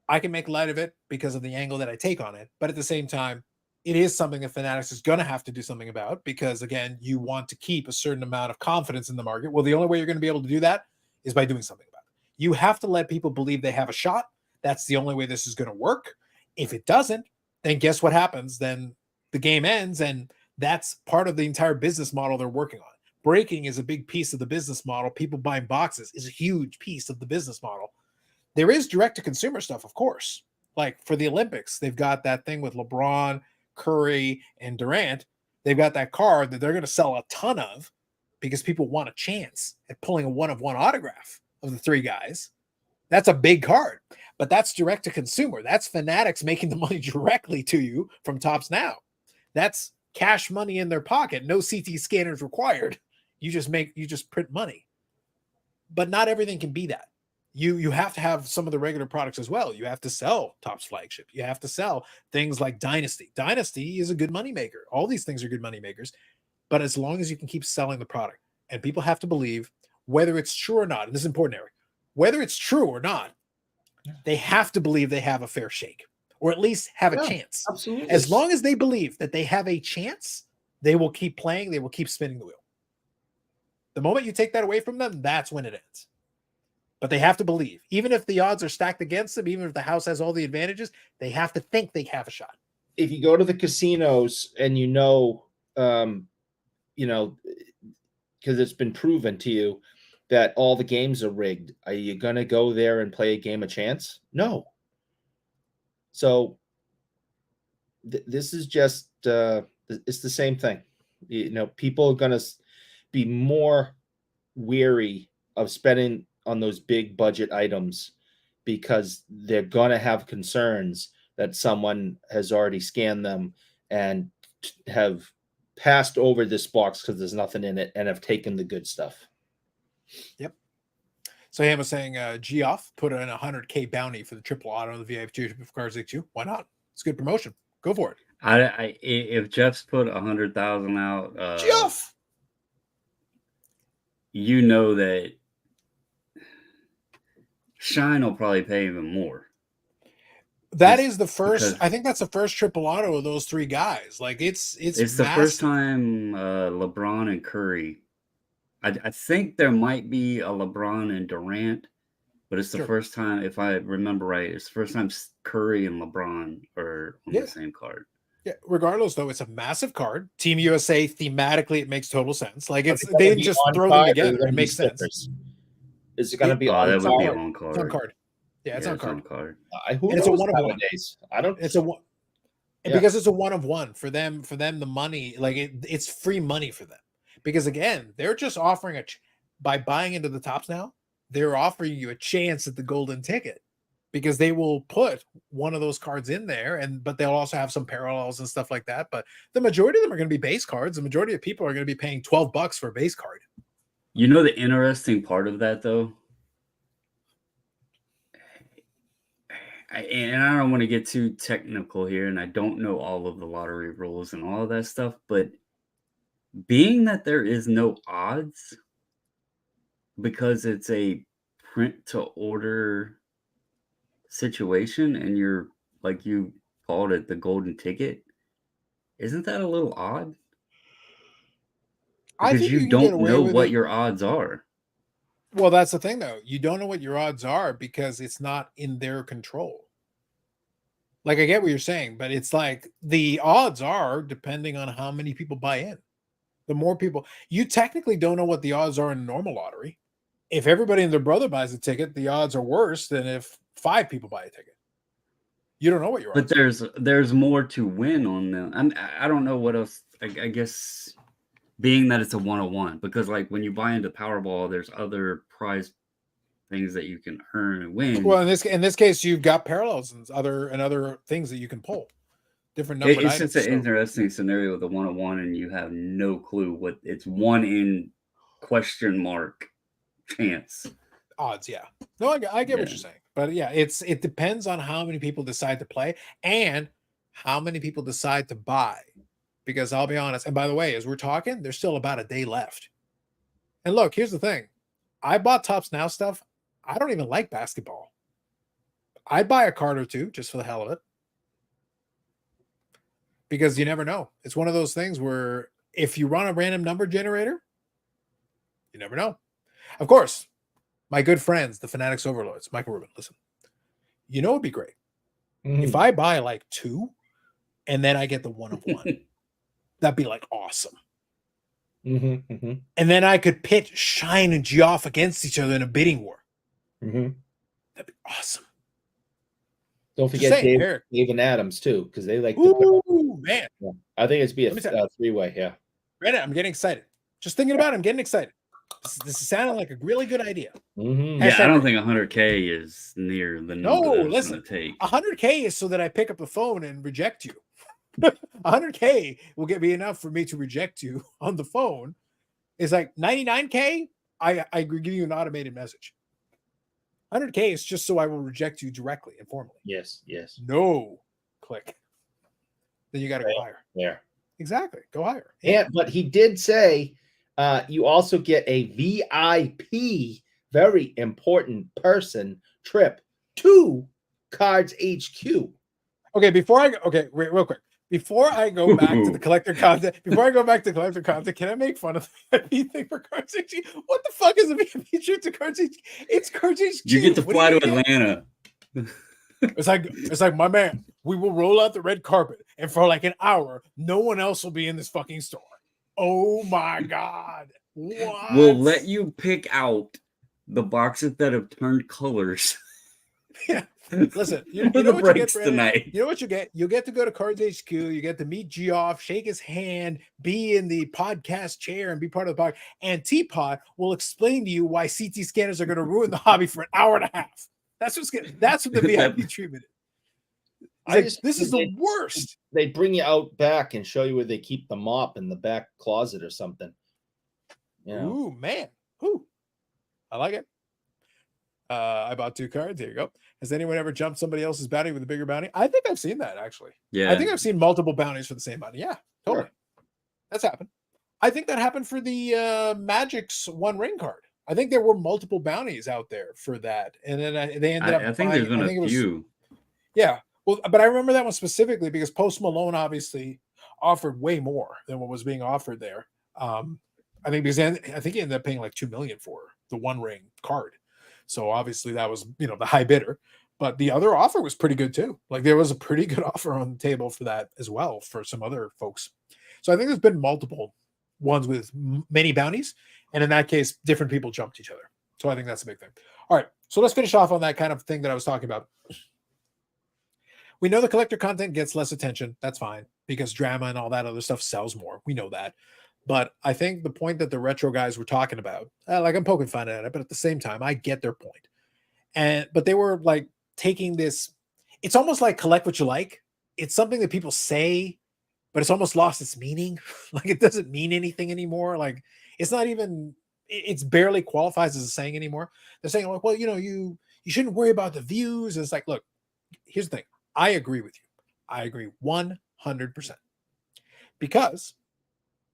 I can make light of it because of the angle that I take on it, but at the same time, it is something that Fanatics is going to have to do something about, because again, you want to keep a certain amount of confidence in the market. Well, the only way you're going to be able to do that is by doing something about it. You have to let people believe they have a shot. That's the only way this is going to work. If it doesn't, then guess what happens? Then the game ends, and that's part of the entire business model they're working on. Breaking is a big piece of the business model. People buying boxes is a huge piece of the business model. There is direct-to-consumer stuff, of course. Like for the Olympics, they've got that thing with LeBron, Curry, and Durant. They've got that card that they're going to sell a ton of, because people want a chance at pulling a one-of-one autograph of the three guys. That's a big card, but that's direct-to-consumer. That's Fanatics making the money directly to you from Topps Now. That's cash money in their pocket. No CT scanners required. You just print money. But not everything can be that. You have to have some of the regular products as well. You have to sell Topps Flagship. You have to sell things like Dynasty. Dynasty is a good moneymaker. All these things are good moneymakers. But as long as you can keep selling the product, and people have to believe, whether it's true or not, and this is important, Eric, whether it's true or not, they have to believe they have a fair shake, or at least have a chance. Absolutely. As long as they believe that they have a chance, they will keep playing. They will keep spinning the wheel. The moment you take that away from them, that's when it ends. But they have to believe, even if the odds are stacked against them, even if the house has all the advantages, they have to think they have a shot. If you go to the casinos and because it's been proven to you that all the games are rigged, are you going to go there and play a game of chance? No. So this is just, it's the same thing. People are going to be more weary of spending on those big budget items, because they're going to have concerns that someone has already scanned them and have passed over this box because there's nothing in it, and have taken the good stuff. Yep. So Ham was saying Geoff put in a 100K bounty for the triple auto of the VIP championship of Cards League 2. Why not? It's good promotion. Go for it. If Jeff's put 100,000 out, Geoff, that Shine will probably pay even more. That is the first. I think that's the first triple auto of those three guys. Like it's the first time LeBron and Curry. I think there might be a LeBron and Durant, but it's the first time, if I remember right, it's the first time Curry and LeBron are on the same card. Yeah. Regardless, though, it's a massive card. Team USA thematically, it makes total sense. Like they didn't just throw them together. It makes sense. Is it going to be on that card? Would be on card. It's on card. Yeah, it's on card. It's a one of one. I don't. It's a one because it's a one of one for them. For them, the money, like it's free money for them. Because again, they're just offering by buying into the Topps Now, they're offering you a chance at the golden ticket. because they will put one of those cards in there, but they'll also have some parallels and stuff like that. But the majority of them are going to be base cards. The majority of people are going to be paying $12 for a base card. You know the interesting part of that, though? And I don't want to get too technical here, and I don't know all of the lottery rules and all of that stuff, but being that there is no odds because it's a print to order situation and you're, like you called it, the golden ticket, isn't that a little odd? Because you don't know what your odds are. Well, that's the thing, though. You don't know what your odds are because it's not in their control. Like, I get what you're saying, but it's like the odds are depending on how many people buy in. The more people, you technically don't know what the odds are in a normal lottery. If everybody and their brother buys a ticket, the odds are worse than if 5 people buy a ticket. You don't know what your odds are. But there's more to win on them. I don't know what else. I guess being that it's a 101, because like when you buy into Powerball, there's other prize things that you can earn and win. Well, in this case, you've got parallels and other things that you can pull. Different number. It's just an interesting scenario with a 101, and you have no clue what it's 1 in question mark chance. Odds, yeah. No, I get what you're saying, but yeah, it depends on how many people decide to play and how many people decide to buy. Because I'll be honest, and by the way, as we're talking, there's still about a day left. And look, here's the thing: I bought Topps Now stuff. I don't even like basketball. I'd buy a card or two just for the hell of it, because you never know. It's one of those things where if you run a random number generator, you never know. Of course, my good friends, the Fanatics Overlords, Michael Rubin, listen, you know, it'd be great if I buy like 2 and then I get the 1 of 1. That'd be like awesome. And then I could pit Shine and Geoff against each other in a bidding war. That'd be awesome. Don't forget Dave and Adams too, because they like. Man! Yeah. I think it's be a 3-way. Yeah. Reddit, I'm getting excited. Just thinking about it, I'm getting excited. This is sounding like a really good idea. Yeah, I don't think 100K is near the number. No, listen, 100K is so that I pick up the phone and reject you. 100K will get me enough for me to reject you on the phone. It's like 99K. I give you an automated message. 100K is just so I will reject you directly and formally. Yes. No, click. Then you got to go higher. Yeah, exactly. Go higher. Yeah, but he did say you also get a VIP, very important person trip to Cards HQ. Okay, wait, real quick. Before I go back to the collector content, can I make fun of the VIP thing for Cards HQ? What the fuck is a VIP trip to Cards HQ? It's Cards HQ. You get to fly to Atlanta. It's like, my man, we will roll out the red carpet, and for like an hour, no one else will be in this fucking store. Oh my God. What? We'll let you pick out the boxes that have turned colors. Yeah. Listen, you know what you get tonight. You know what you get? You get to go to Cards HQ. You get to meet Geoff, shake his hand, be in the podcast chair, and be part of the podcast. And Teapot will explain to you why CT scanners are going to ruin the hobby for an hour and a half. That's what the VIP treatment is. This is the worst. They bring you out back and show you where they keep the mop in the back closet or something. You know? Ooh, man. Ooh. I like it. I bought 2 cards. Here you go. Has anyone ever jumped somebody else's bounty with a bigger bounty? I think I've seen that, actually. Yeah. I think I've seen multiple bounties for the same bounty. Yeah, totally. Sure. That's happened. I think that happened for the Magic's 1 ring card. I think there were multiple bounties out there for that. And then they ended up. I think there's been a few. Yeah. Well, but I remember that one specifically because Post Malone obviously offered way more than what was being offered there. I think he ended up paying like $2 million for the 1 ring card. So obviously that was, the high bidder, but the other offer was pretty good too. Like there was a pretty good offer on the table for that as well for some other folks. So I think there's been multiple ones with many bounties. And in that case, different people jumped each other. So I think that's a big thing. All right. So let's finish off on that kind of thing that I was talking about. We know the collector content gets less attention. That's fine because drama and all that other stuff sells more. We know that. But I think the point that the retro guys were talking about, like I'm poking fun at it, but at the same time, I get their point. But they were like taking this, it's almost like collect what you like. It's something that people say, but it's almost lost its meaning. Like it doesn't mean anything anymore. Like it's not even, it's barely qualifies as a saying anymore. They're saying like, well, you shouldn't worry about the views. And it's like, look, here's the thing. I agree with you. I agree 100%. Because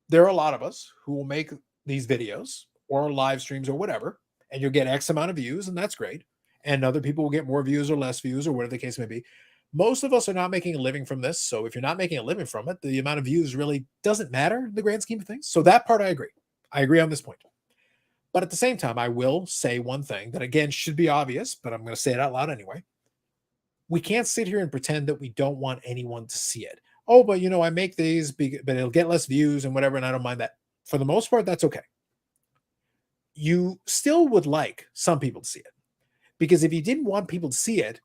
there are a lot of us who will make these videos or live streams or whatever, and you'll get X amount of views, and that's great. And other people will get more views or less views or whatever the case may be. Most of us are not making a living from this. So if you're not making a living from it, the amount of views really doesn't matter in the grand scheme of things. So that part I agree. I agree on this point. But at the same time, I will say one thing that, again, should be obvious, but I'm going to say it out loud anyway. We can't sit here and pretend that we don't want anyone to see it. Oh, but I make these, but it'll get less views and whatever, and I don't mind that. For the most part, that's okay. You still would like some people to see it. Because if you didn't want people to see it,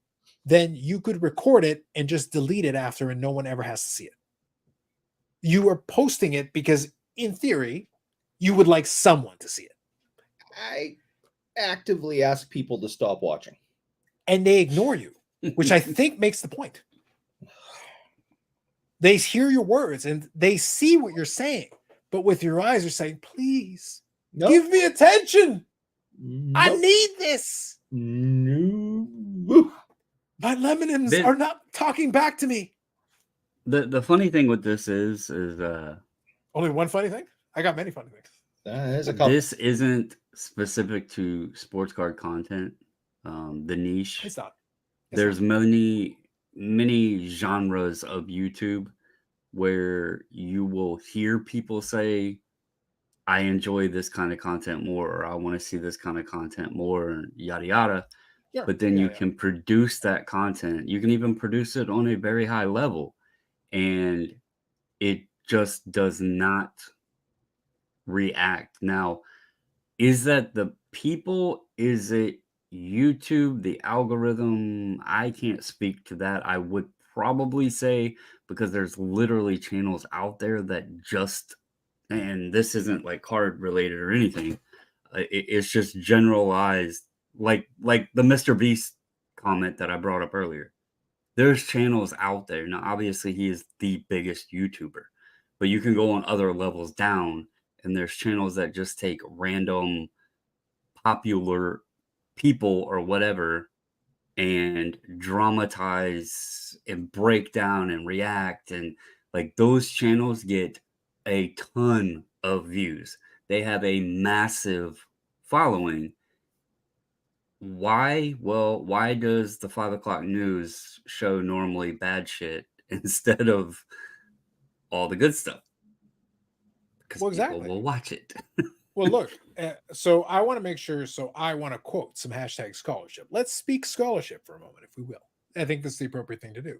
then you could record it and just delete it after, and no one ever has to see it. You are posting it because, in theory, you would like someone to see it. I actively ask people to stop watching. And they ignore you, which I think makes the point. They hear your words and they see what you're saying, but with your eyes, you're saying, please, give me attention. I need this. No. My lemons are not talking back to me. The funny thing with this is only one funny thing? I got many funny things. There's a couple. This isn't specific to sports card content. The niche. It's not. There's many genres of YouTube where you will hear people say, I enjoy this kind of content more, or I want to see this kind of content more, and yada yada. Sure. But then you can produce that content. You can even produce it on a very high level, and it just does not react. Now, is that the people? Is it YouTube, the algorithm? I can't speak to that. I would probably say, because there's literally channels out there that just, and this isn't like card related or anything, it's just generalized, like the Mr. Beast comment that I brought up earlier. There's channels out there. Now, obviously, he is the biggest YouTuber, but you can go on other levels down, and there's channels that just take random popular people or whatever and dramatize and break down and react, and like those channels get a ton of views. They have a massive following. Why? Well, why does the 5 o'clock news show normally bad shit instead of all the good stuff? Because people will watch it. Well, look, so I want to make sure, so I want to quote some hashtag scholarship. Let's speak scholarship for a moment, if we will. I think this is the appropriate thing to do.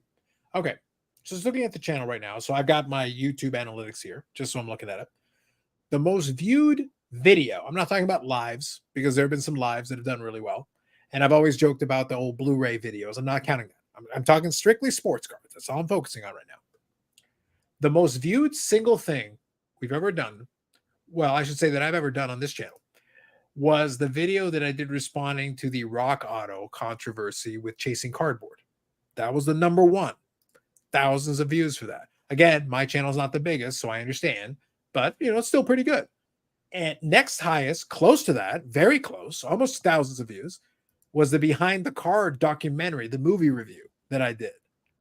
Okay, so just looking at the channel right now. So I've got my YouTube analytics here, just so I'm looking at it. The most viewed video, I'm not talking about lives, because there have been some lives that have done really well. And I've always joked about the old Blu-ray videos. I'm not counting that. I'm talking strictly sports cards. That's all I'm focusing on right now. The most viewed single thing we've ever done, well, I should say that I've ever done on this channel, was the video that I did responding to the Rock Auto controversy with Chasing Cardboard. That was the number one. Thousands of views for that. Again, my channel's not the biggest, so I understand, but it's still pretty good. And next highest, close to that, very close, almost thousands of views, was the Behind the Card documentary, the movie review that I did,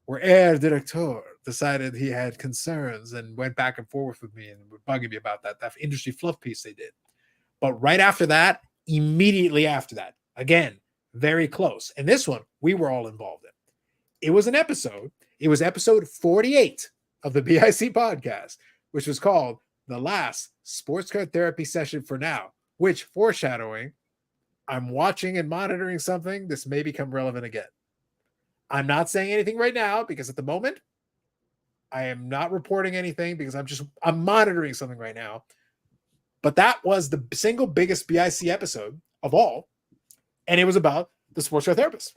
where Air Director decided he had concerns and went back and forth with me and were bugging me about that industry fluff piece they did. But right after that, immediately after that, again, very close. And this one, we were all involved in. It was an episode. It was episode 48 of the BIC podcast, which was called The Last Sports Card Therapy Session for Now, which, foreshadowing, I'm watching and monitoring something. This may become relevant again. I'm not saying anything right now because at the moment, I am not reporting anything because I'm monitoring something right now. But that was the single biggest BIC episode of all. And it was about the sports card therapist.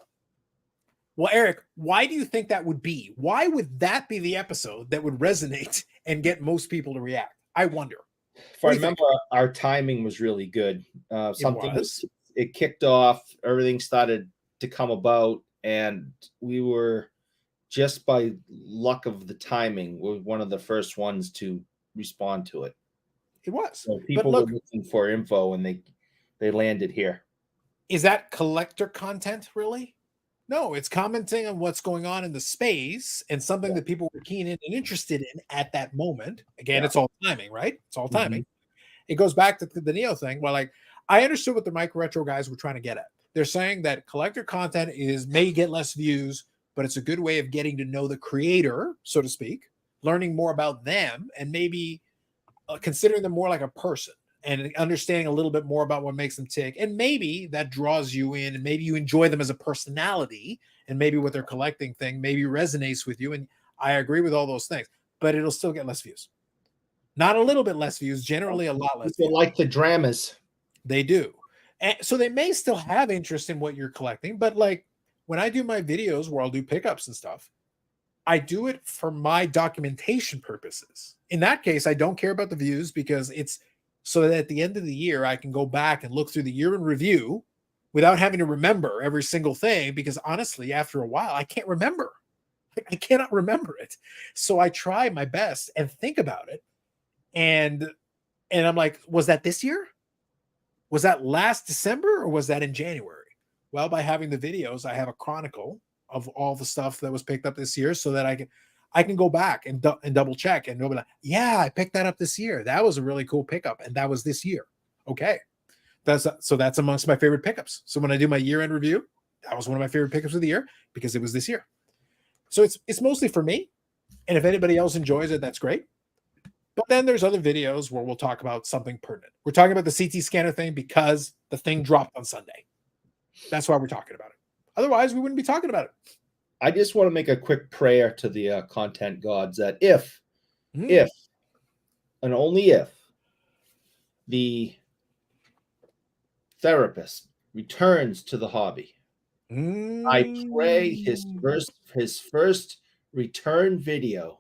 Well, Eric, why do you think that would be? Why would that be the episode that would resonate and get most people to react? I wonder. If I remember, our timing was really good. It kicked off. Everything started to come about. and we were, just by luck of the timing, were one of the first ones to respond to it. It was. So people were looking for info, and they landed here. Is that collector content, really? No, it's commenting on what's going on in the space and something that people were keen in and interested in at that moment. Again, it's all timing, right? It's all timing. It goes back to the Neo thing. Well, like, I understood what the micro retro guys were trying to get at. They're saying that collector content may get less views, but it's a good way of getting to know the creator, so to speak, learning more about them, and maybe considering them more like a person and understanding a little bit more about what makes them tick. And maybe that draws you in, and maybe you enjoy them as a personality, and maybe what they're collecting thing maybe resonates with you. And I agree with all those things, but it'll still get less views. Not a little bit less views, generally a lot less. People like the dramas. They do. And so they may still have interest in what you're collecting, but like when I do my videos where I'll do pickups and stuff, I do it for my documentation purposes. In that case, I don't care about the views, because it's so that at the end of the year, I can go back and look through the year in review without having to remember every single thing, because honestly, after a while, I can't remember. I cannot remember it. So I try my best and think about it. And I'm like, was that this year? Was that last December, or was that in January? Well, by having the videos, I have a chronicle of all the stuff that was picked up this year, so that I can go back and double check, and be like, yeah, I picked that up this year. That was a really cool pickup, and that was this year. Okay. That's amongst my favorite pickups. So when I do my year-end review, that was one of my favorite pickups of the year, because it was this year. So it's mostly for me. And if anybody else enjoys it, that's great. But then there's other videos where we'll talk about something pertinent. We're talking about the CT scanner thing because the thing dropped on Sunday. That's why we're talking about it. Otherwise, we wouldn't be talking about it. I just want to make a quick prayer to the content gods that if, and only if, the therapist returns to the hobby, I pray his first return video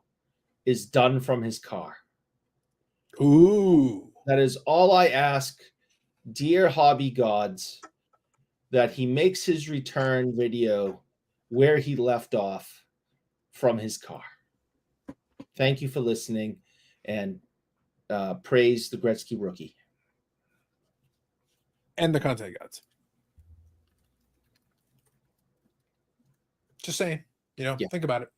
is done from his car. Ooh. That is all I ask, dear hobby gods, that he makes his return video where he left off, from his car. Thank you for listening, and praise the Gretzky rookie. And the content gods. Just saying, think about it.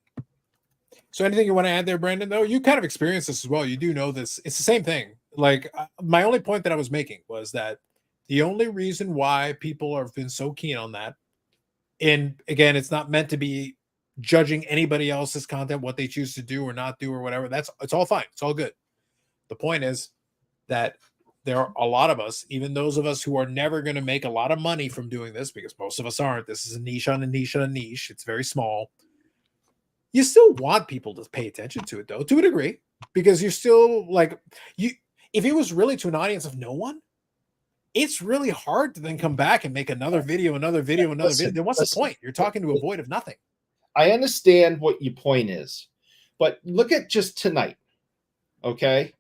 So anything you want to add there, Brandon, though? You kind of experienced this as well. You do know this. It's the same thing. Like, my only point that I was making was that the only reason why people have been so keen on that, and again, it's not meant to be judging anybody else's content, what they choose to do or not do or whatever. It's all fine. It's all good. The point is that there are a lot of us, even those of us who are never going to make a lot of money from doing this, because most of us aren't. This is a niche on a niche on a niche. It's very small. You still want people to pay attention to it, though, to a degree, because you're still like, if it was really to an audience of no one, it's really hard to then come back and make another video. Then what's the point? You're talking to a void of nothing. I understand what your point is, but look at just tonight. Okay.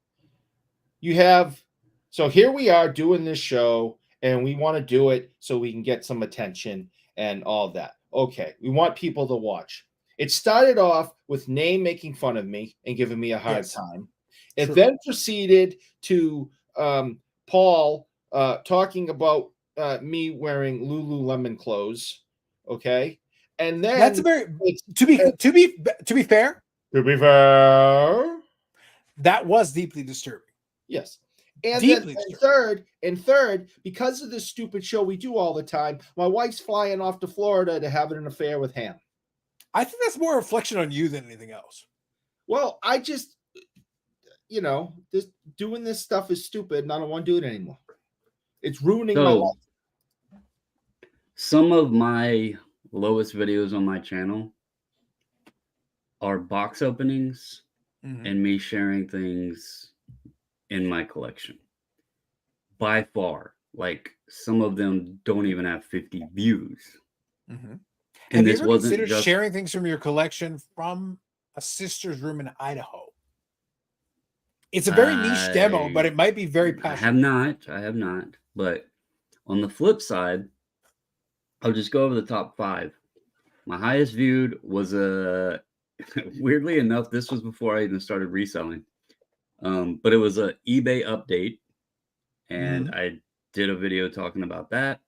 So here we are doing this show, and we want to do it so we can get some attention and all that. Okay. We want people to watch. It started off with Name making fun of me and giving me a hard time. It then proceeded to Paul talking about me wearing Lululemon clothes. Okay. And then that's a very to be fair, that was deeply disturbing. Yes. And then third, because of this stupid show we do all the time, my wife's flying off to Florida to have an affair with him. I think that's more a reflection on you than anything else. Well, I just, this doing this stuff is stupid, and I don't want to do it anymore. It's ruining my life. Some of my lowest videos on my channel are box openings and me sharing things in my collection. By far, like, some of them don't even have 50 views. And this wasn't considered just sharing things from your collection from a sister's room in Idaho. It's a very niche demo, but it might be very passionate. I have not. But on the flip side, I'll just go over the top 5. My highest viewed was a weirdly enough, this was before I even started reselling. But it was a eBay update, and I did a video talking about that.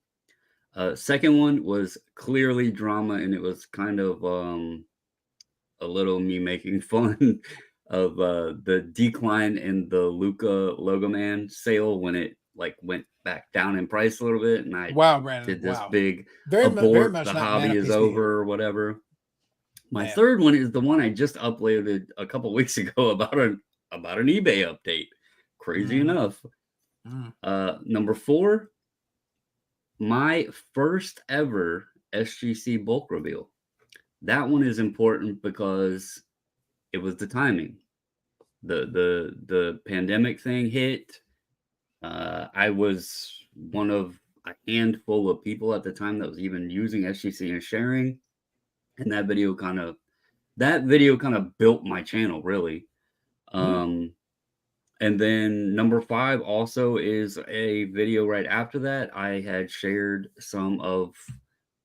Second one was clearly drama, and it was kind of a little me making fun of the decline in the Luca Logo Man sale when it like went back down in price a little bit, and I did this big very abort, much the not hobby is over or whatever. My third one is the one I just uploaded a couple weeks ago about an eBay update. Crazy enough. Number 4, my first ever SGC bulk reveal. That one is important because it was the timing. The pandemic thing hit. I was one of a handful of people at the time that was even using SGC and sharing. And that video kind of built my channel, really. And then number 5 also is a video right after that. I had shared some of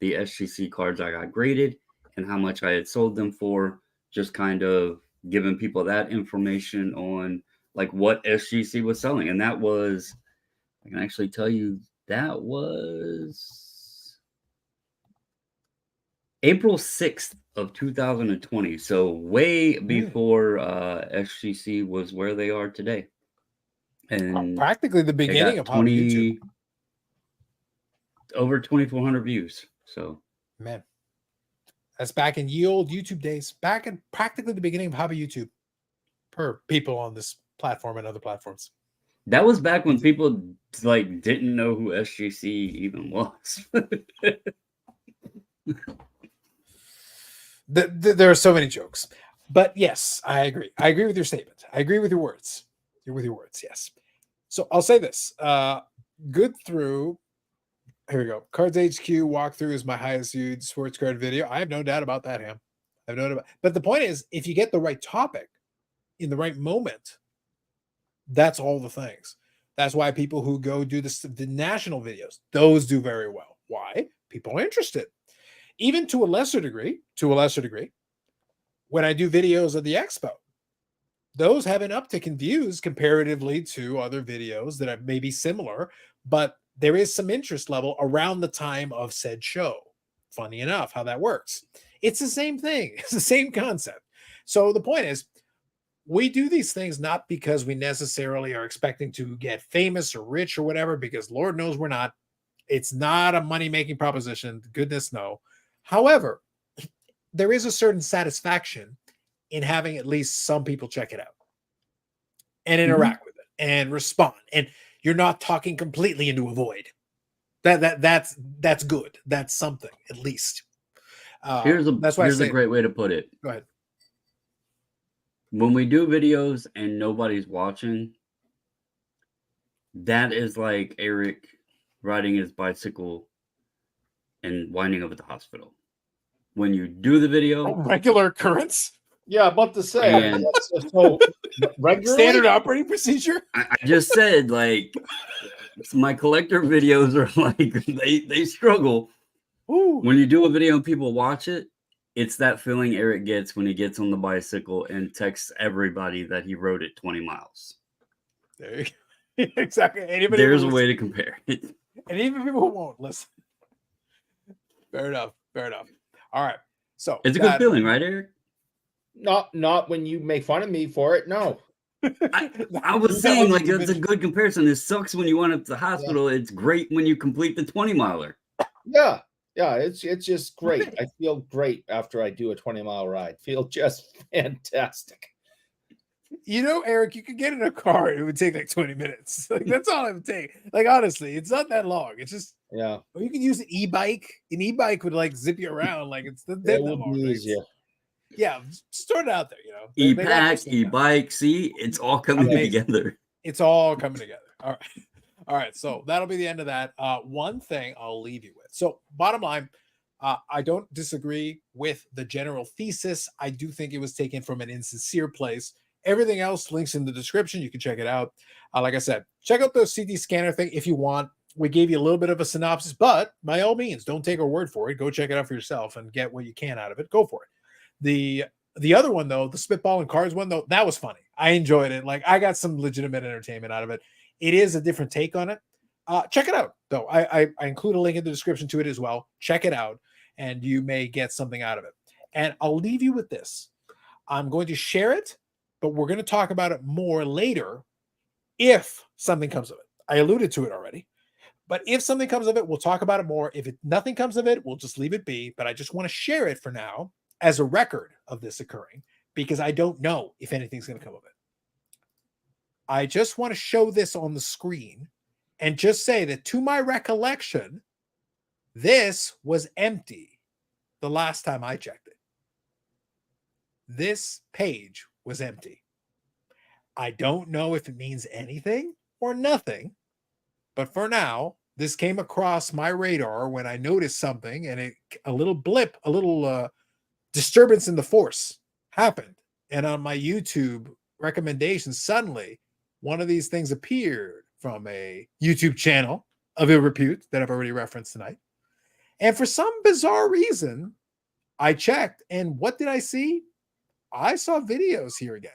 the SGC cards I got graded and how much I had sold them for, just kind of giving people that information on like what SGC was selling. And that was, I can actually tell you, that was April 6th of 2020. So way before SGC was where they are today. And practically the beginning of YouTube. Over 2,400 views. So, man, that's back in ye old YouTube days, back in practically the beginning of hobby YouTube per people on this platform and other platforms. That was back when people like didn't know who SGC even was. There are so many jokes, but yes, I agree. I agree with your statement. I agree with your words. With your words, yes. So I'll say this: good through. Here we go. Cards HQ walkthrough is my highest viewed sports card video. I have no doubt about that, Ham. I have no doubt about. But the point is, if you get the right topic in the right moment, that's all the things. That's why people who go do the national videos, those do very well. Why? People are interested. Even to a lesser degree, when I do videos of the expo, those have an uptick in views comparatively to other videos that are maybe similar, but there is some interest level around the time of said show. Funny enough, how that works. It's the same thing. It's the same concept. So the point is, we do these things not because we necessarily are expecting to get famous or rich or whatever, because Lord knows we're not. It's not a money-making proposition. Goodness, no. However, there is a certain satisfaction in having at least some people check it out and interact with it and respond. And you're not talking completely into a void. That's good. That's something, at least. Here's a great way to put it. Go ahead. When we do videos and nobody's watching, that is like Eric riding his bicycle and winding up at the hospital. When you do the video, a regular occurrence. Yeah, about to say. So regular standard operating procedure. I just said, like, my collector videos are like they struggle. Ooh. When you do a video and people watch it, it's that feeling Eric gets when he gets on the bicycle and texts everybody that he rode it 20 miles. There you go. Exactly. There's a way to compare it. And even people who won't listen. Fair enough. All right. So it's a good feeling, right, Eric? Not when you make fun of me for it. No. I was saying, like, that's a good comparison. It sucks when you wind up to the hospital. Yeah. It's great when you complete the 20-miler. Yeah, it's just great. I feel great after I do a 20-mile ride. Feel just fantastic. You know, Eric, you could get in a car. It would take like 20 minutes. Like, that's all it would take. Like, honestly, it's not that long. It's just, yeah. Or you can use an e-bike. An e-bike would like zip you around. Like, it's that long. Yeah, just throw it out there. You know, e-pack, e-bike. See, it's all coming together. It's all coming together. All right. So that'll be the end of that. One thing I'll leave you with. So bottom line, I don't disagree with the general thesis. I do think it was taken from an insincere place. Everything else links in the description. You can check it out. Like I said, check out the CD scanner thing if you want. we gave you a little bit of a synopsis, but by all means, don't take our word for it. Go check it out for yourself and get what you can out of it. Go for it. The other one, though, the Spitballin Cards one, though, that was funny. I enjoyed it. Like, I got some legitimate entertainment out of it. It is a different take on it. Check it out, though. I include a link in the description to it as well. Check it out, and you may get something out of it. And I'll leave you with this. I'm going to share it, but we're going to talk about it more later if something comes of it. I alluded to it already. But if something comes of it, we'll talk about it more. If nothing comes of it, we'll just leave it be. But I just want to share it for now as a record of this occurring, because I don't know if anything's going to come of it. I just want to show this on the screen and just say that, to my recollection, this was empty the last time I checked it. This page was empty. I don't know if it means anything or nothing, but for now, this came across my radar when I noticed something, and a little blip, a little disturbance in the force happened. And on my YouTube recommendations, suddenly one of these things appeared from a YouTube channel of ill repute that I've already referenced tonight. And for some bizarre reason, I checked, and what did I see? I saw videos here again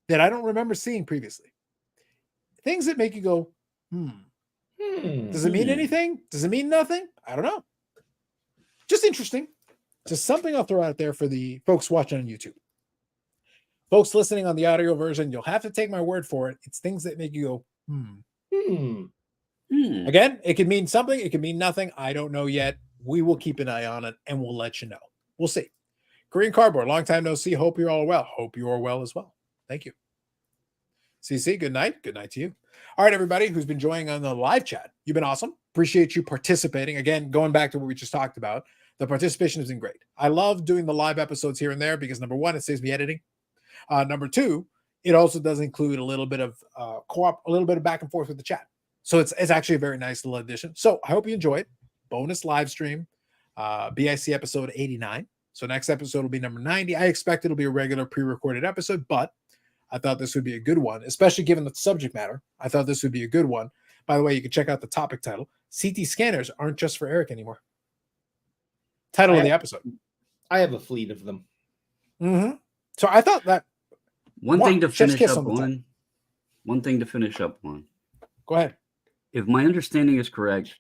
that I don't remember seeing previously. Things that make you go, does it mean anything? Does it mean nothing? I don't know. Just interesting. Just something I'll throw out there for the folks watching on YouTube. Folks listening on the audio version, you'll have to take my word for it. It's things that make you go, Again, it could mean something. It could mean nothing. I don't know yet. We will keep an eye on it, and we'll let you know. We'll see. Korean Cardboard, long time no see. Hope you're all well. Hope you are well as well. Thank you. CC, good night. Good night to you. All right, everybody who's been joining on the live chat, you've been awesome. Appreciate you participating. Again, going back to what we just talked about, the participation has been great. I love doing the live episodes here and there because, number one, it saves me editing. Number two, it also does include a little bit of co-op, a little bit of back and forth with the chat. So it's actually a very nice little addition. So I hope you enjoy it. Bonus live stream, BIC episode 89. So next episode will be number 90. I expect it'll be a regular pre-recorded episode, but I thought this would be a good one, especially given the subject matter. I thought this would be a good one. By the way, you can check out the topic title. CT scanners aren't just for Eric anymore. Title of the episode. I have a fleet of them. So I thought that one thing to finish up on. Go ahead. If my understanding is correct,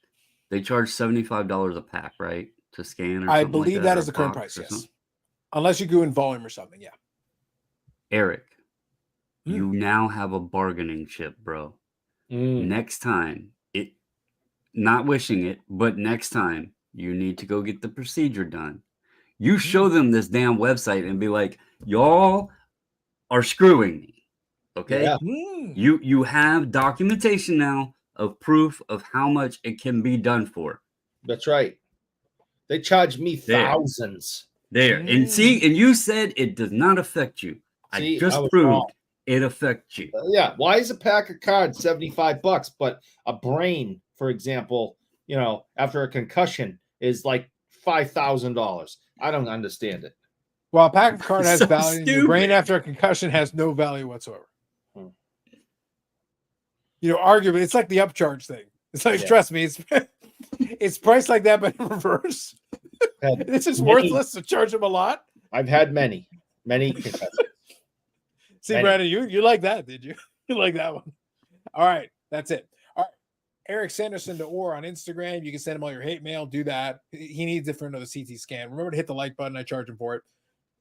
they charge $75 a pack, right? To scan, or I believe that is the current price, yes. Unless you go in volume or something, yeah. Eric, you now have a bargaining chip, bro. Next time, not wishing it, but next time, you need to go get the procedure done. You show them this damn website and be like, y'all are screwing me. Okay? Yeah. You have documentation now of proof of how much it can be done for. That's right. They charge me thousands. And see, and you said it does not affect you. I just proved it affects you. Yeah. Why is a pack of cards $75, but a brain, for example, after a concussion is like $5,000? I don't understand it. Well, a pack of cards has value. Your brain after a concussion has no value whatsoever. Arguably, it's like the upcharge thing. It's like, trust me, it's priced like that, but in reverse. It's just worthless to charge them a lot. I've had many concussions. See, Brandon, you like that, did you? You like that one. All right, that's it. All right, Eric Sanderson to Orr on Instagram. You can send him all your hate mail. Do that. He needs it for another CT scan. Remember to hit the like button. I charge him for it.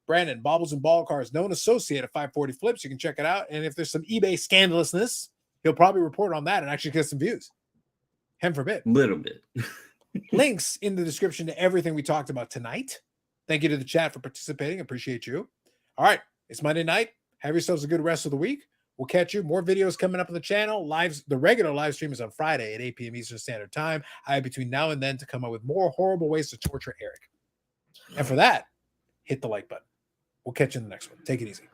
Brandon, Bobbles and Ball Cards, known associate at 540 Flips. You can check it out. And if there's some eBay scandalousness, he'll probably report on that and actually get some views. Heaven forbid. Little bit. Links in the description to everything we talked about tonight. Thank you to the chat for participating. Appreciate you. All right. It's Monday night. Have yourselves a good rest of the week. We'll catch you. More videos coming up on the channel. The regular live stream is on Friday at 8 p.m. Eastern Standard Time. I have between now and then to come up with more horrible ways to torture Eric. And for that, hit the like button. We'll catch you in the next one. Take it easy.